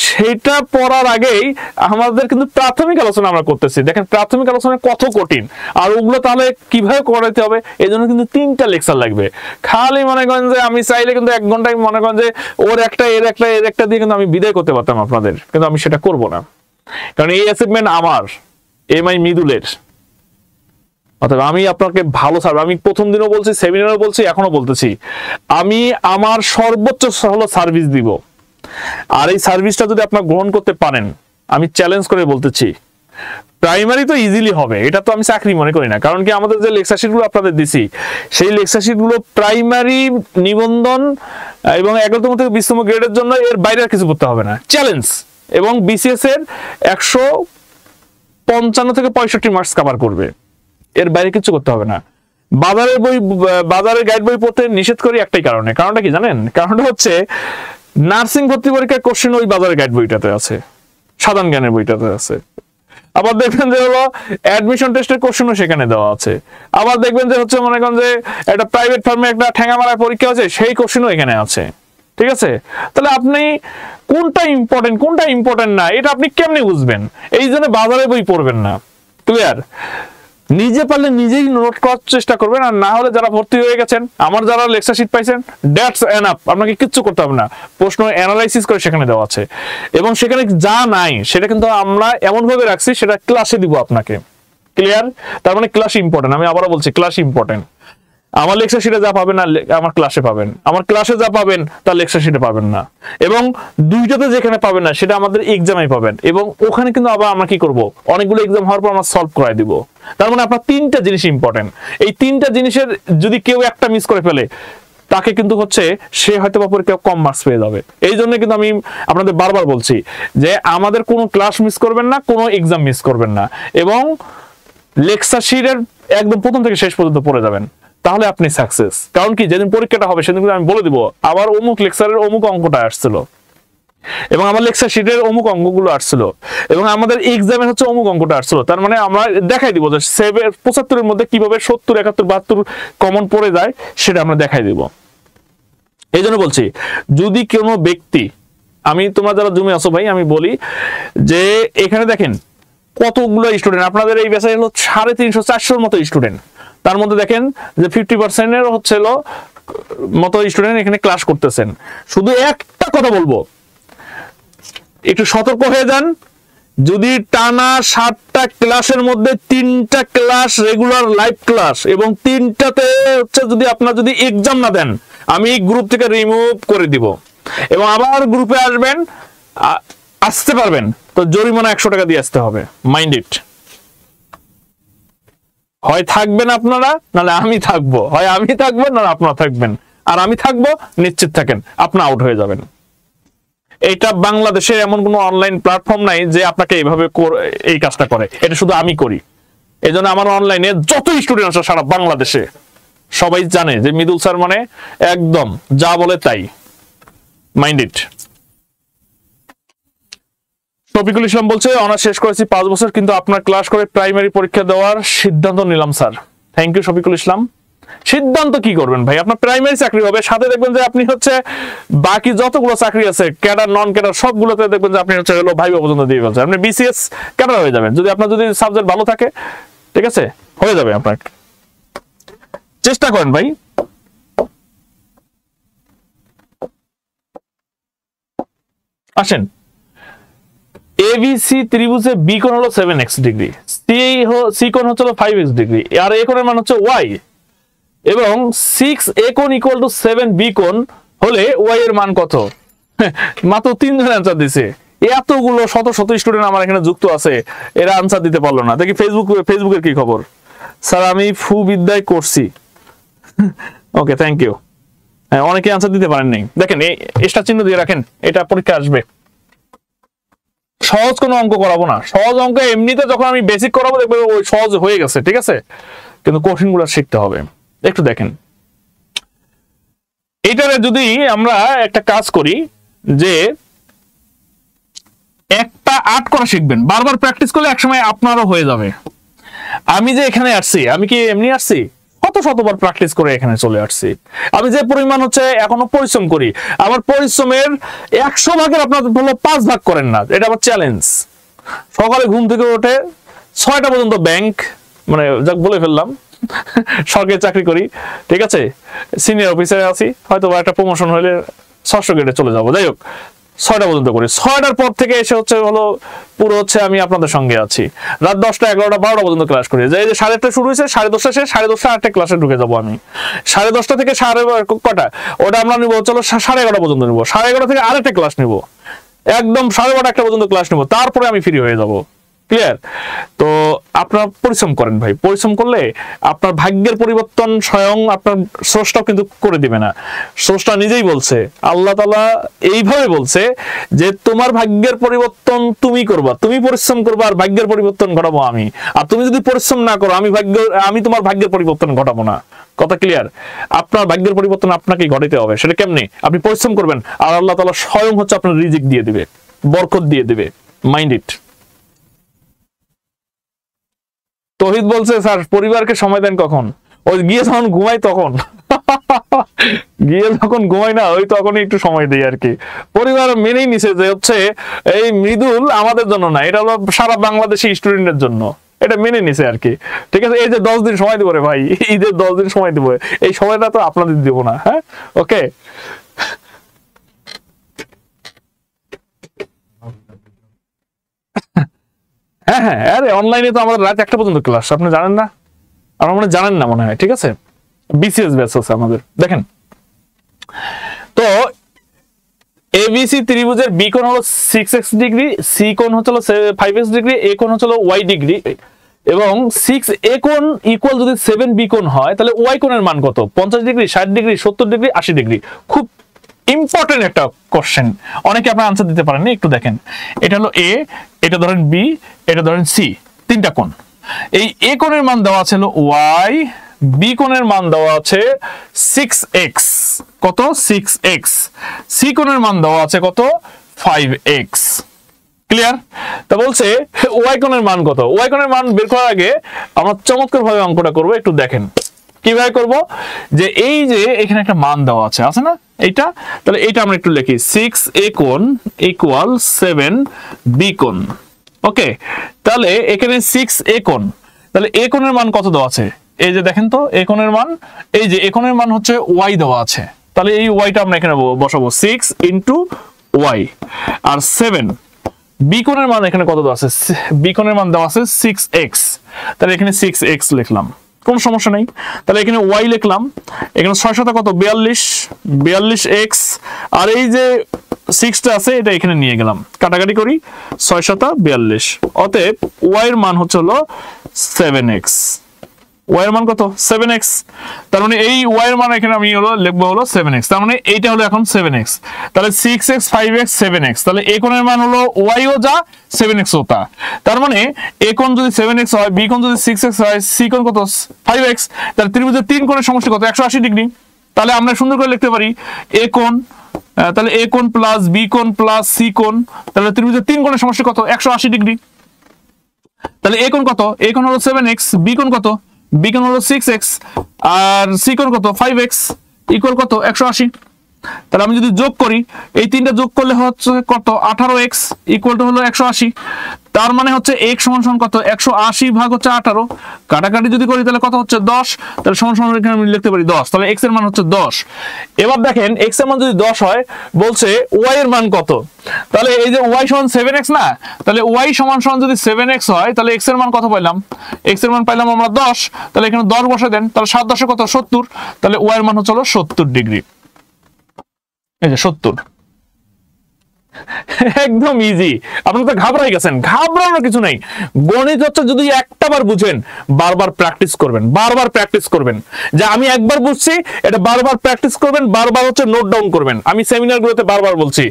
সেটা পড়ার আগেই আমাদের কিন্তু প্রাথমিক আলোচনা আমরা করতেছি। দেখেন প্রাথমিক আলোচনা কত কঠিন, আর ওগুলো তাহলে কিভাবে করাতে হবে, এই জন্য কিন্তু 3টা লেকচার লাগবে। খালি মনে করেন যে আমি চাইলে কিন্তু 1 ঘন্টায় মনে করেন যে ওর একটা এর একটা দিয়ে কিন্তু আমি বিদায় করতে পারতাম আপনাদের, কিন্তু আমি সেটা করব না। কারণ এই অ্যাসাইনমেন্ট আমার, এমআই মৃদুলের, অর্থাৎ আমি আপনাকে ভালো ছাড়বো। আমি প্রথম দিনও বলছি, সেমিনারও বলছি, এখনো বলতেছি, আমি আমার সর্বোচ্চ হলো সার্ভিস দিব, আর এই সার্ভিসটা যদি আপনারা গ্রহণ করতে পারেন, আমি চ্যালেঞ্জ করে বলতেছি প্রাইমারি তো ইজিলি হবে, এটা তো আমি চাকরি মনে করি না। কারণ কি আমাদের যে লেকচার শিটগুলো আপনাদের দিছি, সেই লেকচার শিটগুলো প্রাইমারি নিবন্ধন এবং 11তম থেকে 20তম গ্রেডের জন্য, এর বাইরে আর কিছু করতে হবে না, চ্যালেঞ্জ। এবং বিসিএস এর 155 থেকে 65 মার্কস কভার করবে, এর বাইরে কিছু করতে হবে না। বাজারের গাইড বই পড়তে নিষেধ করি একটাই কারণে। কারণটা কি জানেন? কারণটা হচ্ছে নার্সিং ভর্তি পরীক্ষার কোশ্চেন ওই বাজারের গাইড বইটাতে আছে, সাধারণ জ্ঞানের বইটাতে আছে। আবার দেখবেন যে হলো অ্যাডমিশন টেস্টের কোশ্চেনও সেখানে দেওয়া আছে। আবার দেখবেন যে হচ্ছে মনে করেন যে একটা প্রাইভেট ফার্মে একটা ঠ্যাঙ্গা মারা পরীক্ষা আছে, সেই কোশ্চেনও এখানে আছে। ঠিক আছে, তাহলে আপনি কোনটা ইম্পর্টেন্ট না, এটা আপনি কেমনে বুঝবেন? এই জন্য বাজারে বই পড়বেন না। ক্লিয়ার? নিজে পারলে নিজেই নোট করার চেষ্টা করবেন, আর না হলে যারা ভর্তি হয়ে গেছেন, আমার যারা লেকচার শিট পাইছেন, দ্যাটস এনাফ, আপনাকে কিচ্ছু করতে হবে না। প্রশ্ন অ্যানালাইসিস করে সেখানে দেওয়া আছে, এবং সেখানে যা নাই সেটা কিন্তু আমরা এমন ভাবে রাখছি, সেটা ক্লাসে দিব আপনাকে। ক্লিয়ার? তার মানে ক্লাস ইম্পর্টেন্ট। আমি আবারও বলছি, ক্লাস ইম্পর্টেন্ট। আমার লেকচার শিটে যা পাবেন না আমার ক্লাসে পাবেন, আমার ক্লাসে যা পাবেন তা লেকচার শিটে পাবেন না, এবং দুইটাতে যেখানে পাবেন না সেটা আমাদের এক্সামে পাবেন। এবং ওখানে কিন্তু আবার আমরা কি করব, অনেকগুলো এক্সাম হওয়ার পর আমরা সলভ করাই দিব। তার মানে আপনার তিনটা জিনিস ইম্পর্টেন্ট। এই তিনটা জিনিসের যদি কেউ একটা মিস করে ফেলে, তাকে কিন্তু হচ্ছে সে হয়তো বা পরীক্ষা কম মার্কস পেয়ে যাবে। এই জন্য কিন্তু আমি আপনাদের বারবার বলছি যে আমাদের কোনো ক্লাস মিস করবেন না, কোনো এক্সাম মিস করবেন না, এবং লেকচার শিটের একদম প্রথম থেকে শেষ পর্যন্ত পড়ে যাবেন, তাহলে আপনি সাকসেস। কারণ কি, যেদিন পরীক্ষাটা হবে সেদিন আমি বলে দিব আবার অমুক লেকচারের অমুক অঙ্কটা আসছিল, এবং আমার লেকচার শিটের অমুক অঙ্কগুলো আসছিল, এবং আমাদের এক্সামের হচ্ছে অমুক অঙ্কটা আসছিল। তার মানে আমরা দেখাই দিব যে 75 মধ্যে কিভাবে 70, 71, 72 কমন পড়ে যায়, সেটা আমরা দেখাই দিব। এই জন্য বলছি, যদি কোনো ব্যক্তি, তোমরা যারা জুমে আছো ভাই, আমি বলি যে এখানে দেখেন কতগুলো স্টুডেন্ট, আপনাদের এই ব্যাচে হলো 350-400 মতো স্টুডেন্ট। তার মধ্যে দেখেন যে 50% হচ্ছে মতো স্টুডেন্ট এখানে ক্লাস করতেছেন। শুধু একটা কথা বলবো, একটু সতর্ক হয়ে যান। যদি টানা 7টা ক্লাসের মধ্যে 3টা ক্লাস রেগুলার লাইভ ক্লাস, এবং 3টাতে হচ্ছে যদি আপনারা যদি এক্সাম না দেন, আমি গ্রুপ থেকে রিমুভ করে দিব, এবং আবার গ্রুপে আসতে পারবেন তো জরিমানা 100 টাকা দিয়ে আসতে হবে। Mind it. হয় থাকবেন আপনারা, নাহলে আমি থাকবো, হয় আমি থাকবো না আপনারা থাকবেন, আর আমি থাকবো নিশ্চিত থাকেন আপনি আউট হয়ে যাবেন। এটা বাংলাদেশে এমন কোনো অনলাইন প্ল্যাটফর্ম নাই যে আপনাকে এইভাবে এই কাজটা করে, এটা শুধু আমি করি। এই জন্য আমার অনলাইনে যত স্টুডেন্ট আছে সারা বাংলাদেশে সবাই জানে যে মৃদুল স্যার মানে একদম যা বলে তাই। Mind it. শফিকুল ইসলাম বলছে অনার্স শেষ করেছি 5 বছর, কিন্তু আপনার ক্লাস করে প্রাইমারি পরীক্ষা দেওয়ার সিদ্ধান্ত নিলাম sir. Thank you Shafiqul Islam. সিদ্ধান্ত কি করবেন ভাই, আপনার প্রাইমারি চাকরি হবে, সাথে দেখবেন যে আপনি হচ্ছে বাকি যতগুলো চাকরি আছে ক্যাডার নন ক্যাডার সবগুলোতে দেখবেন যে আপনি হচ্ছে হলো ভাইবা পর্যন্ত দিয়ে ফেলছেন, আপনি বিসিএস ক্যাডার হয়ে যাবেন। যদি আপনার যদি সাবজেক্ট ভালো থাকে, ঠিক আছে, হয়ে যাবে। আপনার চেষ্টা করেন ভাই। আসেন, এবিসি ত্রিভুজে বি কোণ হলো 7x ডিগ্রি, সি কোণ হচ্ছে 5x ডিগ্রি, আর এ কোণের মান হচ্ছে y, এবং 6a কোণ ইকুয়াল টু 7b কোণ হলে y এর মান কত? মাত্র 3 জন অ্যানসার দিছে। এতগুলো শত শত স্টুডেন্ট আমার এখানে যুক্ত আছে, এরা আনসার দিতে পারলো না। দেখি ফেসবুকের কি খবর? স্যার আমি ফু বিদ্যায় করছি। ওকে, থ্যাংক ইউ। হ্যাঁ, অনেকে আনসার দিতে পারেন নাই। দেখেন এই এক্সট্রা চিহ্ন দিয়ে রাখেন, এটা পরীক্ষা আসবে। সহজ কোনো অঙ্ক করাবো না, সহজ অঙ্ক এমনিতে যখন আমি বেসিক করাবো দেখবো ওই সহজ হয়ে গেছে, ঠিক আছে, কিন্তু কঠিনগুলো শিখতে হবে। একটু দেখেন, এইটারে যদি আমরা একটা কাজ করি যে একটা 8 করা শিখবেন, বারবার প্র্যাকটিস করলে একসময় আপনারও হয়ে যাবে। আমি যে এখানে আসছি, আমি কি এমনি আসছি? শতবার প্র্যাকটিস করে এখানে চলে আসছি। আমি যে পরিমাণ হচ্ছে এখনো পরিশ্রম করি, আমার পরিশ্রমের 100 ভাগের আপনার হলো 5 ভাগ করেন না, এটা আমার চ্যালেঞ্জ। সকালে ঘুম থেকে উঠে 6টা পর্যন্ত ব্যাংক, মানে যাক বলে ফেললাম, সরকারি চাকরি করি, ঠিক আছে, সিনিয়র অফিসারে আছি, হয়তো একটা প্রমোশন হলে 600 গ্রেডে চলে যাবো। যাই হোক, 6টা পর্যন্ত করি, 6টার পর থেকে এসে হচ্ছে হলো পুরো হচ্ছে আমি আপনাদের সঙ্গে আছি, রাত 10টা 11টা 12টা পর্যন্ত ক্লাস করি। যে 8:30 শুরু হয়েছে, 10:30 শেষ, 10:30 আরেকটা ক্লাসে ঢুকে যাবো আমি। 10:30 থেকে কটা ওটা আমরা নিবো, চলো 11:30 পর্যন্ত নিবো, 11:30 থেকে আরেকটা ক্লাস নিবো, একদম 12:30 পর্যন্ত ক্লাস নিবো, তারপরে আমি ফ্রি হয়ে যাব। ক্লিয়ার? তো আপনারা পরিশ্রম করেন ভাই, পরিশ্রম করলে আপনার ভাগ্যের পরিবর্তন স্বয়ং আপনার স্রষ্টাও কিন্তু করে দিবে না। স্রষ্টা নিজেই বলছে, আল্লাহ তাআলা এইভাবে বলছে যে তোমার ভাগ্যের পরিবর্তন তুমি করবা, তুমি পরিশ্রম করবা, আর ভাগ্যের পরিবর্তন ঘটাবো আমি। আর তুমি যদি পরিশ্রম না করো, আমি তোমার ভাগ্যের পরিবর্তন ঘটাবো না। কথা ক্লিয়ার? আপনার ভাগ্যের পরিবর্তন আপনাকে ঘটাতে হবে। সেটা কেমনে? আপনি পরিশ্রম করবেন, আর আল্লাহ তাআলা স্বয়ং হচ্ছে আপনার রিজিক দিয়ে দিবে, বরকত দিয়ে দিবে। Mind it. তৌহিদ বলছে স্যার পরিবারকে সময় দেন কখন? ওই গিয়ে যখন ঘুমাই তখন গিয়ে যখন ঘুমাই না ওই তখনই একটু সময় দিই আর কি। পরিবার মেনেই নিছে যে হচ্ছে এই মৃদুল আমাদের জন্য না, এটা হলো সারা বাংলাদেশি স্টুডেন্টের জন্য, এটা মেনে নিছে আর কি। ঠিক আছে, এই যে 10 দিন সময় দিব রে ভাই, ঈদের 10 দিন সময় দিব, এই সময়টা তো আপনাদের দিব না। হ্যাঁ, ওকে। হ্যাঁ হ্যাঁ, আরে অনলাইনে তো আমাদের রাত 1টা পর্যন্ত ক্লাস, আপনি জানেন না? আপনারা মনে জানেন না মনে হয়। ঠিক আছে, বিসিএস ব্যাচ আছে আমাদের। দেখেন তো এবিসি ত্রিভুজের বি কোণ হলো 6x ডিগ্রি, সি কোণ হচ্ছে 5x ডিগ্রি, এ কোণ হচ্ছে y ডিগ্রি, এবং 6a কোণ ইকুয়াল যদি 7b কোণ হয় তাহলে y কোণের মান কত? 50 ডিগ্রি, 60 ডিগ্রি, 70 ডিগ্রি, 80 ডিগ্রি। খুব ইম্পর্টেন্ট একটা কোশ্চেন, অনেকে আপনার আনসার দিতে পারেন না। একটু দেখেন, এটা হলো এ, এটা ধরেন বি, এটা ধরেন সি, তিনটা কোণ। এই এ কোণের মান দেওয়া আছে হলো y, বি কোণের মান দেওয়া আছে 6x, কত? 6x। সি কোণের মান দেওয়া আছে কত? 5x। ক্লিয়ার? তা বলছে ওয়াই কোণের মান কত? ওয়াই কোণের মান বের করার আগে আমরা চমৎকার ভাবে অঙ্কটা করব, একটু দেখেন কিভাবে করব। যে এই যে এখানে একটা মান দেওয়া আছে, আছে না এইটা? তাহলে এইটা আমরা একটু লিখি, 6a কোণ ইকুয়াল 7b কোণ। ওকে, তাহলে এখানে 6a কোণ, তাহলে a কোণের মান কত দেওয়া আছে? এই যে দেখেন তো a কোণের মান, এই যে a কোণের মান হচ্ছে y দেওয়া আছে, তাহলে এই y টা আমরা এখানে বসাবো 6 ইনটু y, আর 7 বি কোণের মান এখানে কত দেওয়া আছে? বি কোণের মান দেওয়া আছে 6x, তাহলে এখানে 6x লিখলাম, কোন সমস্যা নেই। তাহলে এখানে y লিখলাম, এখানে 6 শত কত? 42x, আর এই যে 6 টা আছে এটা এখানে নিয়ে গেলাম, কাটাকাটি করি, 6 শত 42। অতএব y এর মান হচ্ছে হলো 7x। y এর মান কত? 7x। তার মানে এই y এর মান এখানে আমি হলো লিখবো হলো 7x, তার মানে এইটা হলো এখন 7x। তাহলে 6x 5x 7x, তাহলে a কোণের মান হলো y ও যা 7x ও তা। তার মানে a কোণ যদি 7x হয়, b কোণ যদি 6x হয়, c কোণ কত? 5x। তাহলে ত্রিভুজের তিন কোণের সমষ্টি কত? 180 ডিগ্রি। তাহলে আমরা সুন্দর করে লিখতে পারি a কোণ, তাহলে a কোণ প্লাস b কোণ প্লাস c কোণ, তাহলে ত্রিভুজের তিন কোণের সমষ্টি কত? 180 ডিগ্রি। তাহলে a কোণ কত? a কোণ হলো 7x, b কোণ কত? b কোণ হলো 6x, আর c কোণ কত? 5x, ইকুয়াল কত? 180। তাহলে আমি যদি যোগ করি, এই তিনটা যোগ করলে হচ্ছে কত? 18x ইকুয়াল টু হলো 180। তার মানে হচ্ছে x সমান সমান কত? 180 ভাগ হচ্ছে 18, কাটাকাটি যদি করি তাহলে কত হচ্ছে? 10। তাহলে সমান সমান এখানে আমি লিখতে পারি 10। তাহলে x এর মান হচ্ছে 10। এবার দেখেন x এর মান যদি 10 হয়, বলছে y এর মান কত? তাহলে এই যে y সমান 7x না, তাহলে y সমান সমান যদি 7x হয়, তাহলে x এর মান কত পাইলাম? x এর মান পাইলাম আমরা 10। তাহলে এখানে 10 বসে দেন, তাহলে 7 10 কত? 70। তাহলে y এর মান হচ্ছে 70 ডিগ্রি। এই যে 70, একদম ইজি। আপনি তো ঘাবড়াই গেছেন, ঘাবড়ানোর কিছু নাই। গণিত হচ্ছে যদি একটা বার বুঝেন, বারবার প্র্যাকটিস করবেন, বারবার প্র্যাকটিস করবেন। যে আমি একবার বুঝছি, এটা বারবার প্র্যাকটিস করবেন, বারবার হচ্ছে নোট ডাউন করবেন। আমি সেমিনারগুলোতে বারবার বলছি,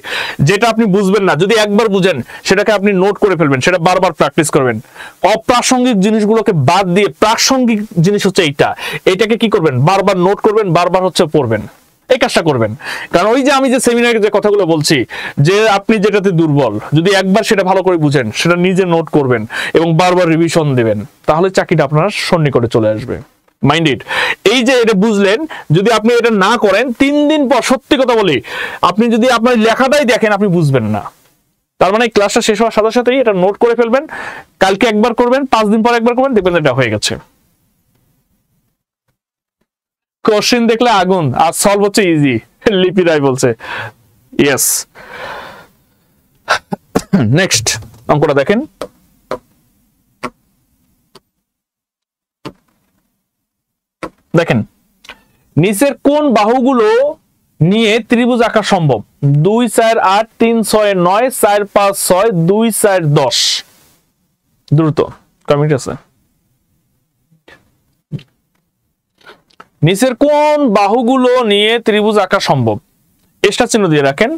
যেটা আপনি বুঝবেন না, যদি একবার বুঝেন সেটাকে আপনি নোট করে ফেলবেন, সেটা বারবার প্র্যাকটিস করবেন। অপ্রাসঙ্গিক জিনিসগুলোকে বাদ দিয়ে প্রাসঙ্গিক জিনিস হচ্ছে এইটাকে কি করবেন? বারবার নোট করবেন, বারবার হচ্ছে পড়বেন, এই কাজটা করবেন। কারণ ওই যে আমি যে সেমিনারে যে কথাগুলো বলছি, যে আপনি যেটাতে দুর্বল, যদি একবার সেটা ভালো করে বুঝেন, সেটা নিজে নোট করবেন এবং বারবার রিভিশন দিবেন, তাহলে চাকরিটা আপনার সন্নিকটে চলে আসবে। Mind it. এই যে এটা বুঝলেন, যদি আপনি এটা না করেন, 3 দিন পর, সত্যি কথা বলি, আপনি যদি আপনার লেখাটাই দেখেন, আপনি বুঝবেন না। তার মানে ক্লাসটা শেষ হওয়ার সাথে সাথেই এটা নোট করে ফেলবেন, কালকে একবার করবেন, 5 দিন পর একবার করবেন, দেখবেন এটা হয়ে গেছে। কোশ্চেন দেখলে আগুন, আর সলভ হচ্ছে ইজি, লিপি রায় বলছে। ইয়েস, নেক্সট অঙ্কটা দেখেন, দেখেন নিচের কোন বাহুগুলো নিয়ে ত্রিভুজ আঁকা সম্ভব? 2 4 8 3 6 9 4 5 6 2 4 10। দ্রুত কমেন্ট আছে। নিচের কোন বাহুগুলো নিয়ে ত্রিভুজ আঁকা সম্ভব? স্টার চিহ্ন দিয়ে রাখেন।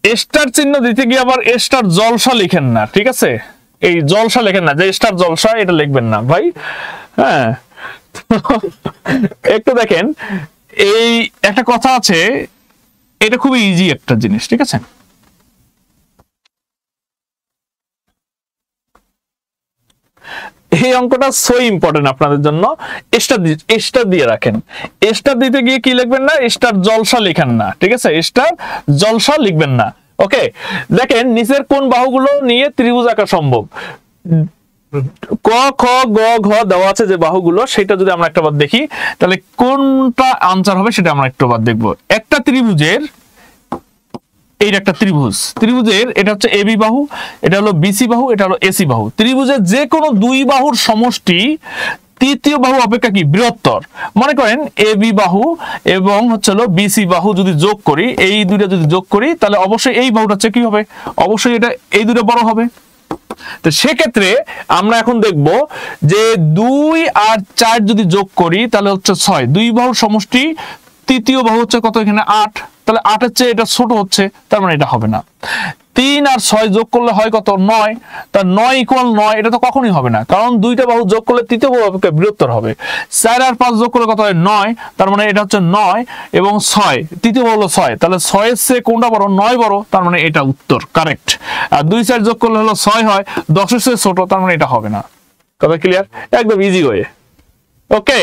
স্টার চিহ্ন দিতে গিয়ে আবার স্টার জলসা লিখেন না, ঠিক আছে? এই জলসা লেখেন না, যে স্টার জলসা এটা লিখবেন না ভাই। হ্যাঁ, একটু দেখেন, এই একটা কথা আছে, এটা খুবই ইজি একটা জিনিস, ঠিক আছে? এই অঙ্কটা সো ইম্পর্টেন্ট আপনাদের জন্য। স্টার দিয়ে রাখেন। স্টার দিতে গিয়ে কি লিখবেন না, স্টার জলসা লিখেন না, ঠিক আছে? স্টার জলসা লিখবেন না। ওকে, দেখেন নিচের কোন বাহুগুলো নিয়ে ত্রিভুজ আঁকা সম্ভব? ক খ গ ঘ দেওয়া আছে যে বাহুগুলো, সেটা যদি আমরা একটা বার দেখি তাহলে কোনটা আনসার হবে সেটা আমরা একটু বার দেখবো। একটা ত্রিভুজের, এইটা একটা ত্রিভুজের এটা হচ্ছে এবি বাহু, এটা হলো বিসি বাহু, এটা হলো এসি বাহু। ত্রিভুজের যে কোনো দুই বাহুর সমষ্টি তৃতীয় বাহু অপেক্ষা কি বৃহত্তর। মনে করেন এবি বাহু এবং হচ্ছে হলো বিসি বাহু যদি যোগ করি, এই দুইটা যদি যোগ করি তাহলে অবশ্যই এই বাহুটা হচ্ছে কি হবে, অবশ্যই এটা এই দুটো বড় হবে। তো সেক্ষেত্রে আমরা এখন দেখব যে 2 আর 4 যদি যোগ করি তাহলে হচ্ছে 6। দুই বাহুর সমষ্টি তৃতীয় বাহু হচ্ছে কত, এখানে 8, তাহলে 8 এর চেয়ে এটা ছোট হচ্ছে, তার মানে এটা হবে না। 3 আর 6 যোগ করলে হয় কত, 9, তার 9 = 9, এটা তো কখনোই হবে না, কারণ দুইটা বাহু যোগ করলে তৃতীয় বাহু অপেক্ষা বৃহত্তর হবে। 4 আর 5 যোগ করলে কত হয়, 9, তার মানে এটা হচ্ছে 9 এবং 6, তৃতীয় বাহু হলো 6, তাহলে 6 এর চেয়ে কোনটা বড়, 9 বড়, তার মানে এটা উত্তর কারেক্ট। আর 2 4 যোগ করলে হলো 6 হয়, 10 এর চেয়ে ছোট, তার মানে এটা হবে না। কথা ক্লিয়ার? একদম ইজি ওয়ে। ওকে,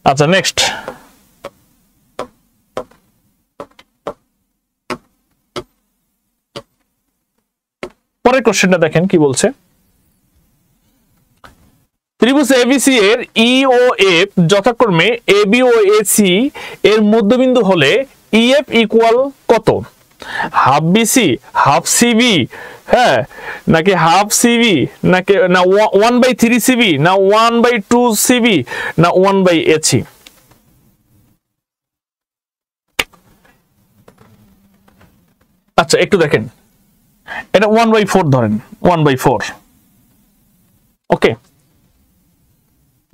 আচ্ছা নেক্সট। পরের কোশ্চেনটা দেখেন কি বলছে। ত্রিভুজ এবিসি এর ই ও এফ যথাক্রমে এবি ও এসি এর মধ্যবিন্দু হলে ইএফ ইকুয়াল কত? হাফ বিসি, হাফ সিবি, হ্যাঁ, নাকি হাফ সিবি, নাকি না 1/3 সিবি, না 1/2 সিবি, না 1/AC? আচ্ছা একটু দেখেন, এটা 1/4 ধরেন, 1/4। ওকে,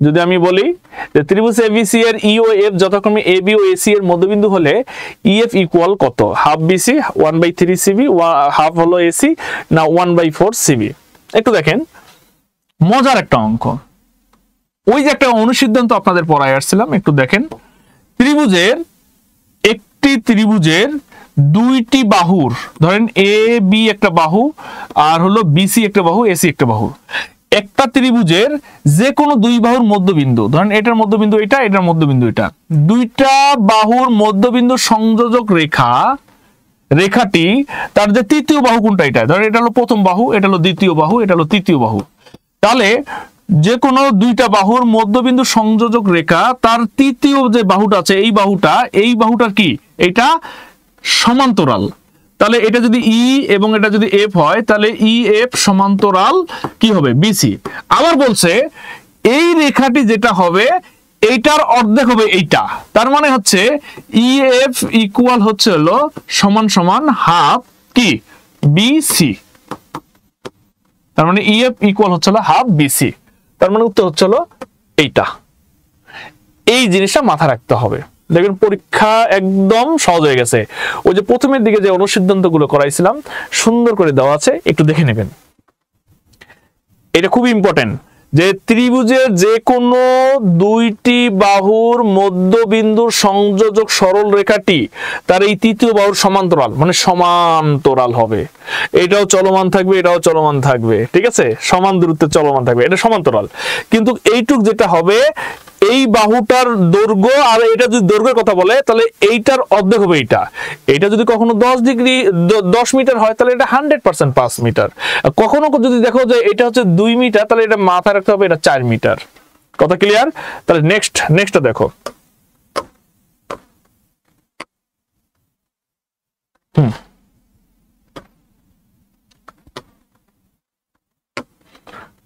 যদি আমি বলি যে ত্রিভুজ এবিসি এর ই ও এফ যথাক্রমে এবি ও এসি এর মধ্যবিন্দু হলে ইএফ ইকুয়াল কত? হাফ বিসি, 1/3 সিবি, হাফ হলো এসি, না 1/4 সিবি? একটু দেখেন, মজার একটা অঙ্ক। ওই যে একটা অনুসিদ্ধান্ত আপনাদের পড়ায় আসছিলাম, একটু দেখেন। ত্রিভুজের দুইটি বাহুর, ধরেন এ বি একটা বাহু আর হলো বিসি একটা বাহু, এসি একটা বাহু। একটা ত্রিভুজের যে কোনো দুই বাহুর মধ্যবিন্দু, ধরেন এটার মধ্যবিন্দু এটা, এটার মধ্যবিন্দু এটা, দুইটা বাহুর মধ্যবিন্দু সংযোজক রেখাটি তার যে তৃতীয় বাহু কোনটা, এটা ধরেন এটা হলো প্রথম বাহু, এটা হলো দ্বিতীয় বাহু, এটা হলো তৃতীয় বাহু। তাহলে যে কোনো দুইটা বাহুর মধ্যবিন্দু সংযোজক রেখা তার তৃতীয় যে বাহুটা আছে, এই বাহুটার কি, এটা সমান্তরাল। তাহলে এটা যদি ই এবং এটা যদি এফ হয়, তাহলে ই এফ সমান্তরাল কি হবে, বিসি। আবার বলছে এই রেখাটি যেটা হবে এইটার অর্ধেক হবে এইটা, তার মানে হচ্ছে ই এফ ইকুয়াল হচ্ছে হলো সমান সমান হাফ কি, বিসি। তার মানে ই এফ ইকুয়াল হচ্ছে হলো হাফ বিসি, তার মানে উত্তর হচ্ছে হলো এইটা। এই জিনিসটা মাথায় রাখতে হবে। দেখবেন পরীক্ষা একদম সহজ হয়ে গেছে। ওই যে প্রথমের দিকে যে অনুসিদ্ধান্ত গুলো করাইছিলাম সুন্দর করে দেওয়া আছে, একটু দেখে নেবেন। এটা খুব ইম্পর্টেন্ট যে ত্রিভুজের যে কোনো দুইটি বাহুর মধ্যবিন্দুর সংযোজক সরল রেখাটি তার এই তৃতীয় বাহুর সমান্তরাল, মানে সমান্তরাল হবে। এটাও চলমান থাকবে, এটাও চলমান থাকবে, ঠিক আছে, সমান দূরত্বে চলমান থাকবে, এটা সমান্তরাল। কিন্তু এইটুক যেটা হবে, এই বাহুটার দৈর্ঘ্য, আর এটা যদি দৈর্ঘ্যের কথা বলে তাহলে এইটার অর্ধেক হবে এইটা। এটা যদি কখনো 10 মিটার হয় তাহলে এটা 100% 5 মিটার। কখনো যদি দেখো যে এটা হচ্ছে 2 মিটার, তাহলে এটা মাথায় রাখতে হবে এটা 4 মিটার। কথা ক্লিয়ার? তাহলে নেক্সটটা দেখো।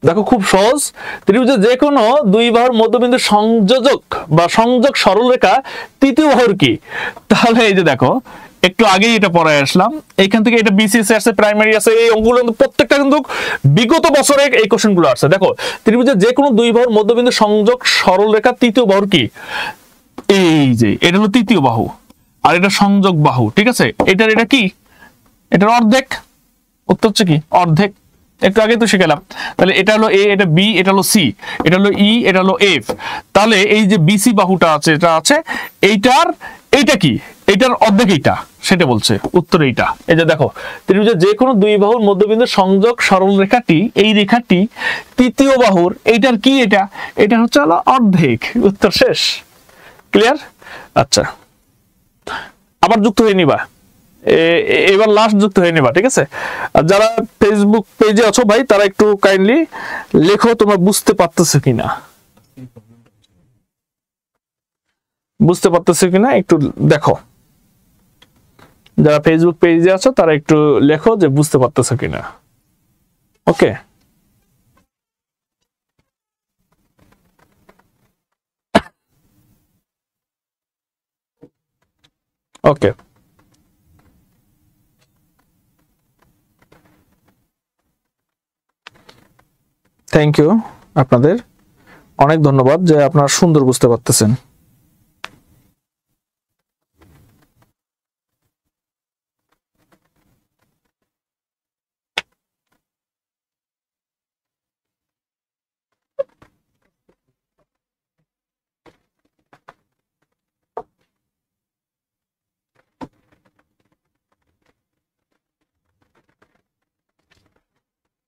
দেখো খুব সহজ, ত্রিভুজের যে কোনো দুই বাহুর মধ্যবিন্দু সংযোজক বা সংযোগ সরলরেখা তৃতীয় বাহুর কি? তাহলে এই যে দেখো একটু আগেই এটা পড়ায় আসলাম, এইখান থেকে এটা বিসিএস আছে, প্রাইমারি আছে, এই অঙ্কগুলো প্রত্যেকটা কিন্তু বিগত বছরে এই কোশ্চেনগুলো আসছে। দেখো ত্রিভুজের যে কোনো দুই বাহুর মধ্যবিন্দু সংযোগ সরলরেখা তৃতীয় বাহুর কি? এই যে এটা হলো তৃতীয় বাহু আর এটা সংযোগ বাহু, ঠিক আছে? এটা কি? এটার অর্ধেক। উত্তর হচ্ছে কি? অর্ধেক। একটু আগে তো শিখালাম। তাহলে এটা হলো এ, এটা বি, এটা হলো সি, এটা হলো ই, এটা হলো এফ। তাহলে এই যে বিসি বাহুটা আছে, এটা আছে, এইটা কি? এইটার অর্ধেক এইটা, সেটা বলছে উত্তর এইটা। এই যে দেখো ত্রিভুজের যে কোনো দুই বাহুর মধ্যবিন্দু সংযোগ সরল রেখাটি, এই রেখাটি তৃতীয় বাহুর এইটার কি? এটা হচ্ছে হলো অর্ধেক। উত্তর শেষ। ক্লিয়ার? আচ্ছা, আবার যুক্ত হয়ে নিবা, এবার লাস্ট যুক্ত হয়ে নিবা, ঠিক আছে? আর যারা ফেসবুক পেজে আছো ভাই, তারা একটু কাইন্ডলি লেখো তোমরা বুঝতে পারতেছো কিনা, একটু দেখো। যারা ফেসবুক পেজে আছো তারা একটু লেখো যে বুঝতে পারতেছো কিনা। ওকে, ওকে, থ্যাংক ইউ, আপনাদের অনেক ধন্যবাদ যে আপনারা সুন্দর বুঝতে পারতেছেন।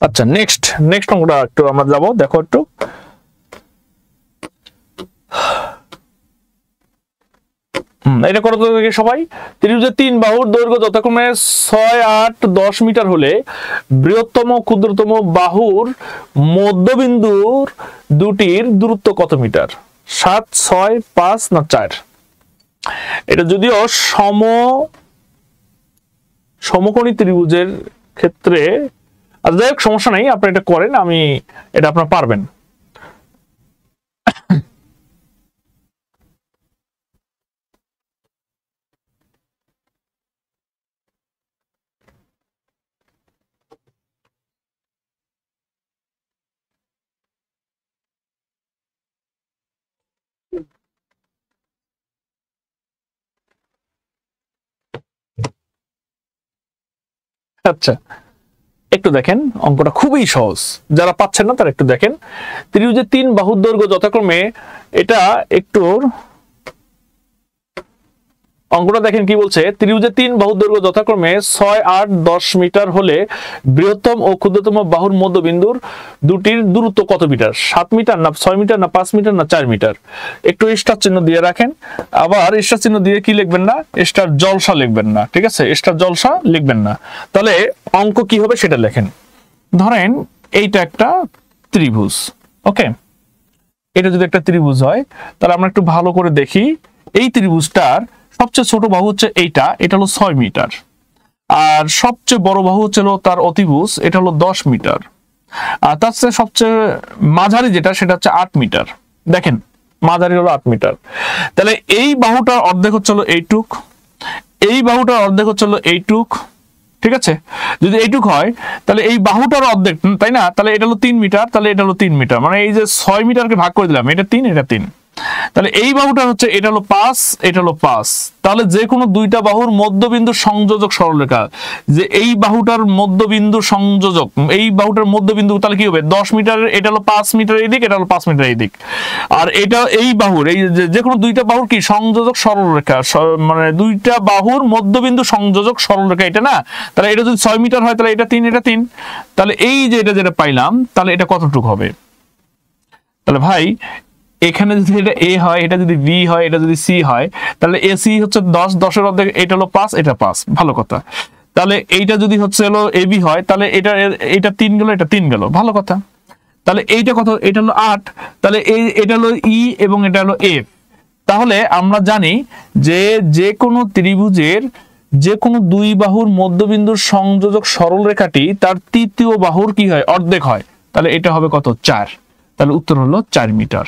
আচ্ছা, নেক্সট অঙ্কটা একটু আমরা যাব, দেখো একটু। এটা করতে থাকে সবাই। ত্রিভুজের তিন বাহুর দৈর্ঘ্য যথাক্রমে 6, 8, 10 মিটার হলে বৃহত্তম ক্ষুদ্রতম বাহুর মধ্যবিন্দুর দুটির দূরত্ব কত মিটার? 7, 6, 5 না 4? এটা যদিও সমকোণী ত্রিভুজের ক্ষেত্রে, আর যাই হোক সমস্যা নাই, আপনি এটা করেন, আমি এটা আপনার পারবেন। আচ্ছা, একটু দেখেন, অঙ্কটা খুবই সহজ, যারা পাচ্ছেন না তারা একটু দেখেন। ত্রিভুজের তিন বাহুর দৈর্ঘ্য যথাক্রমে, এটা একটু অঙ্কটা দেখেন কি বলছে। ত্রিভুজের তিন বাহুর দৈর্ঘ্য যথাক্রমে 6, 8, 10 মিটার হলে বৃহত্তম ও ক্ষুদ্রতম বাহুর মধ্যবিন্দুর দুটির দূরত্ব কত মিটার? 7 মিটার না 6 মিটার না 5 মিটার না 4 মিটার? একটু স্টার চিহ্ন দিয়ে রাখেন। আবার স্টার চিহ্ন দিয়ে কি লিখবেন না? স্টার জলসা লিখবেন না, ঠিক আছে? স্টার জলসা লিখবেন না। তাহলে অঙ্ক কি হবে সেটা লেখেন। ধরেন এইটা একটা ত্রিভুজ, ওকে? এটা যদি একটা ত্রিভুজ হয়, তাহলে আমরা একটু ভালো করে দেখি। এই ত্রিভুজটার সবচেয়ে ছোট বাহু হচ্ছে এটা হলো 6 মিটার, আর সবচেয়ে বড় বাহু হচ্ছে তার অতিভুজ, এটা হলো 10 মিটার, আর তার চেয়ে সবচেয়ে মাঝারি যেটা সেটা হচ্ছে 8 মিটার। দেখেন মাঝারি হলো 8 মিটার। তাহলে এই বাহুটার অর্ধেক হচ্ছে এইটুক, এই বাহুটার অর্ধেক হচ্ছে এইটুক, ঠিক আছে? যদি এইটুক হয় তাহলে এই বাহুটার অর্ধেক, তাই না? তাহলে এটা হলো 3 মিটার, তাহলে এটা হলো 3 মিটার, মানে এই যে 6 মিটারকে ভাগ করে দিলাম, এটা 3, এটা 3। তাহলে এই বাহুটা হচ্ছে, এটা হলো 5, এটা হলো 5। তাহলে যে কোনো দুইটা বাহুর মধ্যবিন্দু সংযোজক সরলরেখা, যে এই বাহুটার মধ্যবিন্দু সংযোজক, এই বাহুটার মধ্যবিন্দু, তাহলে কি হবে? 10 মিটার, এটা হলো 5 মিটার এই দিক, এটা হলো 5 মিটার এই দিক। আর এটা এই বাহুর, এই যে কোনো দুইটা বাহুর কি সংযোজক সরলরেখা, মানে দুইটা বাহুর মধ্যবিন্দু সংযোজক সরলরেখা, এটা না? তাহলে এটা যদি 6 মিটার হয় তাহলে এটা 3, এটা 3। তাহলে এই যে এটা যেটা পাইলাম, তাহলে এটা কতটুকু হবে? তাহলে ভাই এখানে যদি এটা এ হয়, এটা যদি বি হয়, এটা যদি সি হয়, তাহলে এসি হচ্ছে 10, 10 এর অর্ধেক, এটা হলো 5, এটা 5, ভালো কথা। তাহলে এইটা যদি হচ্ছে হলো এবি হয়, তাহলে এটা 3 গেল, এটা 3 গেল, ভালো কথা। তাহলে এইটা কত? এটা হলো 8। তাহলে এটা হলো ই এবং এটা হলো এফ। তাহলে আমরা জানি যে কোনো ত্রিভুজের যে কোনো দুই বাহুর মধ্যবিন্দুর সংযোজক সরলরেখাটি তার তৃতীয় বাহুর কি হয়? অর্ধেক হয়। তাহলে এটা হবে কত 4, তাহলে উত্তর হলো 4 মিটার,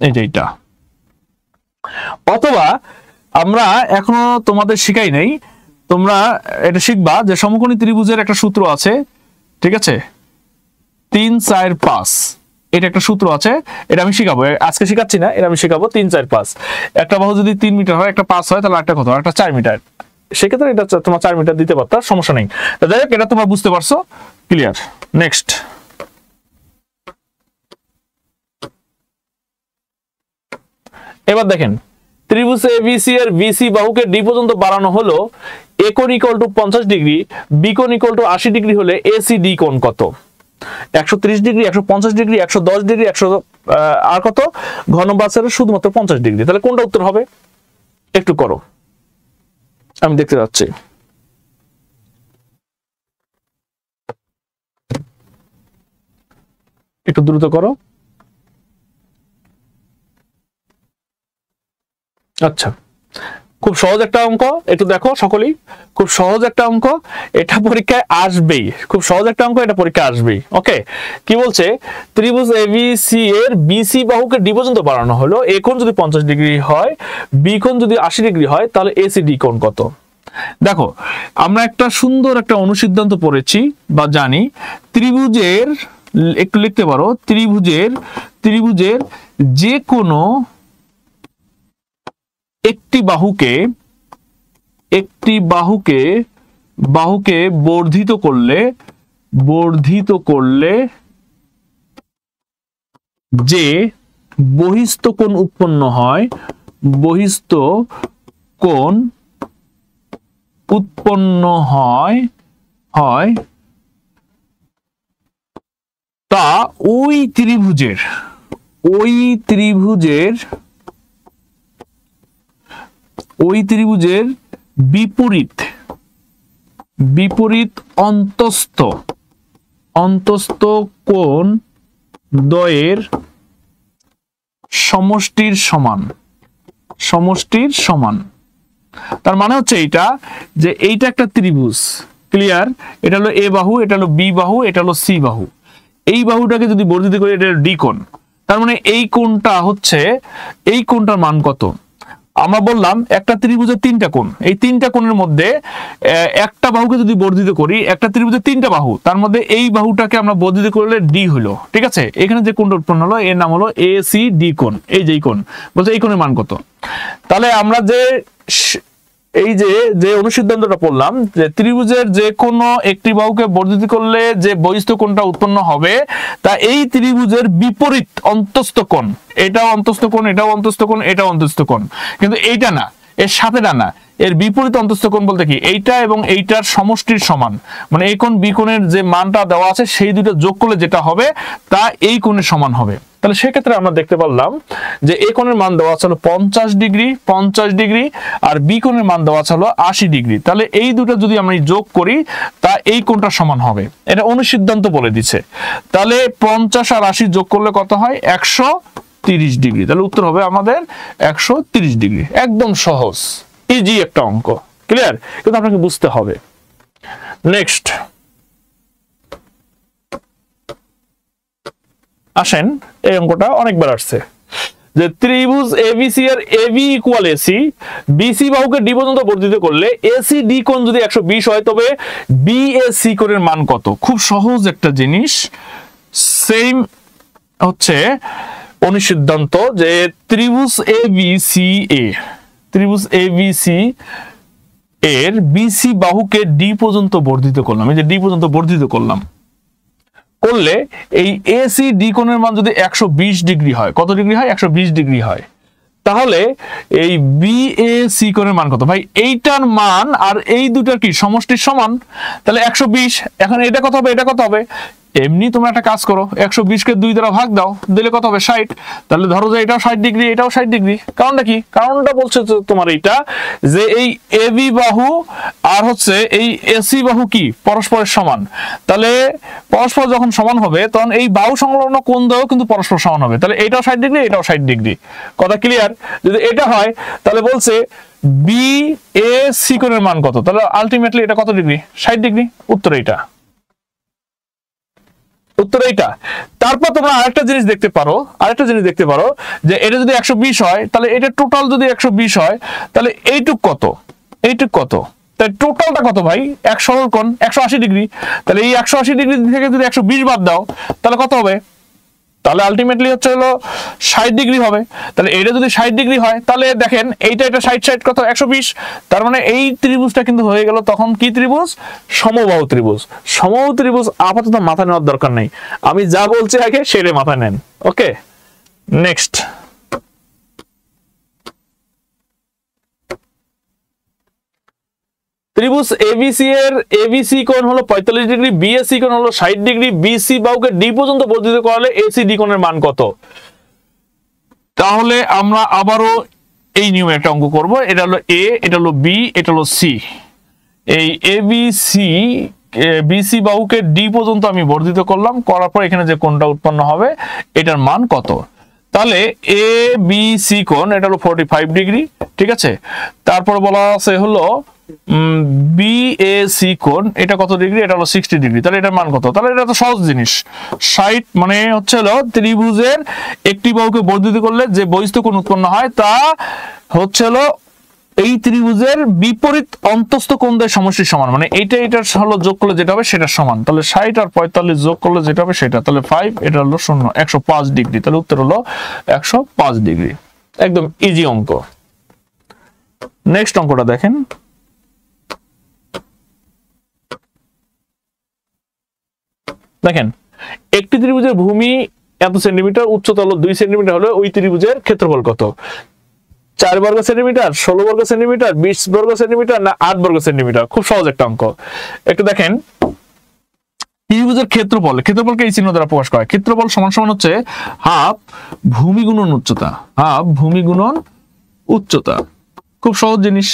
এই যে এটা। অথবা আমরা এখনো তোমাদের শিখাই নাই, তোমরা এটা শিখবা যে সমকোণী ত্রিভুজের একটা সূত্র আছে, ঠিক আছে, 3 4 5, এটা একটা সূত্র আছে, এটা আমি শিখাবো, আজকে শিখাচ্ছি না, এটা আমি শিখাবো। 3 4 5, একটা বাহু যদি 3 মিটার হয়, একটা 5 হয়, তাহলে একটা কত, একটা 4 মিটার। সেক্ষেত্রে এটা তোমার 4 মিটার দিতে পারতা, সমস্যা নেই। যাই হোক, এটা তোমরা বুঝতে পারছো, ক্লিয়ার। নেক্সট, এবার দেখেন ত্রিভুজ এবিসি এর বিসি বাহুকে ডি পর্যন্ত বাড়ানো হলো এ কোণ ইকুয়াল টু 50 ডিগ্রি, বি কোণ ইকুয়াল টু 80 ডিগ্রি হলে এসি ডি কোণ কত? 130 ডিগ্রি, 150 ডিগ্রি, 110 ডিগ্রি, 100 আর কত, ঘন বাসের শুধুমাত্র 50 ডিগ্রি। তাহলে কোনটা উত্তর হবে? একটু করো, আমি দেখতে যাচ্ছি। একটু দ্রুত করো। আচ্ছা, খুব সহজ একটা অঙ্ক, একটু দেখো সকলেই, খুব সহজ একটা অঙ্ক, এটা পরীক্ষায় আসবেই, খুব সহজ একটা অঙ্ক, এটা পরীক্ষায় আসবেই। ওকে, কি বলছে? ত্রিভুজ এবিসি এর বিসি বাহুকে ডি পর্যন্ত বাড়ানো হলো, এ কোণ যদি 50 ডিগ্রি হয়, বি কোণ যদি 80 ডিগ্রি হয়, তাহলে এসি ডি কোণ কত? দেখো, আমরা একটা সুন্দর একটা অনুসিদ্ধান্ত পড়েছি বা জানি, ত্রিভুজের, একটু লিখতে পারো, ত্রিভুজের যে কোনো একটি বাহুকে বর্ধিত করলে যে বহিস্থ কোণ উৎপন্ন হয় তা ওই ত্রিভুজের বিপরীত অন্তস্থ কোণ দ্বয়ের সমষ্টির সমান। তার মানে হচ্ছে এইটা, যে এইটা একটা ত্রিভুজ, ক্লিয়ার, এটা হলো এ বাহু, এটা হলো বি বাহু, এটা হলো সি বাহু। এই বাহুটাকে যদি বর্ধিত করি, এটা ডি কোণ। তার মানে এই কোণটা হচ্ছে, এই কোণটার মান কত? আমরা বললাম একটা ত্রিভুজের 3টা কোণ, এই 3টা কোণের মধ্যে একটা বাহুকে যদি বর্ধিত করি, একটা ত্রিভুজের 3টা বাহু, তার মধ্যে এই বাহুটাকে আমরা বর্ধিত করলে ডি হলো, ঠিক আছে। এখানে যে কোণটা উৎপন্ন হলো, এর নাম হলো এ সি ডি কোণ। এই যে কোণ বলছে, এই কোণের মান কত? তাহলে আমরা এই যে অনুসিদ্ধান্তটা পড়লাম, যে ত্রিভুজের যে কোনো একটি বাহুকে বর্ধিত করলে যে বহিস্থ কোণটা উৎপন্ন হবে, তা এই ত্রিভুজের বিপরীত অন্তস্থ কোণ, এটাও অন্তস্থ কোণ, এটাও অন্তস্থ কোণ, এটাও অন্তস্থ কোণ, কিন্তু এইটা না, এর সাথেটা না, এর বিপরীত অন্তস্থ কোণ বলতে কি, এইটা এবং এইটার সমষ্টির সমান। মানে এই কোণ বি কোণের যে মানটা দেওয়া আছে, সেই দুটো যোগ করলে যেটা হবে, তা এই কোণের সমান হবে। তাহলে সেক্ষেত্রে আমরা দেখতে পারলাম যে এ কোণের মান দেওয়া ছিল 50 ডিগ্রি, আর বি কোণের মান দেওয়া ছিল 80 ডিগ্রি। তাহলে এই দুটো যদি আমরা যোগ করি, তা এই কোণটা সমান হবে। এটা অনুসিদ্ধান্ত বলে দিচ্ছে। তাহলে 50 আর 80 যোগ করলে কত হয়? 130 ডিগ্রি। তাহলে উত্তর হবে আমাদের 130 ডিগ্রি। একদম সহজ, ইজি একটা অঙ্ক, ক্লিয়ার, কিন্তু আপনাকে বুঝতে হবে। নেক্সট আসেন, এই অঙ্কটা অনেকবার আসছে, যে ত্রিভুজ এবিসি এর এবি ইকুয়াল এসি, বিসি বাহুকে ডি পর্যন্ত বর্ধিত করলে এসি ডি কোণ যদি 120 হয়, তবে বিএসি কোণের মান কত? খুব সহজ একটা জিনিস, সেম হচ্ছে অনুসিদ্ধান্ত, যে ত্রিভুজ এবিসি এর বিসি বাহুকে ডি পর্যন্ত বর্ধিত করলাম, এই যে ডি পর্যন্ত বর্ধিত করলে এই এসি ডি কোণের মান যদি 120 ডিগ্রি হয়, কত ডিগ্রি হয়? 120 ডিগ্রি হয়, তাহলে এই বিএসি কোণের মান কত? ভাই এইটার মান আর এই দুটার কি সমষ্টির সমান, তাহলে 120। এখন এটা কত হবে, এটা কত হবে? এমনি তোমরা একটা কাজ করো, 120 কে 2 দ্বারা ভাগ দাও, দিলে কত হবে? 60। তাহলে ধরো যে এটাও 60 ডিগ্রি, এটাও 60 ডিগ্রি। কারণটা কি? কারণটা বলছে তোমার এইটা, যে এই এবি বাহু আর হচ্ছে এই এসি বাহু কি পরস্পরের সমান। তাহলে পরস্পর যখন সমান হবে, তখন এই বাহু সংলগ্ন কোণ দ্বয়ও কিন্তু পরস্পর সমান হবে। তাহলে এটাও 60 ডিগ্রি, এটাও 60 ডিগ্রি। কথা ক্লিয়ার? যদি এটা হয়, তাহলে বলছে বিএসি কোণের মান কত? তাহলে আলটিমেটলি এটা কত ডিগ্রি? 60 ডিগ্রি। উত্তর এইটা, উত্তর এইটা। তারপর তোমরা আরেকটা জিনিস দেখতে পারো যে এটা যদি 120 হয় তাহলে এটা টোটাল যদি 120 হয় তাহলে এইটুক কত, তাই টোটালটা কত ভাই? এক সরল কোণ 180 ডিগ্রি, তাহলে এই 180 ডিগ্রি থেকে যদি 120 বাদ দাও তাহলে কত হবে? তাহলে আলটিমেটলি হচ্ছে হলো 60 ডিগ্রি হবে। তাহলে এটা যদি 60 ডিগ্রি হয় তাহলে দেখেন এটা 60 কত 120, তার মানে এই ত্রিভুজটা কিন্তু হয়ে গেল তখন কি ত্রিভুজ? সমবাহু ত্রিভুজ। সমবাহু ত্রিভুজ আপাতত মাথা নেওয়ার দরকার নেই, আমি যা বলছি আগে সেটা মাথায় নেন। ওকে, নেক্সট। ত্রিভুজ এবিসি এর এবিসি কোণ হলো 45 ডিগ্রি, বিএসি কোণ হলো 60 ডিগ্রি, বিসি বাহুকে ডি পর্যন্ত বর্ধিত করালে এসি ডি কোণের মান কত? তাহলে আমরা আবারও এই নিয়মে একটা অঙ্ক করব। এটা হলো এ, এটা হলো বি, এটা হলো সি। এই এবিসি বিসি বাহুকে ডি পর্যন্ত আমি বর্ধিত করলাম, করার পর এখানে যে কোণটা উৎপন্ন হবে এটার মান কত? তাহলে এ বি সি কোণ এটা হলো 45 ডিগ্রি, ঠিক আছে। তারপর বলা আছে হলো বিএসি কোণ এটা কত ডিগ্রি? এটা হলো 60 ডিগ্রি। তাহলে এটার মান কত? তাহলে এটা তো সহজ জিনিস, 60 মানে হচ্ছে হলো ত্রিভুজের একটি বাহুকে বর্ধিত করলে যে বহিস্থ কোণ উৎপন্ন হয় তা হচ্ছে হলো এই ত্রিভুজের বিপরীত অন্তস্থ কোণদের সমষ্টির সমান, মানে এটার হলো যোগ করলে যেটা হবে সেটার সমান। তাহলে 60 আর 45 যোগ করলে যেটা হবে সেটা, তাহলে 5 এটা হলো 0, 105 ডিগ্রি। তাহলে উত্তর হলো 105 ডিগ্রি। একদম ইজি অঙ্ক। নেক্সট অঙ্কটা দেখেন। দেখেন একটি ত্রিভুজের ভূমি এত সেন্টিমিটার, উচ্চতা হলো 2 সেন্টিমিটার হলে ওই ত্রিভুজের ক্ষেত্রফল কত? 4 বর্গ সেন্টিমিটার, 16 বর্গ সেন্টিমিটার, 20 বর্গ সেন্টিমিটার না 8 বর্গ সেন্টিমিটার? খুব সহজ একটা অঙ্ক। একটু দেখেন ত্রিভুজের ক্ষেত্রফলকে এই চিহ্ন দ্বারা প্রকাশ করা হয়। ক্ষেত্রফল সমান সমান হচ্ছে হাফ ভূমি গুণন উচ্চতা, হাফ ভূমি গুণন উচ্চতা। খুব সহজ জিনিস।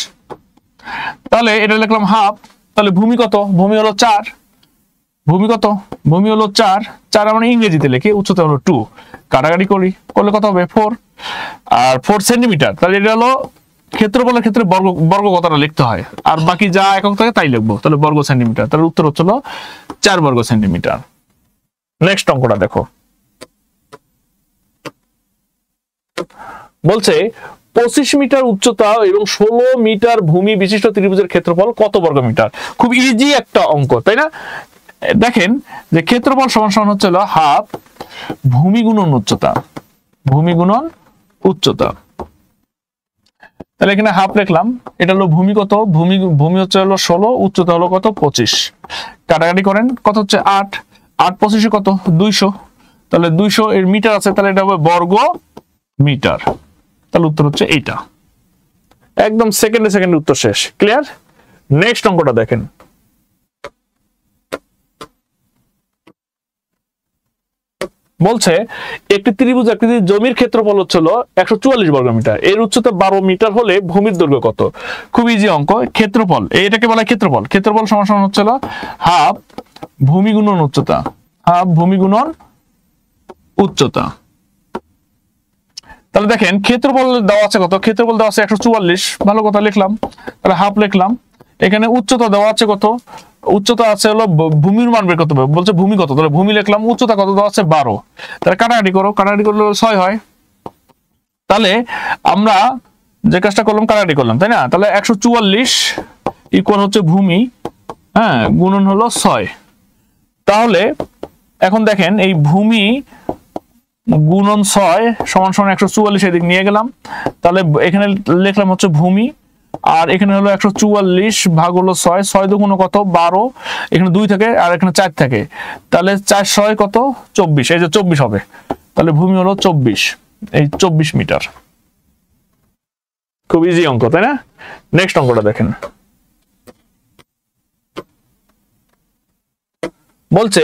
তাহলে এটা লিখলাম হাফ, তাহলে ভূমি কত? ভূমি হলো 4, ভূমি কত? ভূমি হলো 4, আমরা ইংরেজিতে লিখি, উচ্চতা হলো 2, কাটাকাটি করলে কত হবে? 4 আর 4 সেন্টিমিটার। তাহলে এটা হলো ক্ষেত্রফলের ক্ষেত্রে বর্গ কথাটা লিখতে হয়, আর বাকি যা একক থাকে তাই লিখবো। তাহলে বর্গ সেন্টিমিটার, তাহলে উত্তর হচ্ছে 4 বর্গ সেন্টিমিটার। নেক্সট অঙ্কটা দেখো। বলছে 25 মিটার উচ্চতা এবং 16 মিটার ভূমি বিশিষ্ট ত্রিভুজের ক্ষেত্রফল কত বর্গ মিটার? খুব ইজি একটা অঙ্ক, তাই না? দেখেন যে ক্ষেত্রফল সমান সমান হচ্ছে হাফ ভূমি গুণন উচ্চতা, ভূমি গুণন উচ্চতা। তাহলে এখানে হাফ লিখলাম, এটা হলো ভূমি কত? ভূমি হচ্ছে হলো 16, উচ্চতা হলো কত? 25। কাটাকাটি করেন, কত হচ্ছে? 8, 8 25 কত? 200। তাহলে 200 এর মিটার আছে, তাহলে এটা হবে বর্গ মিটার। তাহলে উত্তর হচ্ছে এইটা। একদম সেকেন্ডে উত্তর শেষ। ক্লিয়ার? নেক্সট অঙ্কটা দেখেন। বলছে একটি ত্রিভুজ আকৃতির জমির ক্ষেত্রফল হচ্ছে 144 বর্গ মিটার, এর উচ্চতা 12 মিটার হলে ভূমির দৈর্ঘ্য কত? খুব ইজি অঙ্ক। ক্ষেত্রফল এটাকে বলা হয় ক্ষেত্রফল। ক্ষেত্রফল সমান সমান হচ্ছে হাফ ভূমি গুণন উচ্চতা, হাফ ভূমি গুণন উচ্চতা। তাহলে দেখেন ক্ষেত্রফল দেওয়া আছে কত? ক্ষেত্রফল দেওয়া আছে 144, ভালো কথা লিখলাম, তাহলে হাফ লিখলাম। এখানে উচ্চতা দেওয়া আছে কত? উচ্চতা আছে হলো ভূমির মান বের করতে হবে, বলছে ভূমি কত? তাহলে ভূমি লিখলাম, উচ্চতা কত দেওয়া আছে? 12। তাহলে কাটাকাটি করলে 6 হয়। তাহলে আমরা যে কাজটা করলাম কাটাকাটি করলাম, তাই না? তাহলে 144 ইকুয়াল হচ্ছে ভূমি, হ্যাঁ, গুণন হলো 6। তাহলে এখন দেখেন এই ভূমি গুণন 6 সমান সমান 144 এদিক নিয়ে গেলাম, তাহলে এখানে লিখলাম হচ্ছে ভূমি, আর এখানে হলো 144 ভাগ হলো 6, 6 দুগুণ কত? 12, এখানে 2 থাকে আর এখানে 4 থাকে, তাহলে 4 6 কত? 24, এই যে 24 হবে। তাহলে ভূমি হলো 24, এই 24 মিটার। খুব ইজি অঙ্ক, তাই না? নেক্সট অঙ্কটা দেখেন। বলছে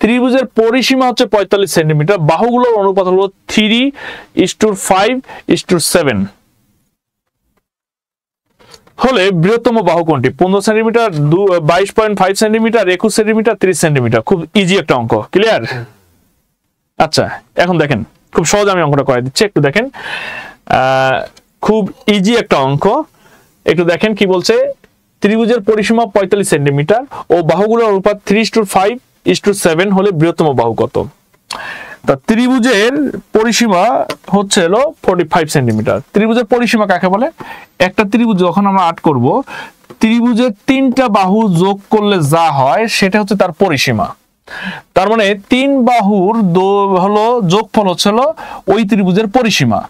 ত্রিভুজের পরিসীমা হচ্ছে 45 সেন্টিমিটার, বাহুগুলোর অনুপাত হলো 3:5:7 হলে বৃহত্তম বাহু কোনটি? 15 সেন্টিমিটার, 22.5 সেন্টিমিটার, 21 সেন্টিমিটার, 30 সেন্টিমিটার। খুব ইজি একটা অঙ্ক। ক্লিয়ার? আচ্ছা, এখন দেখেন খুব সহজ আমি অঙ্কটা করে দিচ্ছি, একটু দেখেন। খুব ইজি একটা অঙ্ক, একটু দেখেন কি বলছে। ত্রিভুজের পরিসীমা 45 সেন্টিমিটার ও বাহুগুলোর অনুপাত 3:5 1:7 হলে বৃহত্তম বাহু কত? তা ত্রিভুজের পরিসীমা হচ্ছে হলো 45 সেন্টিমিটার। ত্রিভুজের পরিসীমা কাকে বলে? একটা ত্রিভুজ যখন আমরা আর্ট করব, ত্রিভুজের 3টা বাহু যোগ করলে যা হয় সেটা হচ্ছে তার পরিসীমা। তার মানে 3 বাহুর হলো যোগফল হচ্ছে হলো ওই ত্রিভুজের পরিসীমা।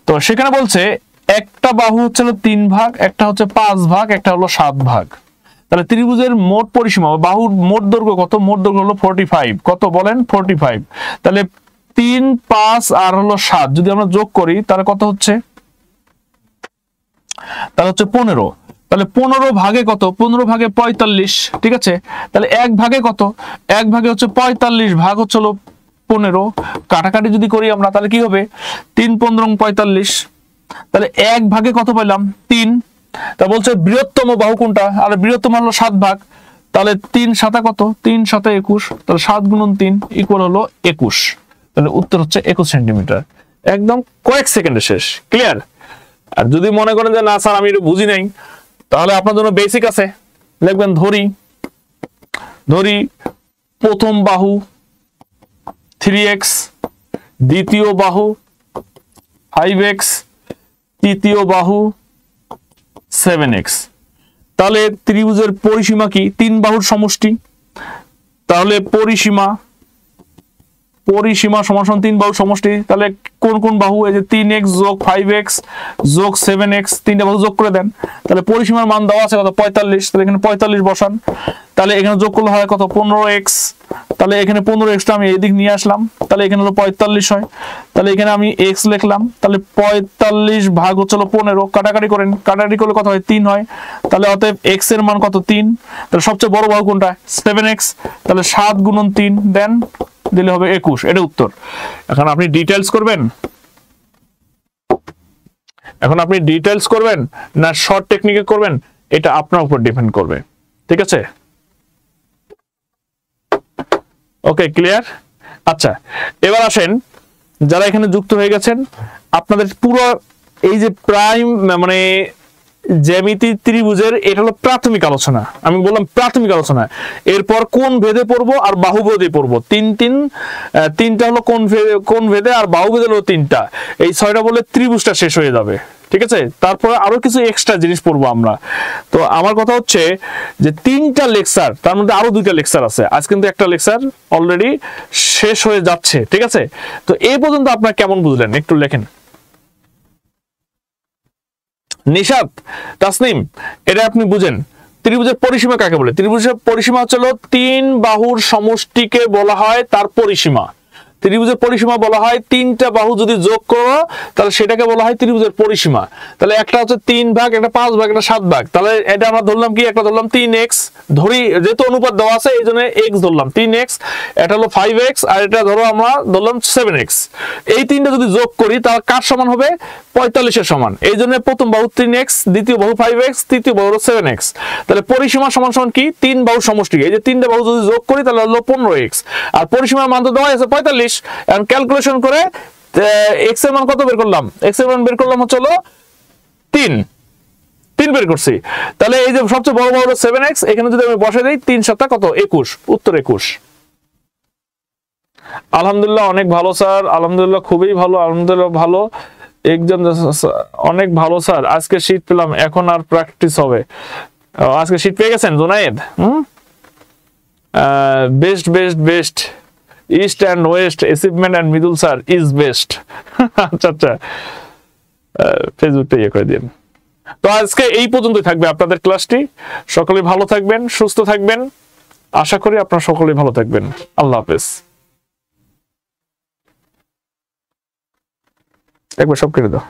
তো সেখানে বলছে একটা বাহু হচ্ছে হলো 3 ভাগ, একটা হচ্ছে 5 ভাগ, একটা হলো 7 ভাগ। তাহলে ত্রিভুজের মোট পরিসীমা, বাহুর মোট দৈর্ঘ্য কত? মোট দৈর্ঘ্য হলো 45। কত বলেন? 45। তাহলে 3, 5 আর হলো 7 যদি আমরা যোগ করি তাহলে কত হচ্ছে? তাহলে হচ্ছে 15। তাহলে 15 ভাগে কত? 15 ভাগে 45। ঠিক আছে, তাহলে 1 ভাগে কত? 1 ভাগে হচ্ছে 45, ভাগ হচ্ছে হলো 15। কাটাকাটি যদি করি আমরা তাহলে কি হবে? 3 15 45। তাহলে 1 ভাগে কত পাইলাম? 3। তা বলছে বৃহত্তম বাহু কোনটা? আর বৃহত্তম হলো 7 ভাগ। তাহলে 3 7 কত? 3 7 21। তাহলে 7 × 3 ইকুয়াল হলো 21। তাহলে উত্তর হচ্ছে 21 সেন্টিমিটার। একদম কয়েক সেকেন্ডে শেষ। ক্লিয়ার? আর যদি মনে করেন যে না স্যার আমি এটা বুঝি নাই, তাহলে আপনার জন্য বেসিক আছে। লিখবেন ধরি প্রথম বাহু 3x, দ্বিতীয় বাহু 5x, তৃতীয় বাহু 7x। তাহলে ত্রিভুজের পরিসীমা কি? 3 বাহুর সমষ্টি। তাহলে পরিসীমা সমান 3 বাহুর সমষ্টি। তাহলে কোন কোন বাহু? এই যে 3x যোগ 5x যোগ 7x, 3টা বাহু যোগ করে দেন। তাহলে পরিসীমার মান দেওয়া আছে কত? 45। তাহলে এখানে 45 বসান। তাহলে এখানে যোগ করলে হয় কত? 15x। তাহলে এখানে 15xটা আমি এদিক নিয়ে আসলাম, তাহলে এখানে হলো 45 হয়। তাহলে এখানে আমি x লিখলাম। তাহলে 45 ভাগ হচ্ছে 15। কাটাকাটি করেন, কাটাকাটি করলে কত হয়? 3 হয়। তাহলে অতএব x এর মান কত? 3। তাহলে সবচেয়ে বড় বাহু কোনটা? 7x। তাহলে 7 × 3 দেন, দিলে হবে 21। এটা উত্তর। এখন আপনি ডিটেইলস করবেন না শর্ট টেকনিকে করবেন, এটা আপনার উপর ডিপেন্ড করবে। ঠিক আছে? ওকে, ক্লিয়ার? আচ্ছা, এবার আসেন যারা এখানে যুক্ত হয়ে গেছেন, আপনাদের পুরো এই যে প্রাইম মানে জ্যামিতি ত্রিভুজের এটা হলো প্রাথমিক আলোচনা। আমি বললাম প্রাথমিক আলোচনা। এরপর কোন ভেদে পড়বো আর বাহু ভেদে পড়বো। তিনটা হলো কোন ভেদে, আর বাহু ভেদে হলো 3টা। এই 6টা বলে ত্রিভুজটা শেষ হয়ে যাবে। ঠিক আছে? তারপরে আরো কিছু এক্সট্রা জিনিস পড়বো আমরা। তো আমার কথা হচ্ছে যে 3টা লেকচার, তার মধ্যে আরো 2টা লেকচার আছে। আজ কিন্তু একটা লেকচার অলরেডি শেষ হয়ে যাচ্ছে। ঠিক আছে? তো এই পর্যন্ত আপনারা কেমন বুঝলেন একটু লেখেন। নিশাত, তাসনিম, এটা আপনি বুঝেন ত্রিভুজের পরিসীমা কাকে বলে? ত্রিভুজের পরিসীমা হচ্ছে 3 বাহুর সমষ্টিকে বলা হয় তার পরিসীমা। ত্রিভুজের পরিসীমা বলা হয় 3টা বাহু যদি যোগ করো তাহলে সেটাকে বলা হয় ত্রিভুজের পরিসীমা। তাহলে একটা হচ্ছে 3 ভাগ, একটা 5 ভাগ, একটা 7 ভাগ। তাহলে এটা আমরা ধরলাম কি? একটা ধরলাম 3x, ধরি যেহেতু অনুপাত দেওয়া আছে এই জন্য x ধরলাম 3x। এটা হলো 5x, আর এটা ধরো আমরা ধরলাম 7x। এই 3টা যদি যোগ করি তাহলে কার সমান হবে? 45 এর সমান। এই জন্য প্রথম বাহু 3x, দ্বিতীয় বাহু 5x, তৃতীয় বাহু হলো 7x। তাহলে পরিসীমা সমান কি? 3 বাহু সমষ্টি। এই যে 3টা বাহু যদি যোগ করি তাহলে হলো 15x, আর পরিসীমার মান তো দেওয়া আছে 45। এখন ক্যালকুলেশন করে x এর মান কত বের করলাম? x এর মান বের করলাম হচ্ছে হলো 3 বের করছি। তাহলে এই যে সবচেয়ে বড় বাহু হলো 7x, এখানে যদি আমি বসে দেই 3 7 কত? 21। উত্তর 21। আলহামদুলিল্লাহ, অনেক ভালো স্যার। আলহামদুলিল্লাহ, খুবই ভালো। আলহামদুলিল্লাহ, ভালো একদম অনেক ভালো স্যার। আজকে শীট পেলাম, এখন আর প্র্যাকটিস হবে। আজকে শীট পেয়ে গেছেন Junaid? Best east and West achievement and middle sir is best. আচ্ছা, ফেসবুকটা ইয়ে করে দিন। তো আজকে এই পর্যন্তই থাকবে আপনাদের ক্লাসটি। সকলে ভালো থাকবেন, সুস্থ থাকবেন। আশা করি আপনারা সকলেই ভালো থাকবেন। আল্লাহ হাফেজ। একবার সব কেটে দাও।